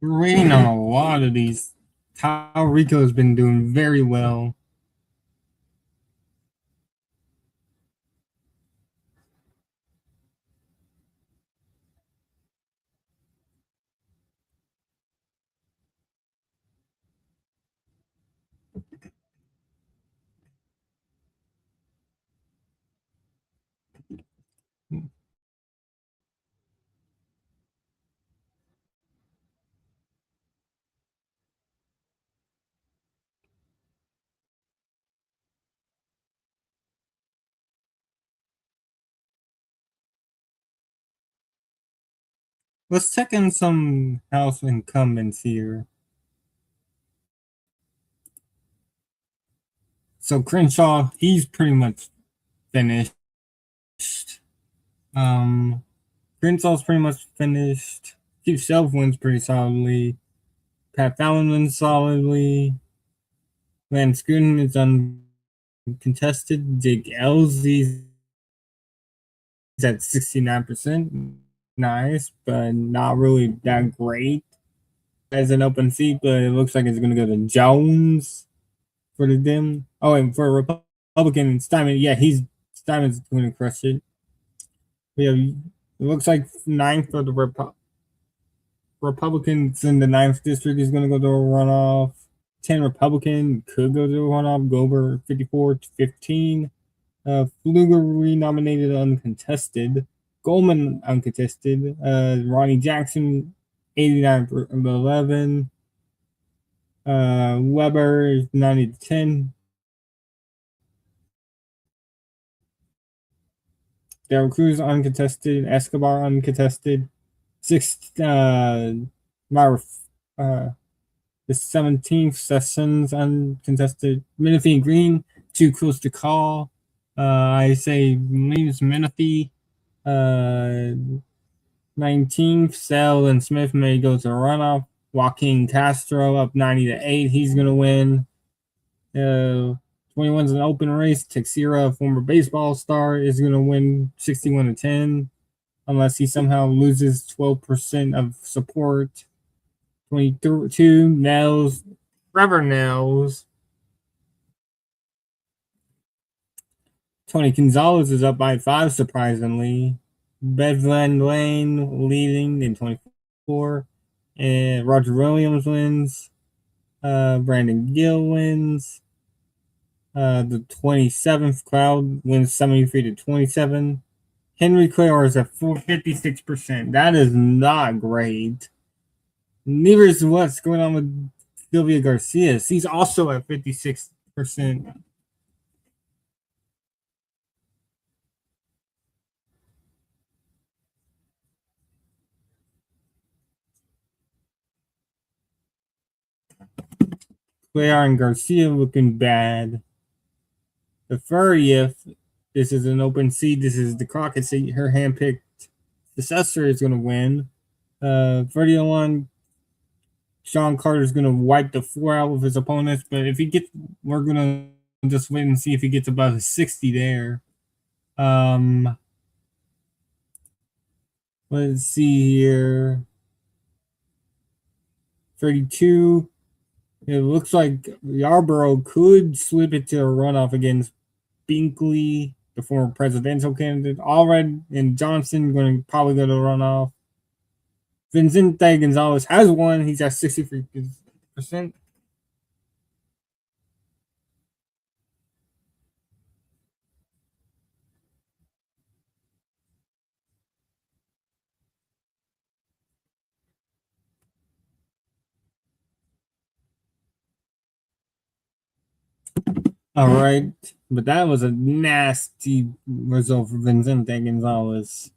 We're waiting on a lot of these. Talrico has been doing very well. Let's check in some House incumbents here. So Crenshaw, he's pretty much finished. Um, Crenshaw's pretty much finished. Chief Shelf wins pretty solidly. Pat Fallon wins solidly. Van Schooten is uncontested. Jake Elsie's at 69%. Nice, but not really that great as an open seat, but it looks like it's going to go to Jones for the Dem. Oh, and for Republican, Steinman, yeah, Steinman's going to crush it. We have, it looks like ninth for the Republicans in the 9th district is going to go to a runoff. 10 Republican could go to a runoff. Gober 54-15. Fluger renominated uncontested. Goldman uncontested. Ronnie Jackson 89-11. Weber 90-10. Daryl Cruz uncontested. Escobar uncontested. Sixth, Myra, the 17th Sessions uncontested. Menifee Green too close to call. I say leaves Menifee. 19th, Sell and Smith may go to runoff. Joaquin Castro up 90-8. He's going to win. 21 is an open race. Texera, former baseball star, is going to win 61-10 unless he somehow loses 12% of support. 22, Nels, Trevor Nels. Tony Gonzalez is up by 5, surprisingly. Bedland Lane leading in 24. And Roger Williams wins. Brandon Gill wins. The 27th crowd wins 73-27. Henry Clare is at 56%. That is not great. Neither is what's going on with Sylvia Garcia. She's also at 56%. Clare and Garcia looking bad. The 30th, this is an open seat. This is the Crockett seat. Her handpicked successor is going to win. 31, Sean Carter's going to wipe the floor out with his opponents, but if he gets, we're going to just wait and see if he gets above a 60 there. Let's see here. 32. It looks like Yarborough could slip it to a runoff against Binkley, the former presidential candidate. Allred and Johnson going to probably go to runoff. Vincente Gonzalez has won. He's at 63%. All right. But that was a nasty result for Vincente Gonzalez.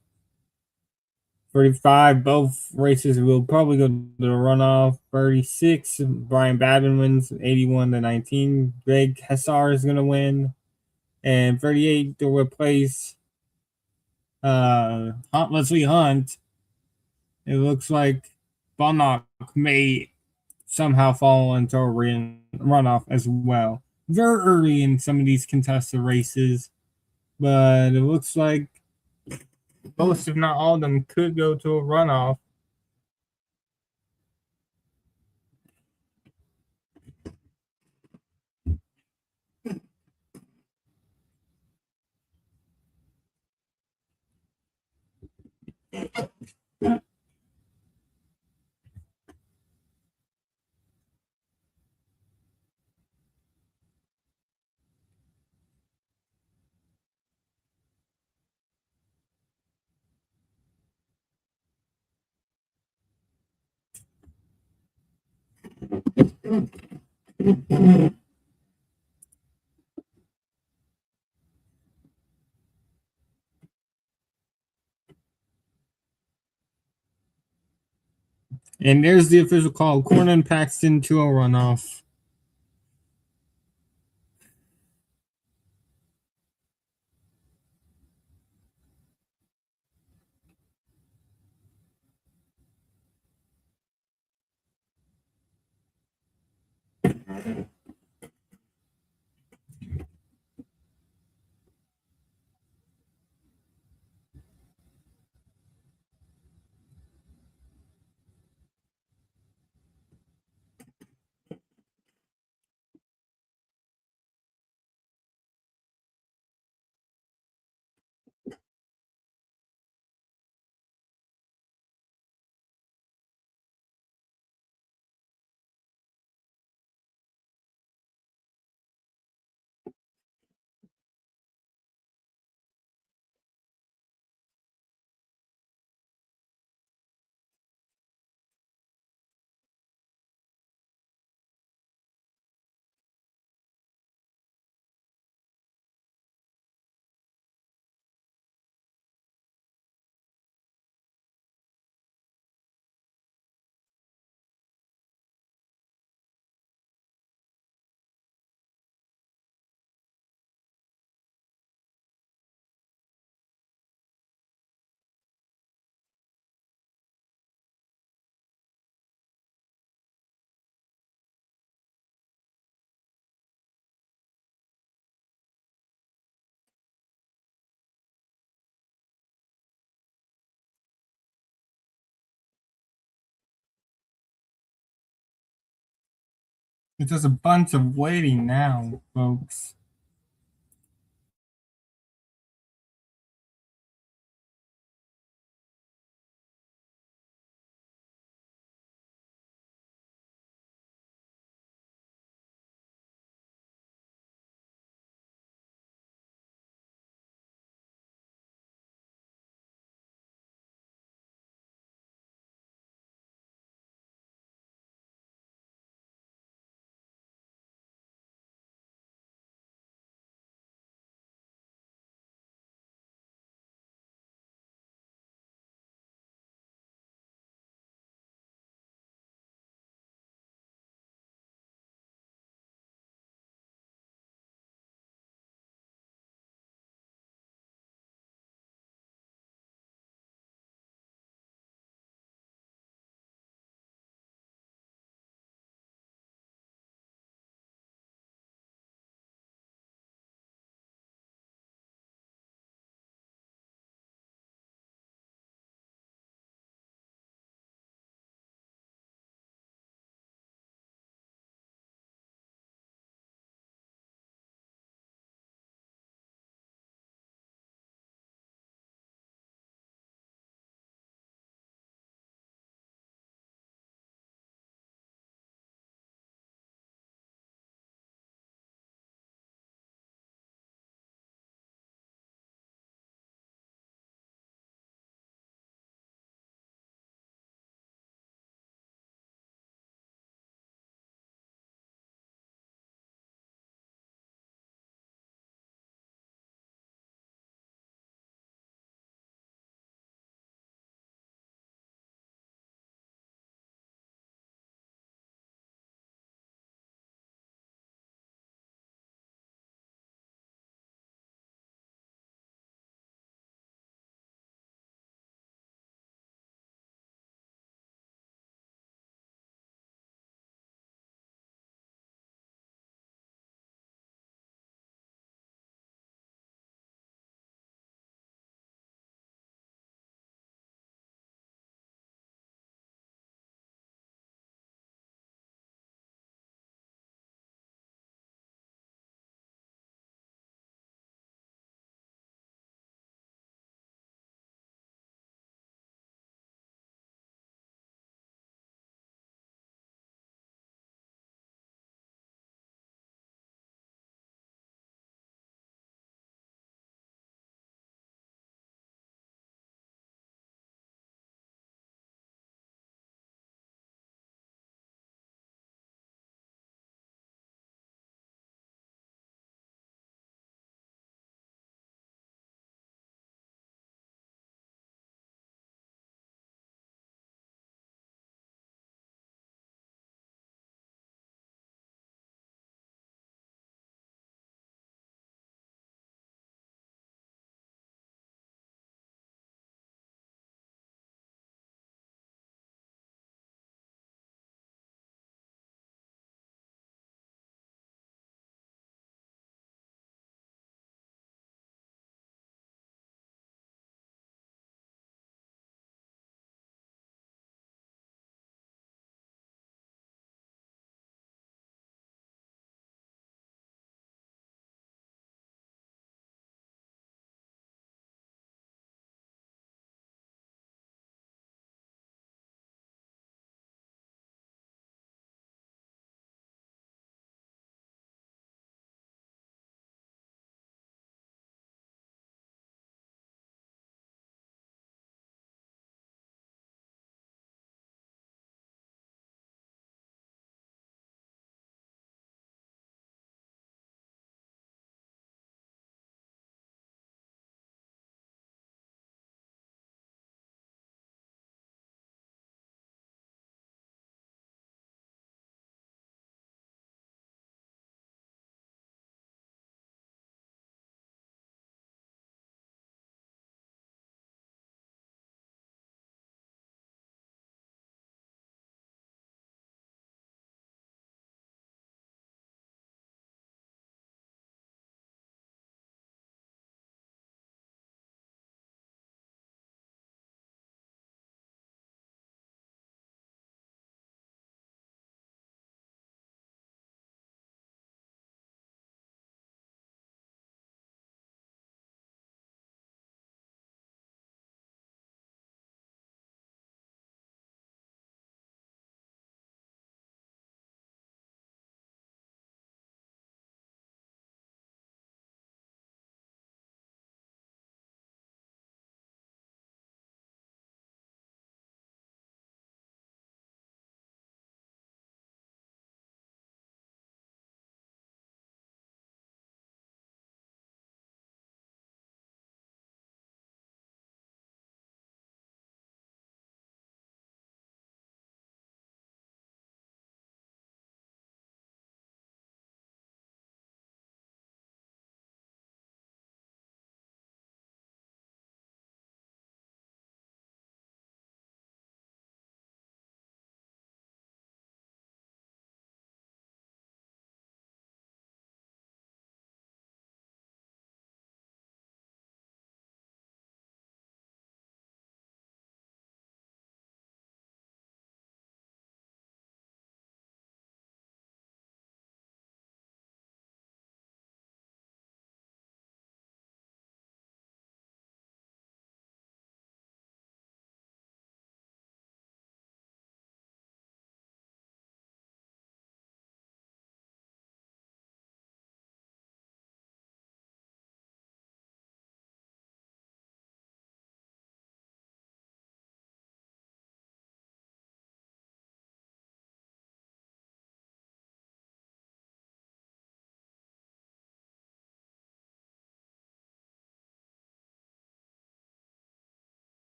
35, both races will probably go to the runoff. 36, Brian Babin wins 81-19. Greg Hessar is going to win. And 38 to replace Leslie Hunt. It looks like Bonnock may somehow fall into a runoff as well. Very early in some of these contested races, but it looks like most, if not all of them, could go to a runoff. And there's the official call. Cornyn Paxton to a runoff. It's just a bunch of waiting now, folks.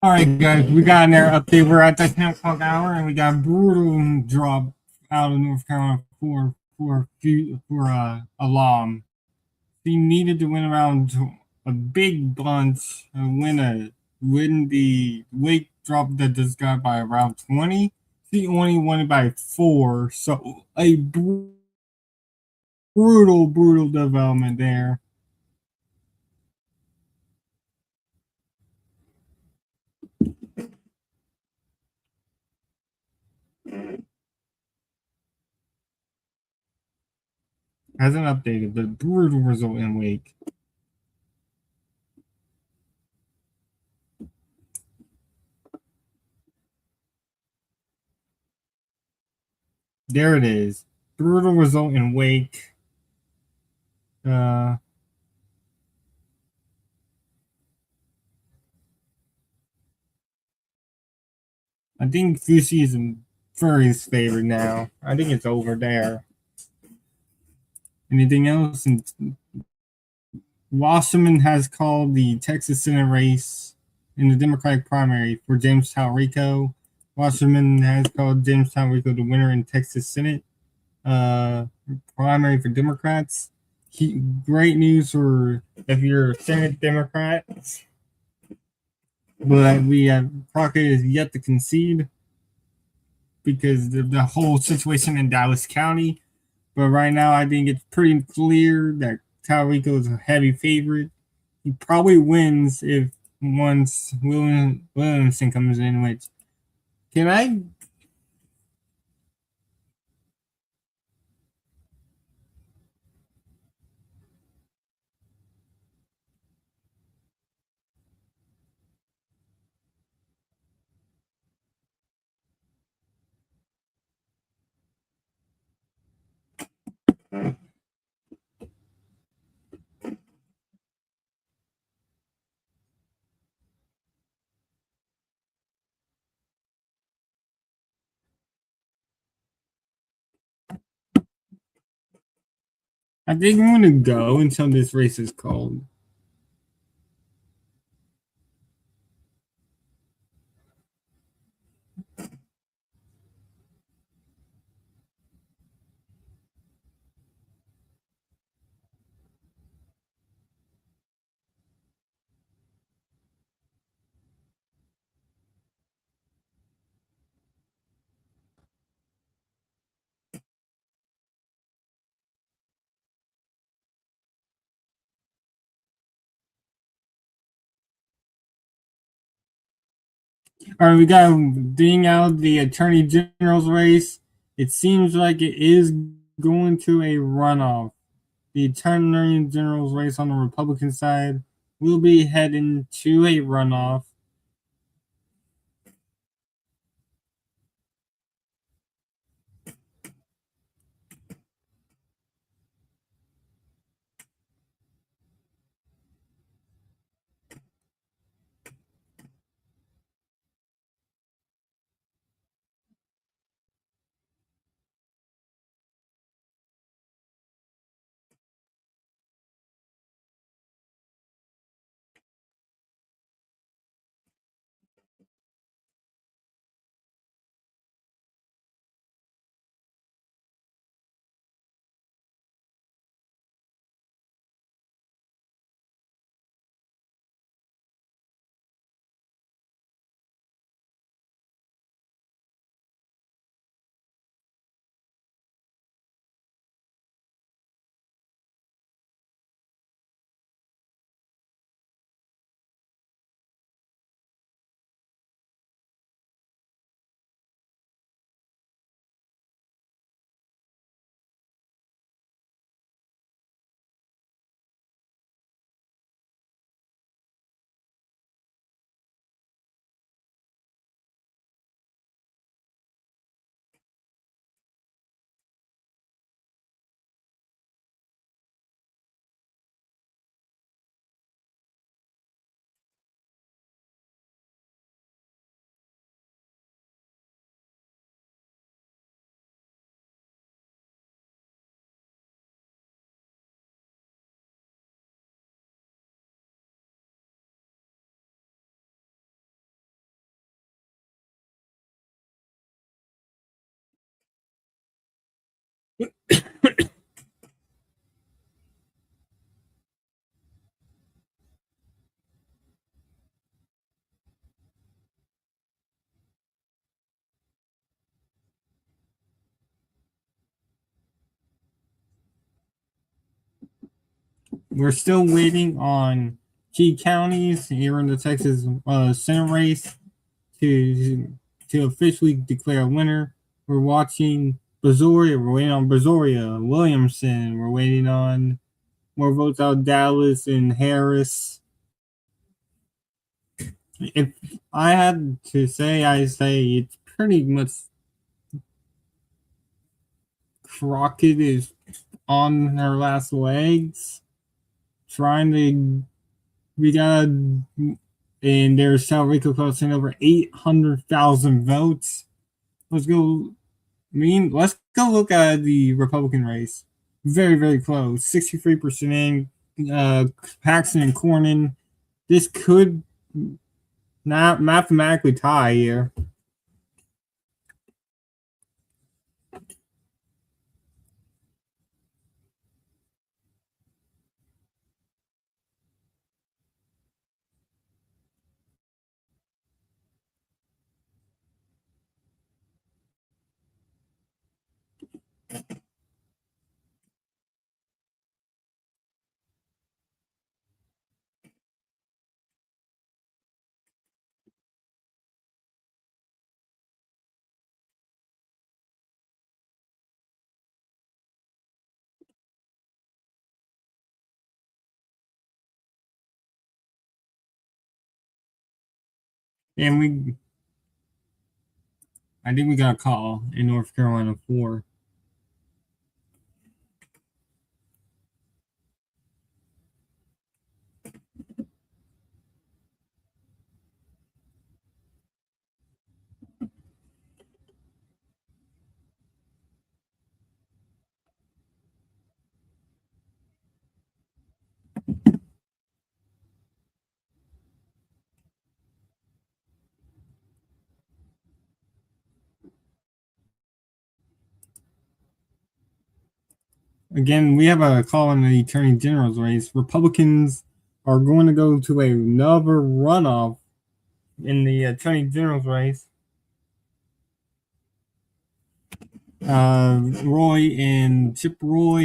All right, guys, we got an air update. We're at the 10 o'clock hour, and we got a brutal drop out of North Carolina for alarm. He needed to win around a big bunch and win the weight drop that just got by around 20. He only won it by 4, so a brutal development there. Hasn't updated, but brutal result in Wake. There it is. Brutal result in Wake. Uh, I think Fushi is in Furry's favor now. I think it's over there. Anything else? And Wasserman has called the Texas Senate race in the Democratic primary for James Talrico. Wasserman has called James Talrico the winner in Texas Senate uh, primary for Democrats. Great news for if you're Senate Democrats, but we have Crockett is yet to concede because the whole situation in Dallas County. But right now, I think it's pretty clear that Talrico is a heavy favorite. He probably wins if once Williamson comes in, which can I I think I'm gonna go until this race is called. All right, we got being out the Attorney General's race. It seems like it is going to a runoff. The Attorney General's race on the Republican side will be heading to a runoff. we're still waiting on key counties here in the Texas Senate race to officially declare a winner. We're watching Brazoria. We're waiting on Brazoria, Williamson. We're waiting on more votes out of Dallas and Harris. If I had to say, I say it's pretty much Crockett is on her last legs, trying to. We got, and there's Salrico crossing over 800,000 votes. Let's go. Let's go look at the Republican race. Very, very close. 63% in Paxton and Cornyn. This could not mathematically tie here. And I think we got a call in North Carolina 4. Again, we have a call in the Attorney General's race. Republicans are going to go to another runoff in the Attorney General's race. Roy and Chip Roy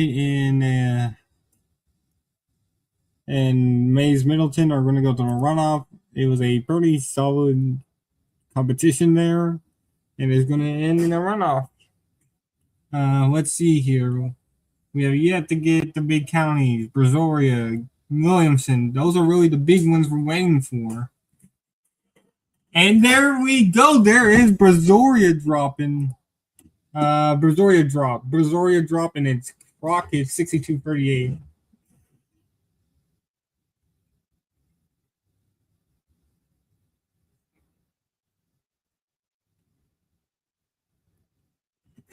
and Mays Middleton are going to go to a runoff. It was a pretty solid competition there, and it's going to end in a runoff. Let's see here. We have yet to get the big counties, Brazoria, Williamson. Those are really the big ones we're waiting for. And there we go. There is Brazoria dropping. Brazoria dropping. Its Rocket 6238.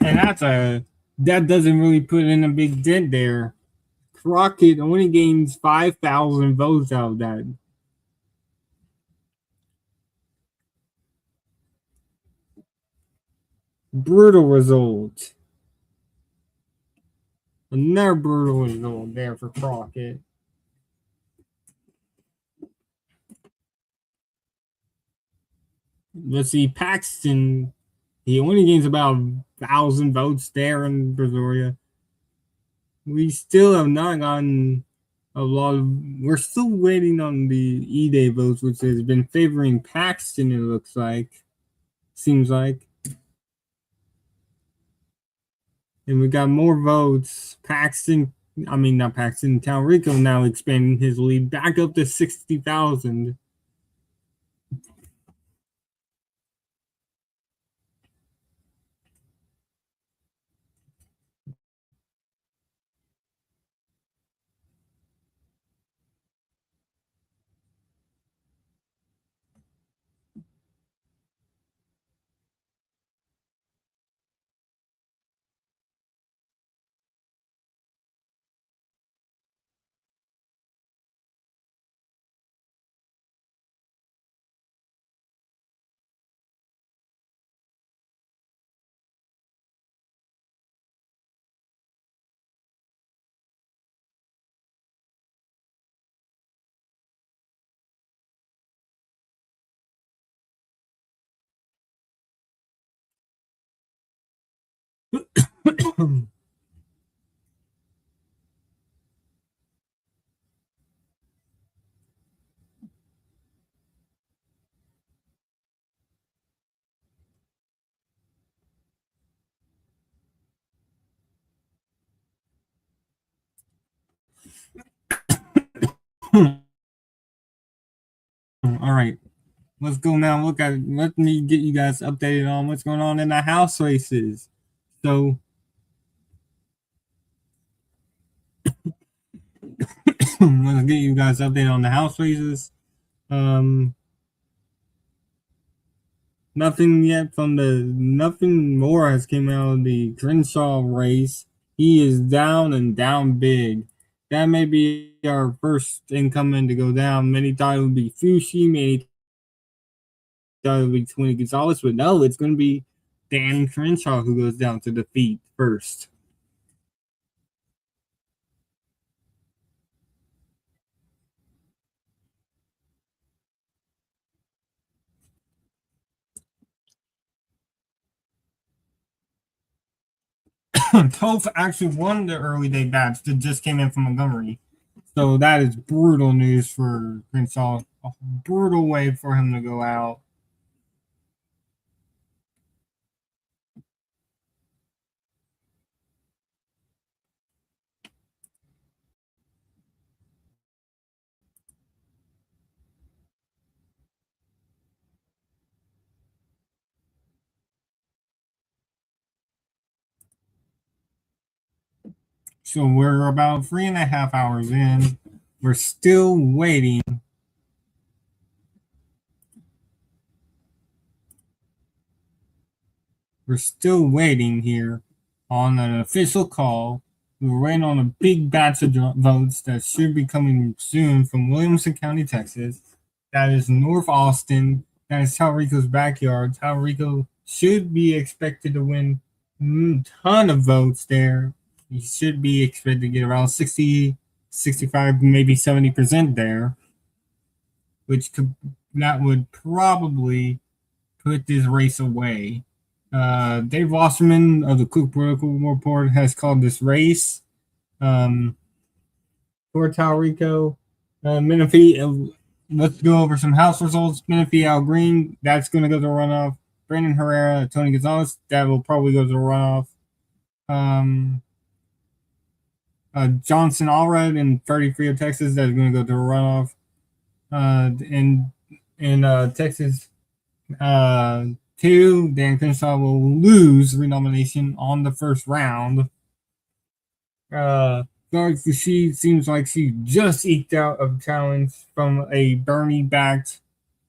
And that doesn't really put in a big dent there. Crockett only gains 5,000 votes out of that. Brutal result. Another brutal result there for Crockett. Let's see, Paxton. He only gains about 1,000 votes there in Brazoria. We still have not gotten a lot of. We're still waiting on the E-Day votes, which has been favoring Paxton, it looks like. Seems like. And we got more votes. Not Paxton, Talrico now expanding his lead back up to 60,000. All right, let's go now. Let me get you guys updated on what's going on in the house races. So, let's get you guys updated on the house races. Um, nothing more has came out of the Crenshaw race. He is down and down big. That may be our first incoming to go down. Many thought it would be Fushi, many thought it would be Tony Gonzalez, but no, it's going to be Dan Crenshaw who goes down to defeat first. Toph actually won the early day batch that just came in from Montgomery. So that is brutal news for Crenshaw. A brutal way for him to go out. So we're about 3.5 hours in. We're still waiting. We're still waiting here on an official call. We're waiting on a big batch of votes that should be coming soon from Williamson County, Texas. That is North Austin. That is Talrico's backyard. Talrico should be expected to win a ton of votes there. He should be expected to get around 60, 65, maybe 70% there, which that would probably put this race away. Dave Wasserman of the Cook Political Report has called this race for Talrico. Menifee, let's go over some house results. Menifee Al Green, that's going to go to runoff. Brandon Herrera, Tony Gonzalez, that will probably go to runoff. Johnson Allred in 33 of Texas, that's going to go to a runoff. In Texas, 2, Dan Crenshaw will lose renomination on the first round. She seems like she just eked out a challenge from a Bernie backed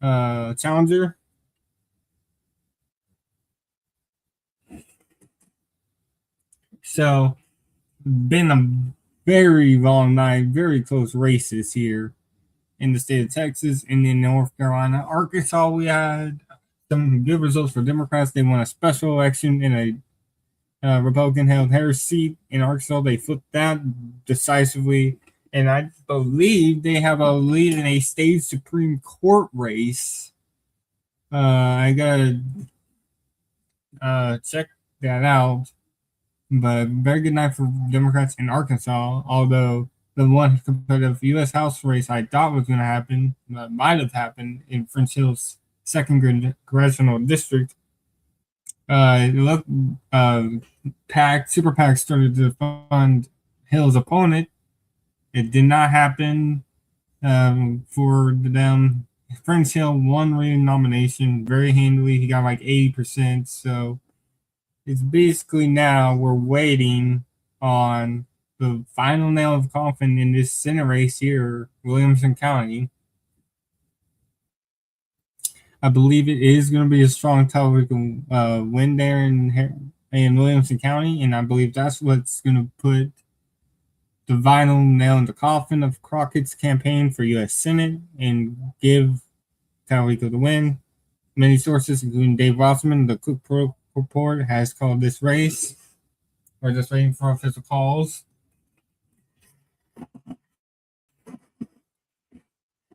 challenger. So, been a very long night, very close races here in the state of Texas and in North Carolina. Arkansas, we had some good results for Democrats. They won a special election in a Republican held Harris seat in Arkansas. They flipped that decisively. And I believe they have a lead in a state Supreme Court race. I got to check that out. But very good night for Democrats in Arkansas. Although the one competitive U.S. House race I thought was going to happen, might have happened in French Hill's second congressional district. Look, Super PAC started to fund Hill's opponent. It did not happen for them. French Hill won re-nomination very handily. He got like 80%. So it's basically now we're waiting on the final nail of the coffin in this Senate race here, Williamson County. I believe it is going to be a strong Republican win there in Williamson County, and I believe that's what's going to put the final nail in the coffin of Crockett's campaign for U.S. Senate and give Talrico the win. Many sources, including Dave Wasserman, the Cook Report, has called this race. We're just waiting for official calls.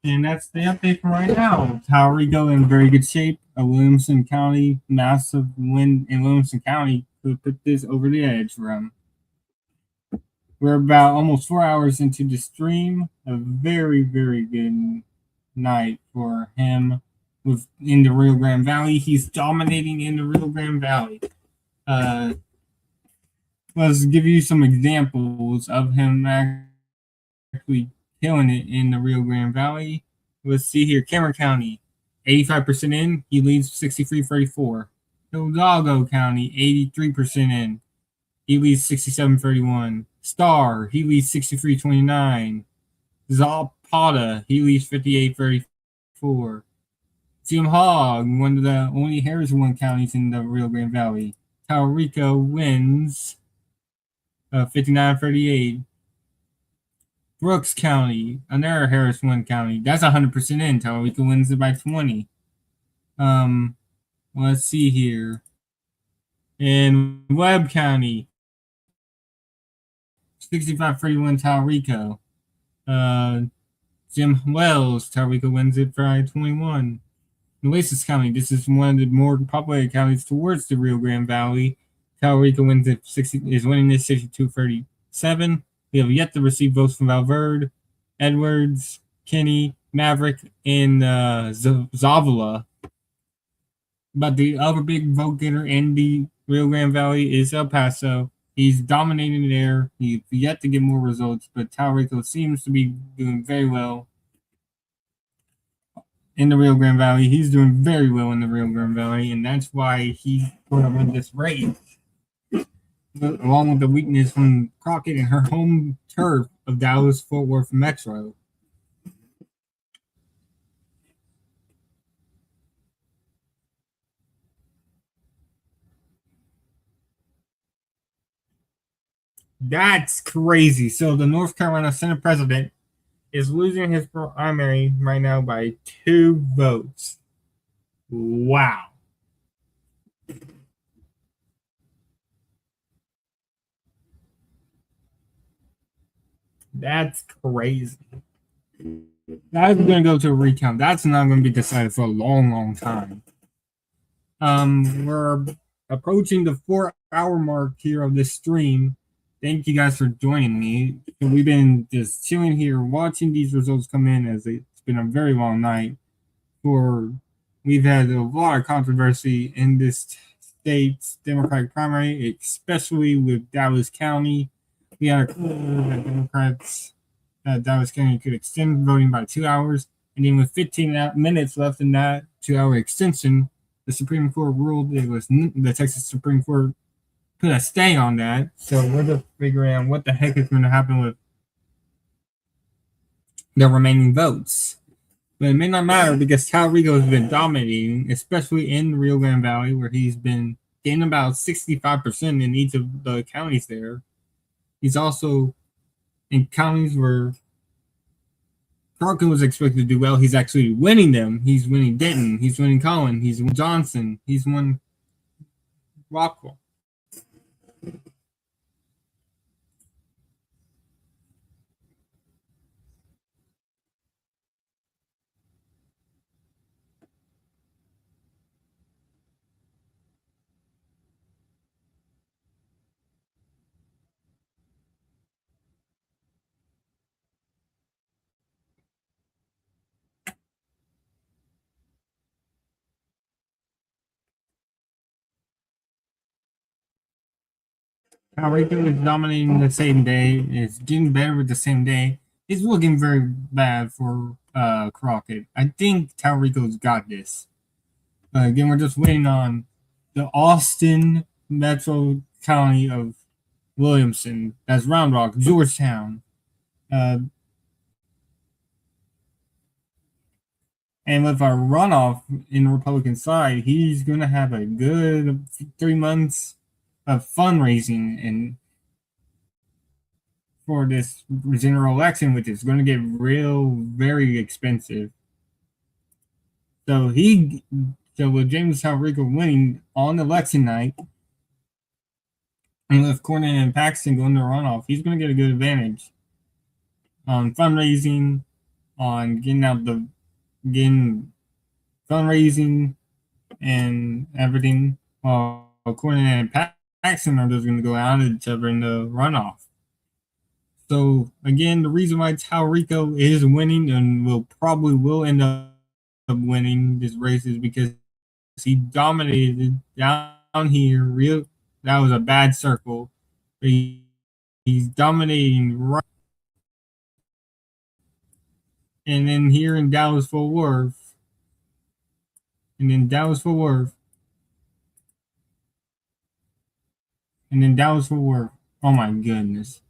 And that's the update for right now. Talrico in very good shape. A Williamson County massive win in Williamson County could put this over the edge for him. We're about almost 4 hours into the stream. A very, very good night for him in the Rio Grande Valley. He's dominating in the Rio Grande Valley. Let's give you some examples of him actually killing it in the Rio Grande Valley. Let's see here. Cameron County, 85% in. He leads 63-34. Hidalgo County, 83% in. He leads 67-31. Star, he leads 63-29. Zapata, he leads 58-34. Jim Hogg, one of the only Harris-won counties in the Rio Grande Valley. Taurico wins 59-38. Brooks County, another Harris-won county. That's 100% in. Taurico wins it by 20. Um, let's see here. In Webb County, 65-31 Taurico. Jim Wells, Taurico wins it by 21. Nueces County, this is one of the more populated counties towards the Rio Grande Valley. Taurico wins it is winning this 62-37. We have yet to receive votes from Valverde, Edwards, Kinney, Maverick, and Zavala. But the other big vote getter in the Rio Grande Valley is El Paso. He's dominating there. He's yet to get more results, but Taurico seems to be doing very well in the Rio Grande Valley. He's doing very well in the Rio Grande Valley, and that's why he's going to win this race. Along with the weakness from Crockett and her home turf of Dallas Fort Worth Metro. That's crazy. So the North Carolina Senate president is losing his primary right now by 2 votes. Wow. That's crazy. That's going to go to a recount. That's not going to be decided for a long, long time. We're approaching the 4-hour mark here of this stream. Thank you guys for joining me. We've been just chilling here, watching these results come in as it's been a very long night. We've had a lot of controversy in this state's Democratic primary, especially with Dallas County. We had a that Democrats Dallas County could extend voting by 2 hours, and then with 15 minutes left in that 2-hour extension, the Supreme Court ruled it was the Texas Supreme Court put a stay on that. So we're just figuring out what the heck is going to happen with the remaining votes. But it may not matter because Taurico has been dominating, especially in the Rio Grande Valley, where he's been getting about 65% in each of the counties there. He's also in counties where Crockett was expected to do well. He's actually winning them. He's winning Denton. He's winning Collin. He's winning Johnson. He's won Rockwell. Taurico is dominating the same day. It's getting better with the same day. It's looking very bad for Crockett. I think Taurico's got this. Again, we're just waiting on the Austin Metro County of Williamson. That's Round Rock, Georgetown. Uh, and with our runoff in the Republican side, he's going to have a good 3 months of fundraising and for this general election, which is going to get very expensive. So with James Taurico winning on election night, and with Cornyn and Paxton going to runoff, he's going to get a good advantage on fundraising, on getting fundraising and everything. While Cornyn and Paxton are just going to go out at each other in the runoff. So again, the reason why Taurico is winning and will end up winning this race is because he dominated down here. That was a bad circle. He's dominating right and then here in Dallas Fort Worth, and then Dallas Fort Worth, and then Dallas Fort Worth. Oh my goodness.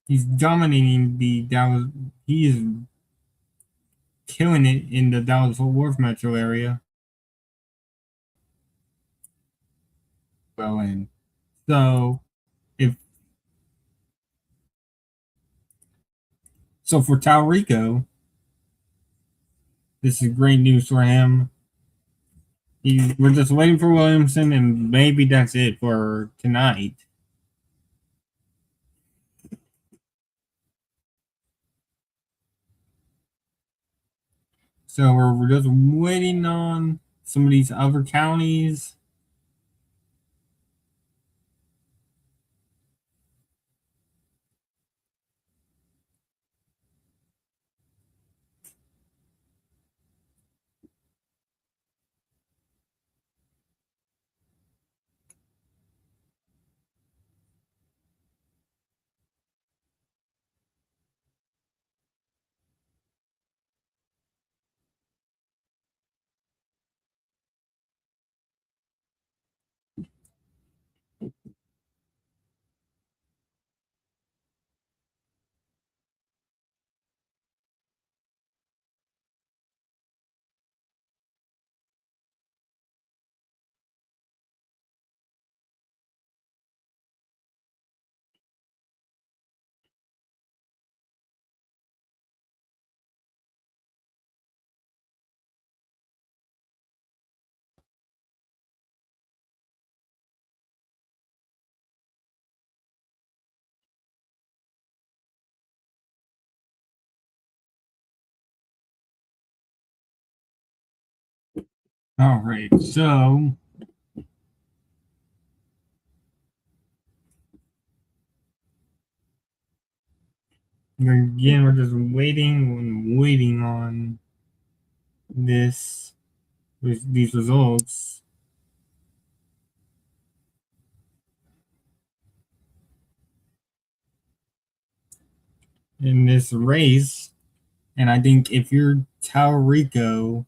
He's dominating the Dallas. He is killing it in the Dallas Fort Worth metro area. Well, and so if so for Talrico, this is great news for him. We're just waiting for Williamson, and maybe that's it for tonight. So we're just waiting on some of these other counties. All right, so again, we're just waiting and waiting on this these results. In this race. And I think if you're Taurico,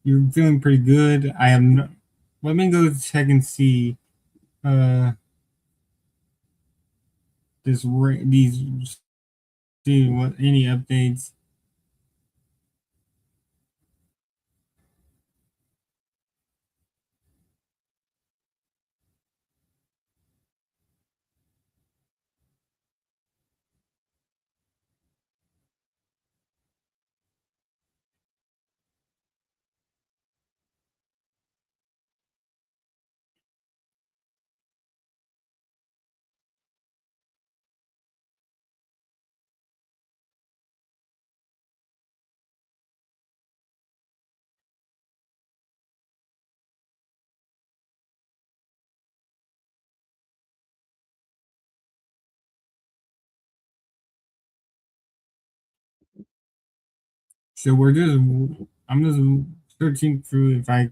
you're feeling pretty good. I have no. Let me go check and see uh these see what any updates. So we're just I'm just searching through if I.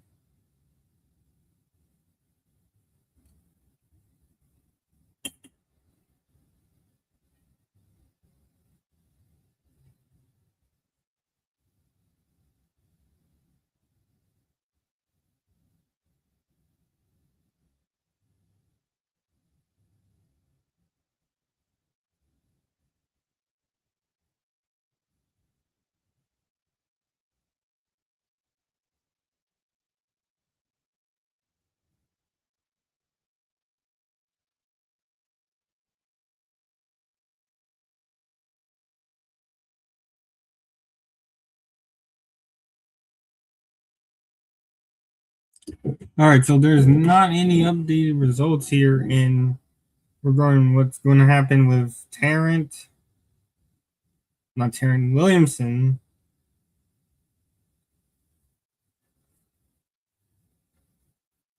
All right, so there's not any updated results here in regarding what's going to happen with not Tarrant Williamson.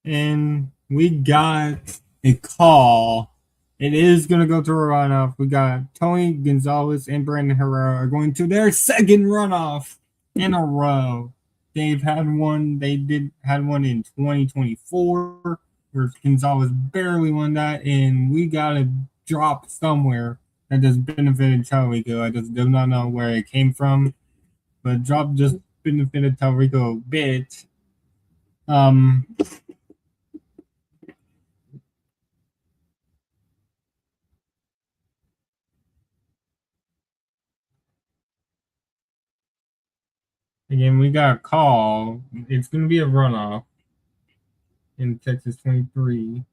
And we got a call. It is going to go to a runoff. We got Tony Gonzalez and Brandon Herrera are going to their second runoff in a row. They've had one. They had one in 2024 where Gonzalez barely won that, and we got a drop somewhere that just benefited Talrico. I just do not know where it came from, but drop just benefited Talrico a bit. Um, Again, we got a call. It's going to be a runoff in Texas 23.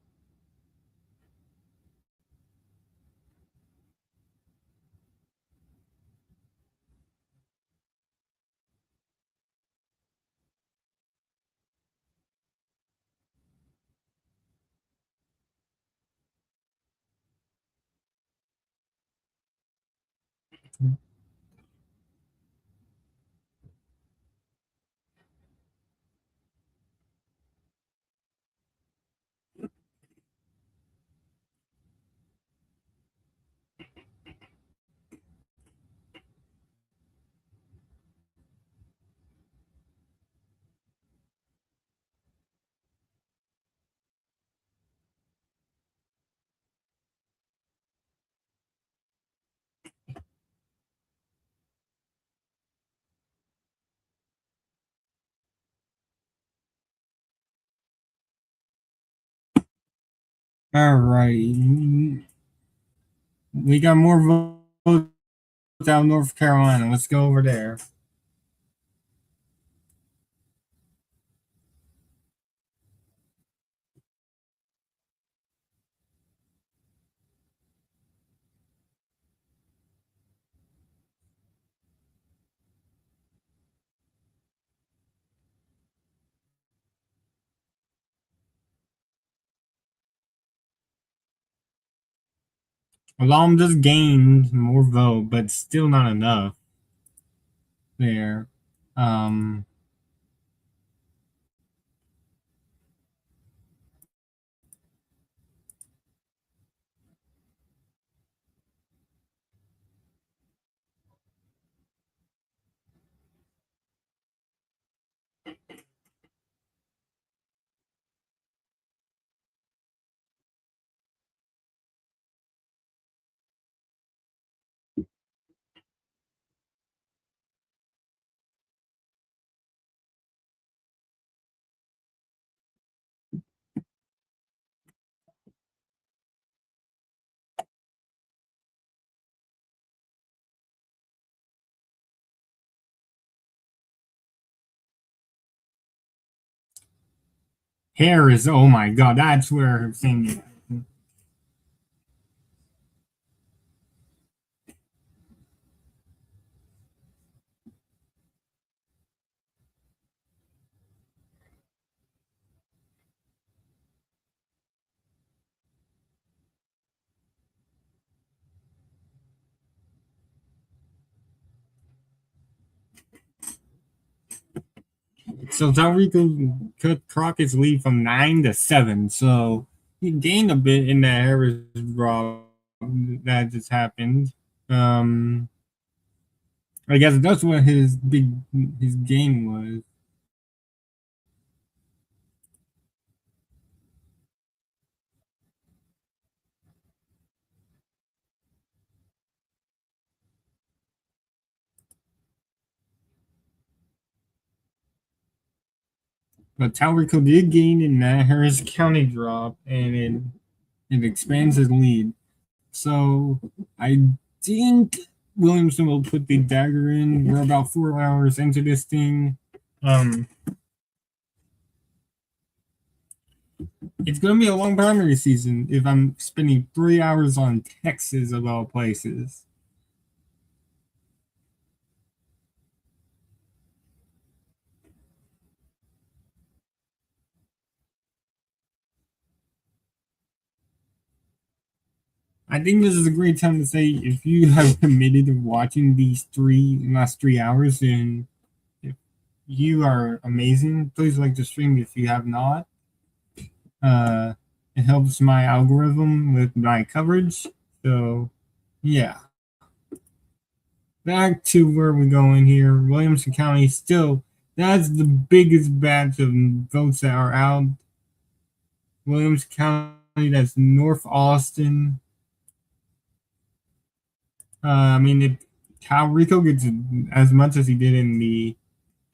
All right. We got more votes out of North Carolina. Let's go over there. Alam just gained more vote, but still not enough there. Um, Harris, oh my god, that's where her thing is. So Talrico cut Crockett's lead from 9-7. So he gained a bit in that Harris draw that just happened. Um, I guess that's what his game was. But Talrico did gain in that Harris County drop, and it expands his lead. So I think Williamson will put the dagger in. We're about 4 hours into this thing. Um, it's gonna be a long primary season if I'm spending 3 hours on Texas of all places. I think this is a great time to say if you have committed to watching these last 3 hours, then if you are amazing. Please like the stream if you have not. Uh, it helps my algorithm with my coverage. So yeah. Back to where we're going here. Williamson County still that's the biggest batch of votes that are out. Williamson County, that's North Austin. I mean, Cal Rico gets as much as he did in the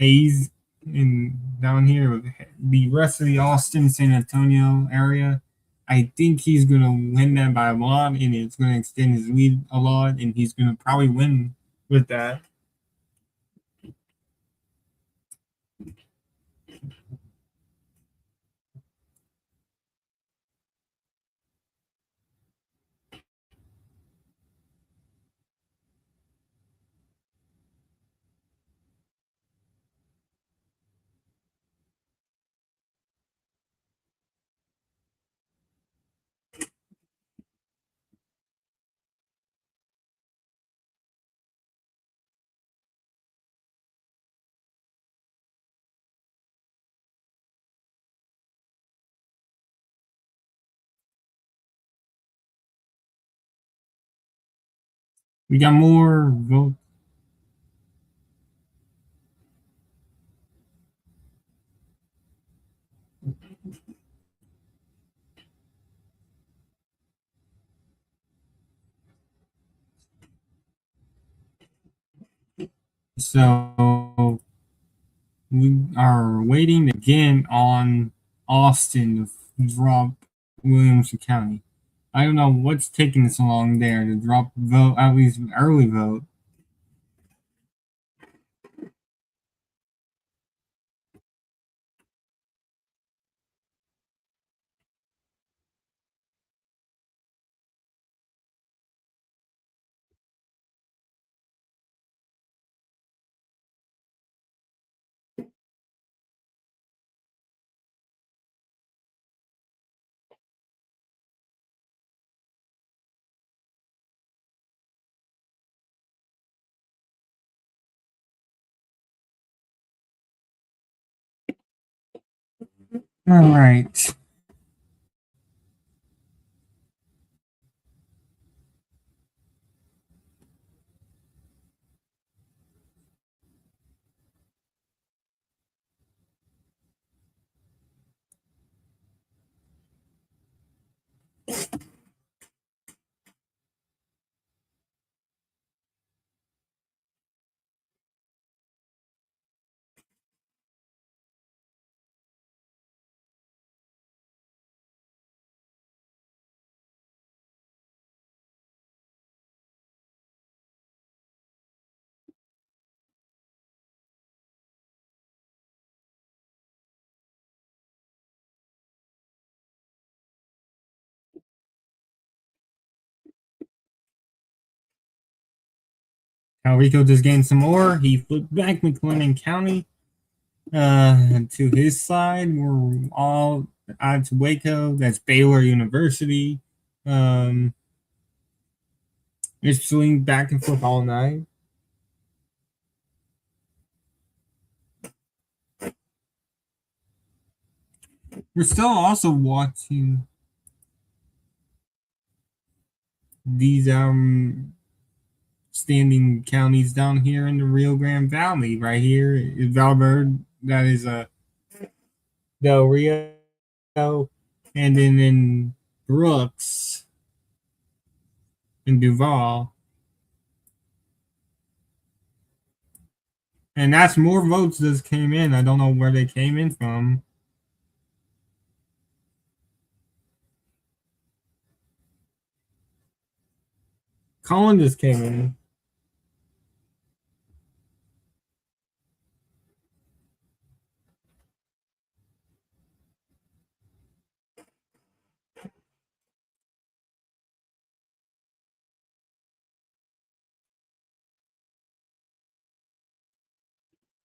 A's in down here with the rest of the Austin San Antonio area. I think he's gonna win that by a lot, and it's gonna extend his lead a lot, and he's gonna probably win with that. We got more votes. So we are waiting again on Austin to drop Williamson County. I don't know what's taking so long there to drop vote, at least early vote. All right. Rico just gained some more. He flipped back McLennan County to his side. We're all out to Waco. That's Baylor University. Um, it's swinging back and forth all night. We're still also watching these standing counties down here in the Rio Grande Valley. Right here is Valverde. That is Del Rio, and then in Brooks and Duval. And that's more votes that came in. I don't know where they came in from. Colin just came in.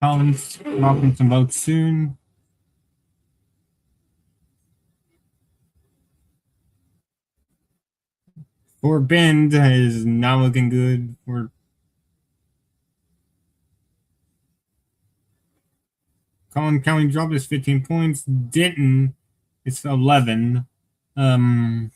Colin's dropping some votes soon. Fort Bend is not looking good. For Collin County dropped his 15 points. Denton, it's 11. Um,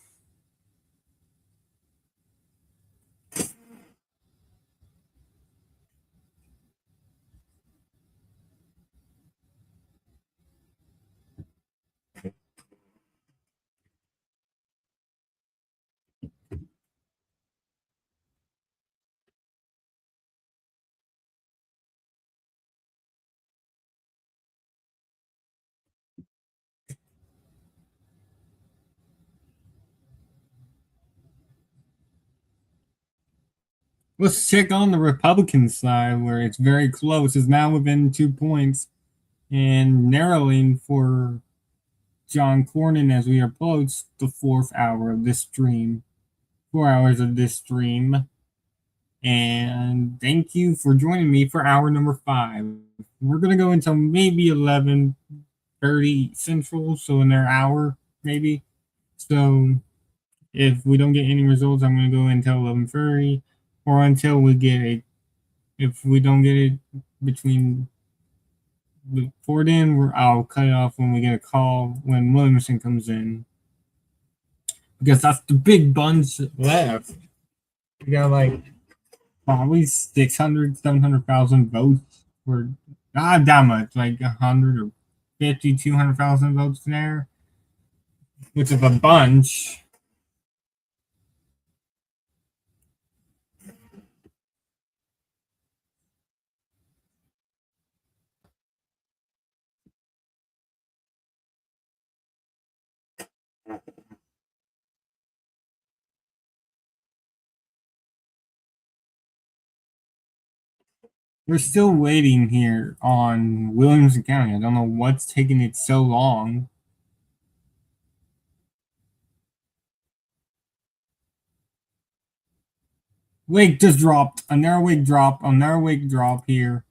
Let's check on the Republican side where it's very close. It's now within 2 points and narrowing for John Cornyn as we approach the 4th hour of this stream. 4 hours of this stream. And thank you for joining me for hour number 5. We're gonna go until maybe 11:30 Central, so in their hour, maybe. So if we don't get any results, I'm gonna go until 11:30, or until we get a. If we don't get it between before then, I'll cut it off when we get a call when Williamson comes in, because that's the big bunch left. We got like probably 600, 700,000 votes for not that much, like 100 or 50, 200,000 votes there, which is a bunch. We're still waiting here on Williamson County. I don't know what's taking it so long. Wake just dropped. Another wake drop. Another wake drop here.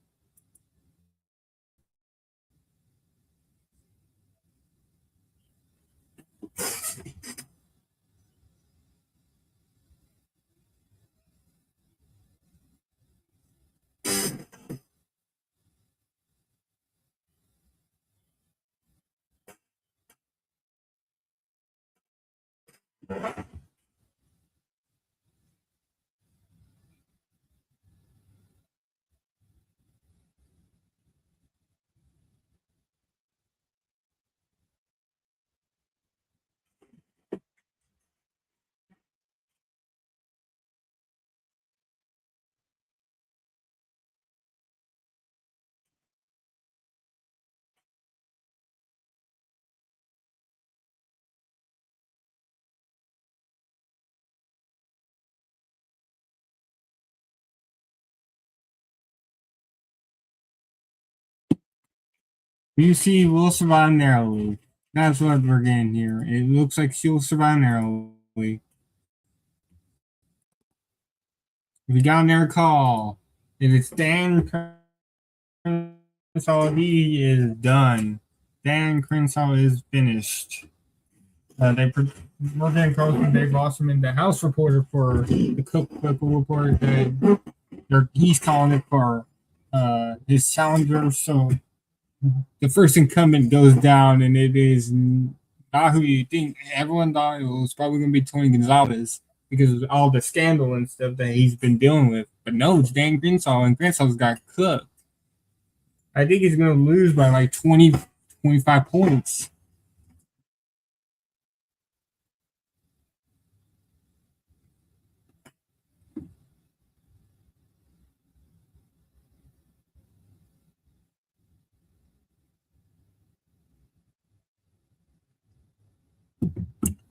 You see, we'll survive narrowly. That's what we're getting here. It looks like she'll survive narrowly. We got their call. It is Dan Crenshaw. He is done. Dan Crenshaw is finished. They Morgan Carlson, Dave Wasserman, the House reporter for the Cook report, that he's calling it for his challenger. So the first incumbent goes down, and it is not who you think. Everyone thought it was probably going to be Tony Gonzalez because of all the scandal and stuff that he's been dealing with. But no, it's Dan Crenshaw, and Crenshaw's got cooked. I think he's going to lose by like 20, 25 points.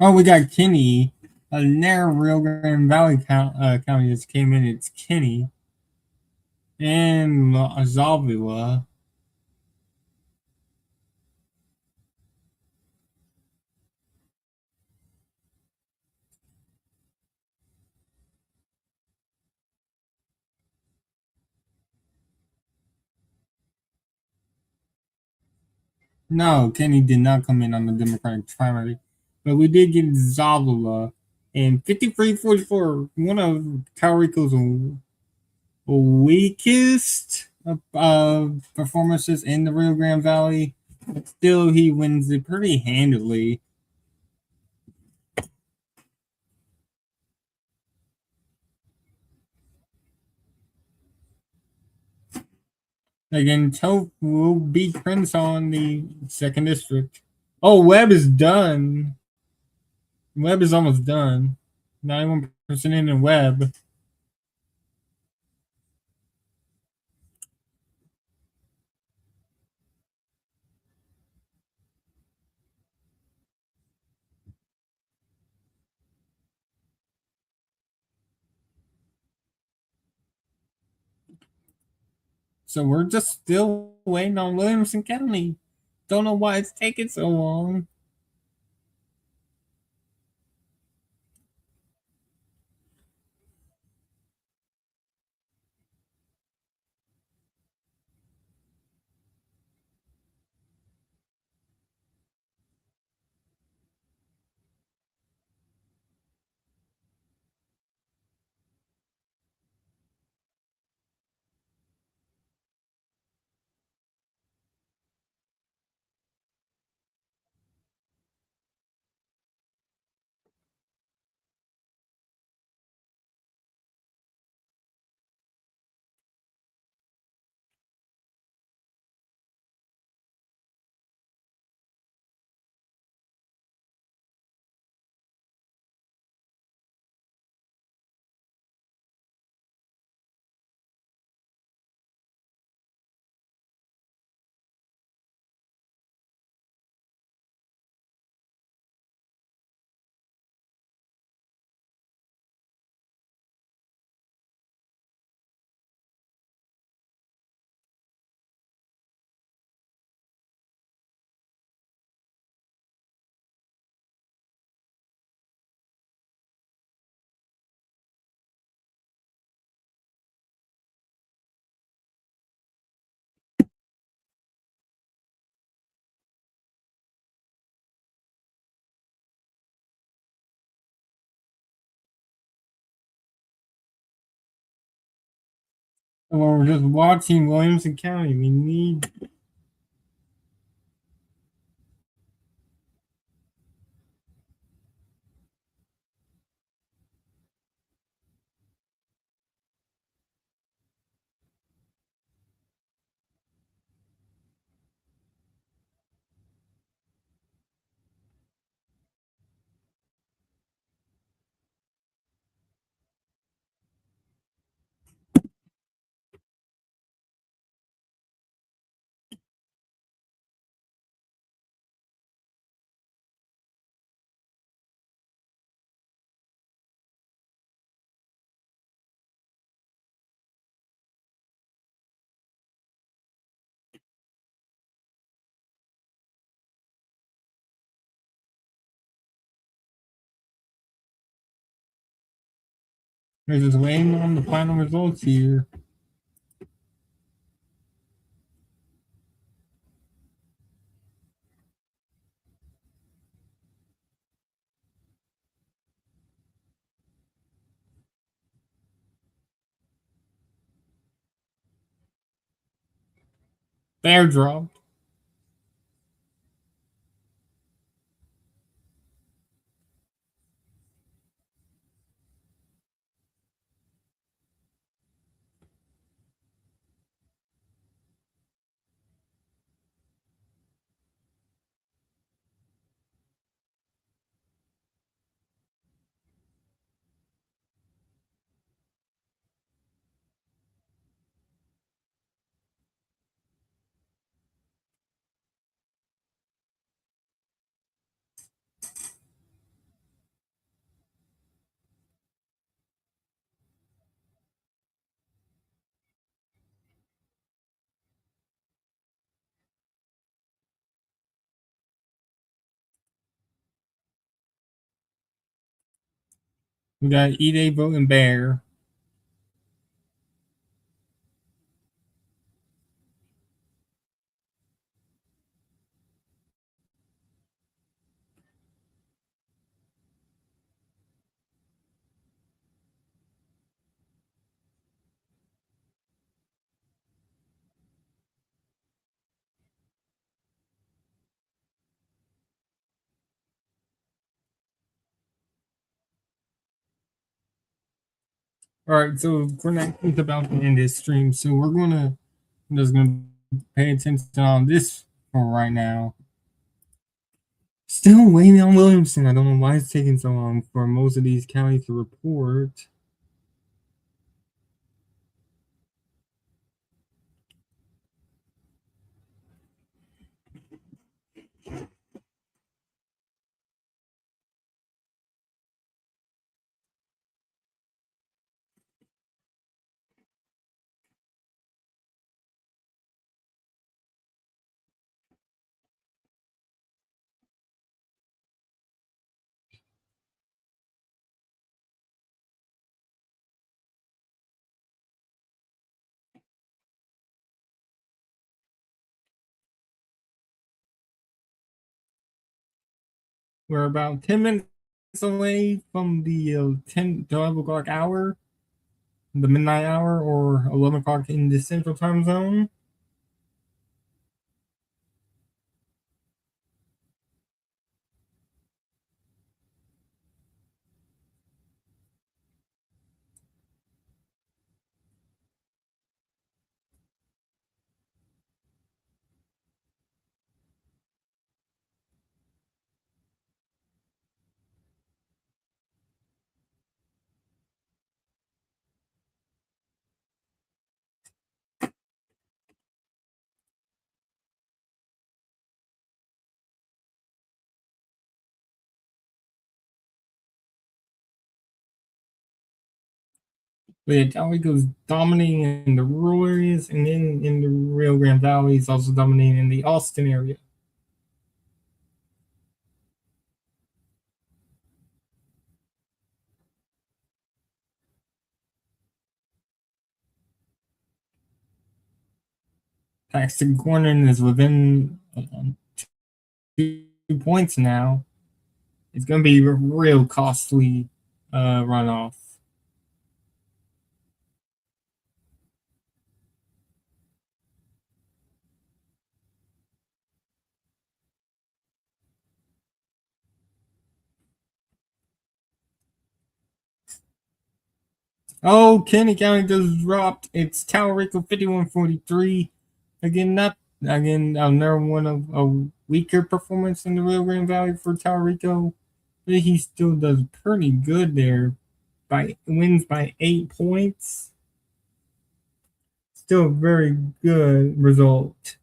Oh, we got Kenny. Near Rio Grande Valley County just came in. It's Kenny and Zavila. No, Kenny did not come in on the Democratic primary, but we did get Zavila and 53-44. One of Cal Rico's weakest performances in the Rio Grande Valley. But still, he wins it pretty handily. Again, Toph will beat Crenshaw in the second district. Oh, Webb is done. Webb is almost done. 91% in Webb. So we're just still waiting on Williamson County. Don't know why it's taking so long. Or we're just watching Williamson County. We need. We're just waiting on the final results here. Bear dropped. We got EA voting Bear. All right, so we're not about to end this stream, so we're gonna just gonna pay attention on this for right now. Still waiting on Williamson. I don't know why it's taking so long for most of these counties to report. We're about 10 minutes away from the 12 o'clock hour, the midnight hour, or 11 o'clock in the central time zone. But Talrico's dominating in the rural areas, and then in the Rio Grande Valley, is also dominating in the Austin area. Paxton Cornyn is within 2 points now. It's going to be a real costly runoff. Oh, Kenny County just dropped. It's Talrico 51-43. Again, not again another one of a weaker performance in the Rio Grande Valley for Talrico. But he still does pretty good there. By wins by 8 points. Still a very good result.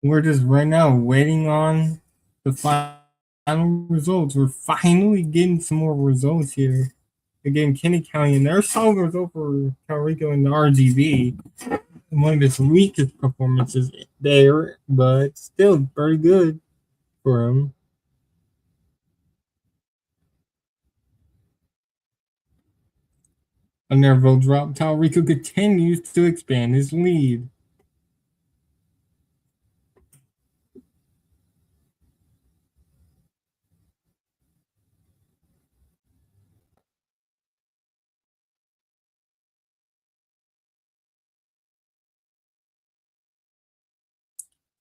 We're just right now waiting on the final results. We're finally getting some more results here. Again, Kenny County, and their solid result for Talrico in the RGV. One of its weakest performances there, but still very good for him. Another vote drop. Talrico continues to expand his lead.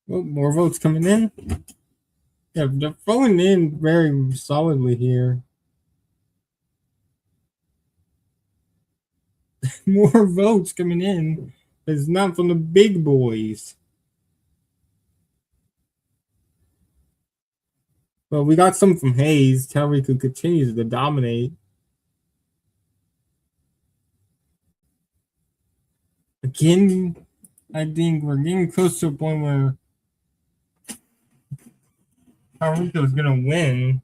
Well, more votes coming in. Yeah, they're falling in very solidly here. More votes coming in. It's not from the big boys. Well, we got some from Hayes. Talrico continues to dominate. Again, I think we're getting close to a point where Talrico is going to win.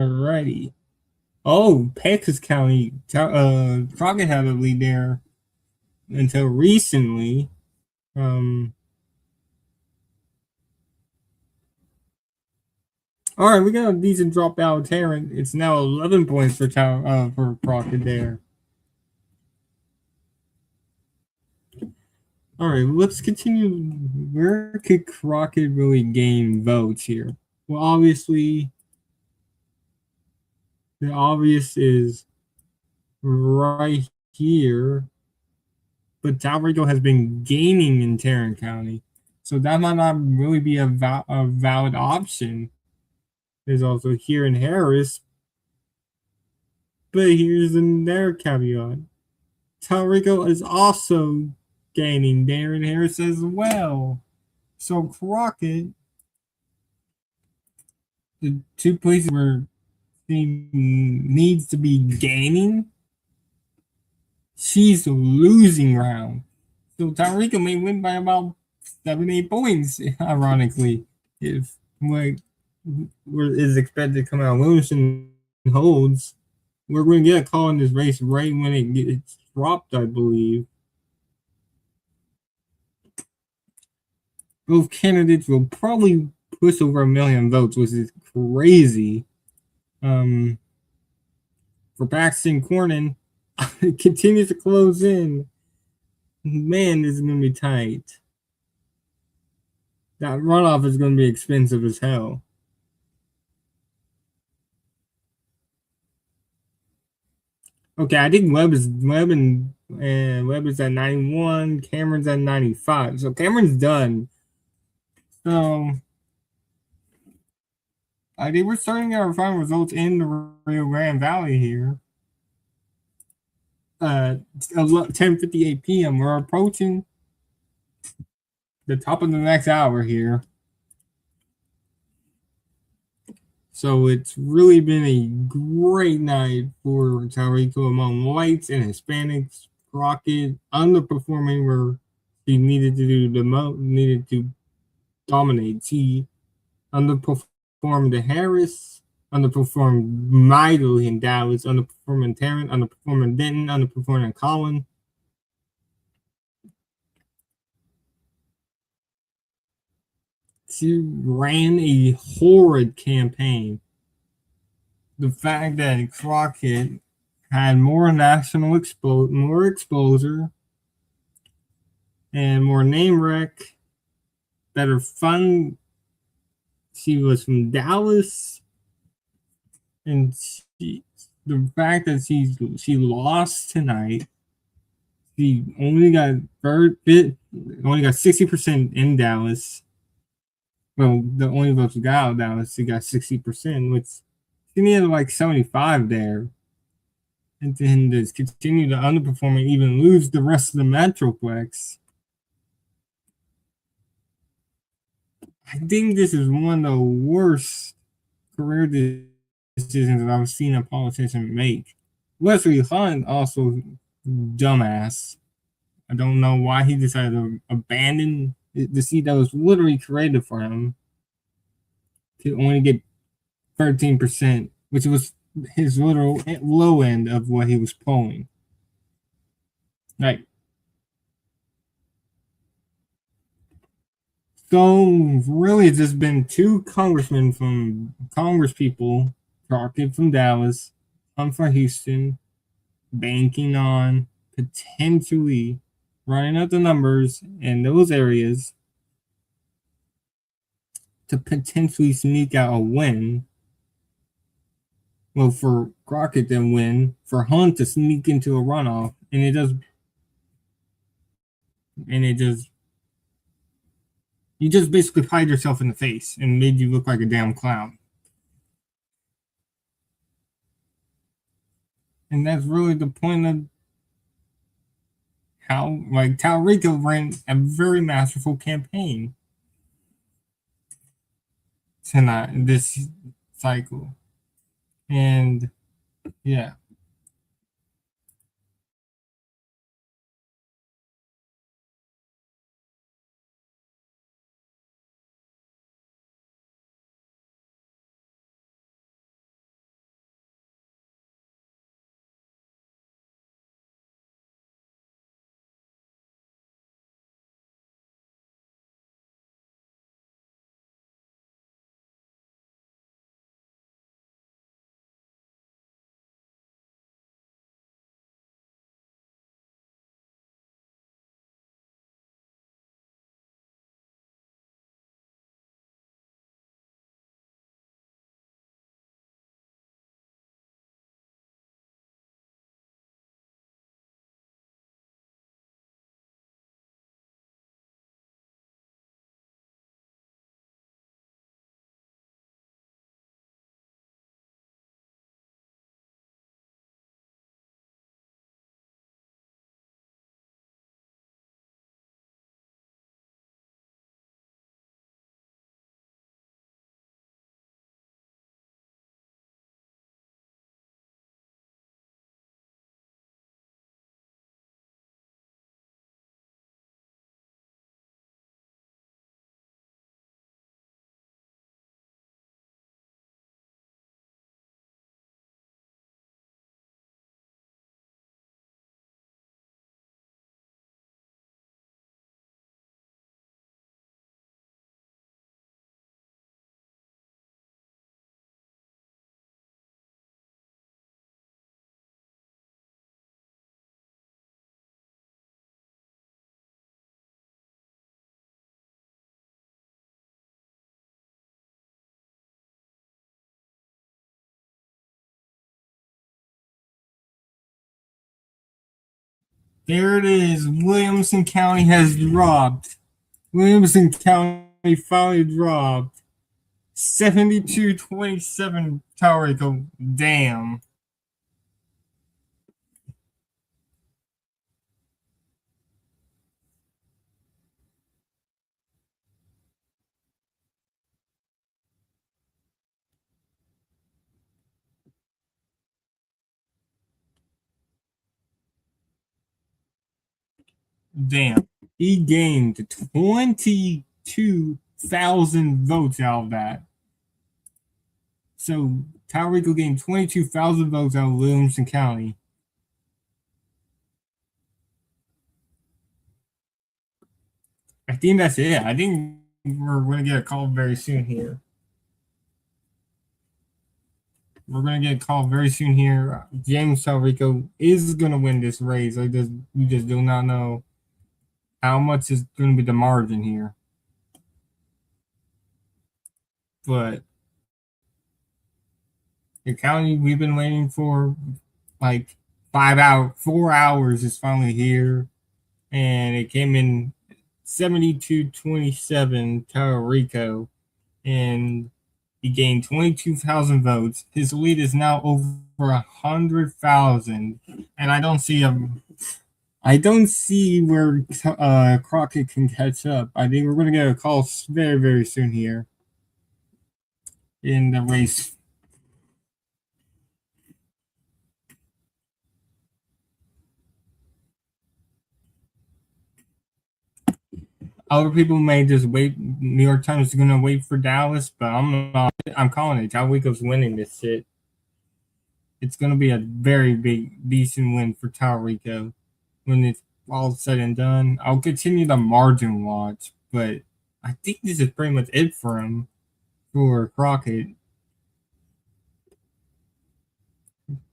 Alrighty. Oh, Pecos County. Crockett had a lead there until recently. Um, all right, we got a decent drop out Tarrant. It's now 11 points for Crockett there. All right, let's continue. Where could Crockett really gain votes here? Well, obviously, the obvious is right here, but Talrico has been gaining in Tarrant County, so that might not really be a valid option. There's also here in Harris, but here's another caveat. Talrico is also gaining there in Harris as well. So Crockett, the two places where he needs to be gaining, she's losing ground. So Talrico may win by about 7-8 points, ironically, if what is expected to come out Williamson holds. We're going to get a call in this race right when it gets dropped, I believe. Both candidates will probably push over 1 million votes, which is crazy. For Paxton Cornyn, it continues to close in. Man, this is going to be tight. That runoff is going to be expensive as hell. Okay, I think Webb is at 91. Cameron's at 95. So Cameron's done. So I think we're starting our final results in the Rio Grande Valley here. 10:58 p.m. We're approaching the top of the next hour here. So it's really been a great night for Talrico among whites and Hispanics. Crockett underperforming where he needed to do needed to dominate. He underperformed Harris, underperformed mightily in Dallas, underperformed in Tarrant, underperformed in Denton, underperformed in Collin. She ran a horrid campaign. The fact that Crockett had more national more exposure, and more name rec, better fun. She was from Dallas, and the fact that she lost tonight, she only got 60% in Dallas. Well, the only votes we got out of Dallas, she got 60%, which she needed like 75 there. And then to continue to underperform and even lose the rest of the Metroplex. I think this is one of the worst career decisions that I've seen a politician make. Wesley Hunt also dumbass. I don't know why he decided to abandon the seat that was literally created for him to only get 13%, which was his literal low end of what he was polling. Like, so really, it's just been two congressmen from Congress people, Crockett from Dallas, Hunt from Houston, banking on potentially running up the numbers in those areas to potentially sneak out a win. Well, for Crockett to win, for Hunt to sneak into a runoff, and it just you just basically pied yourself in the face and made you look like a damn clown. And that's really the point of how, like, Talrico ran a very masterful campaign tonight, this cycle. And yeah. There it is. Williamson County has dropped. Williamson County finally dropped. 72-27 Taurico. Damn. Damn. He gained 22,000 votes out of that. So Taurico gained 22,000 votes out of Williamson County. I think that's it. I think we're going to get a call very soon here. We're going to get a call very soon here. James Taurico is going to win this race. We just do not know how much is going to be the margin here. But the county we've been waiting for like 4 hours is finally here. And it came in 72-27 Taurico. And he gained 22,000 votes. His lead is now over 100,000, and I don't see where Crockett can catch up. I think we're going to get a call very, very soon here in the race. Other people may just wait. New York Times is going to wait for Dallas, but I'm not. I'm calling it. Taurico's winning this shit. It's going to be a very big, decent win for Taurico when it's all said and done. I'll continue the margin watch, but I think this is pretty much it for him for Crockett.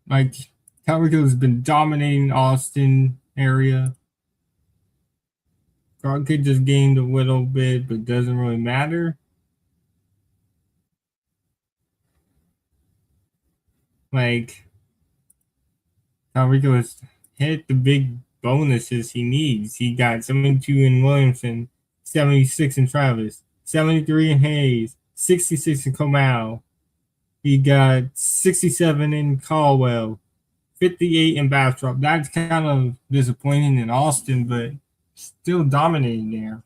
Like Taurico has been dominating Austin area. Crockett just gained a little bit, but doesn't really matter. Like Taurico has hit the big bonuses he needs. He got 72 in Williamson, 76 in Travis, 73 in Hayes, 66 in Comal. He got 67 in Caldwell, 58 in Bastrop. That's kind of disappointing in Austin, but still dominating there.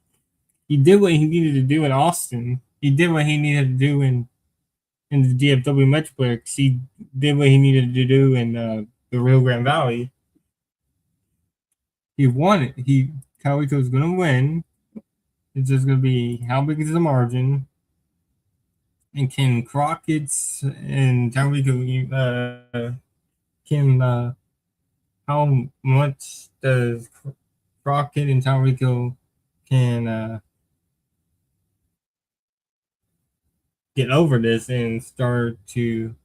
He did what he needed to do in Austin. He did what he needed to do in the DFW Metroplex. He did what he needed to do in the Rio Grande Valley. He won it. Taurico's going to win. It's just going to be how big is the margin, and can Crockett's and Taurico can how much does Crockett and Taurico can get over this and start to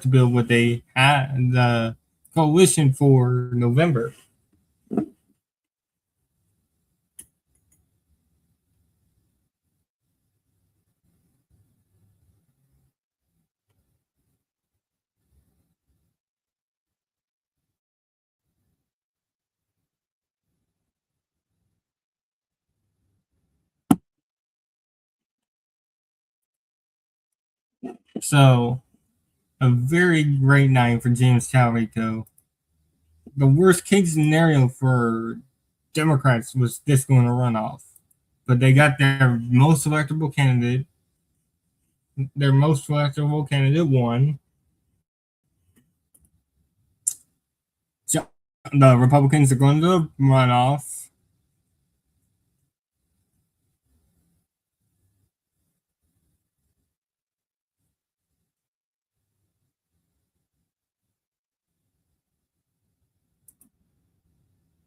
build what they had the coalition for November. So a very great night for James Taurico. The worst case scenario for Democrats was this going to run off, but they got their most electable candidate won. The Republicans are going to run off.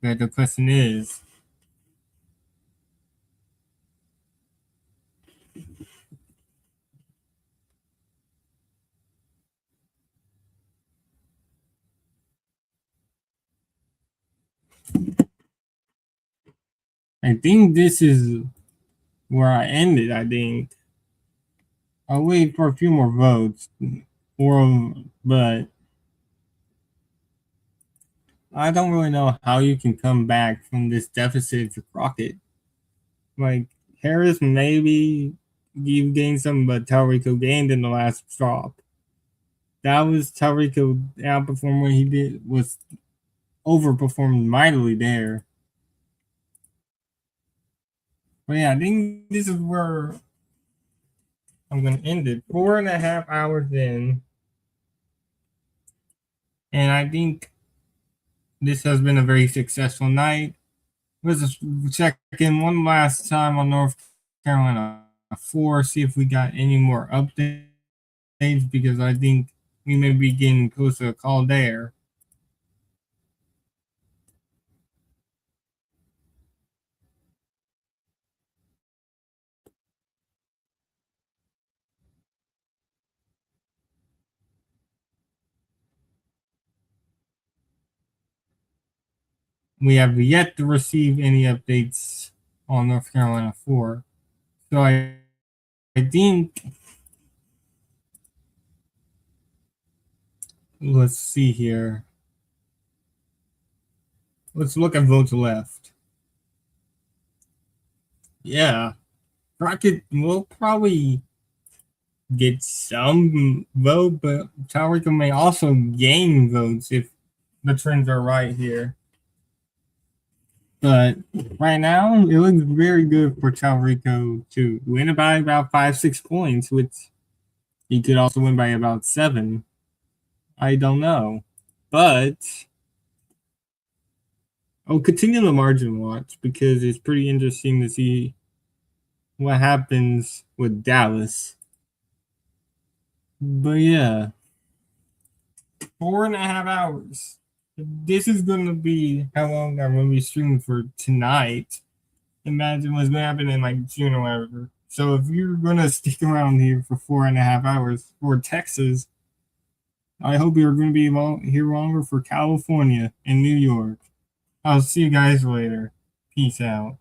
But the question is, I think this is where I ended. I think I'll wait for a few more votes, but I don't really know how you can come back from this deficit to Crockett. Like Harris, maybe you gained some, but Talrico gained in the last drop. That was Talrico outperformed what he did was overperformed mightily there. But yeah, I think this is where I'm gonna end it. 4.5 hours in, and I think this has been a very successful night. Let's just check in one last time on North Carolina 4, see if we got any more updates because I think we may be getting close to a call there. We have yet to receive any updates on North Carolina 4. So I think, let's see here. Let's look at votes left. Yeah, Rocket will probably get some vote, but Talrico may also gain votes if the trends are right here. But right now, it looks very good for Talrico to win by about 5-6 points, which he could also win by about 7. I don't know. But I'll continue the margin watch because it's pretty interesting to see what happens with Dallas. But yeah, 4.5 hours. This is going to be how long I'm going to be streaming for tonight. Imagine what's going to happen in like June or whatever. So if you're going to stick around here for 4.5 hours for Texas, I hope you're going to be here longer for California and New York. I'll see you guys later. Peace out.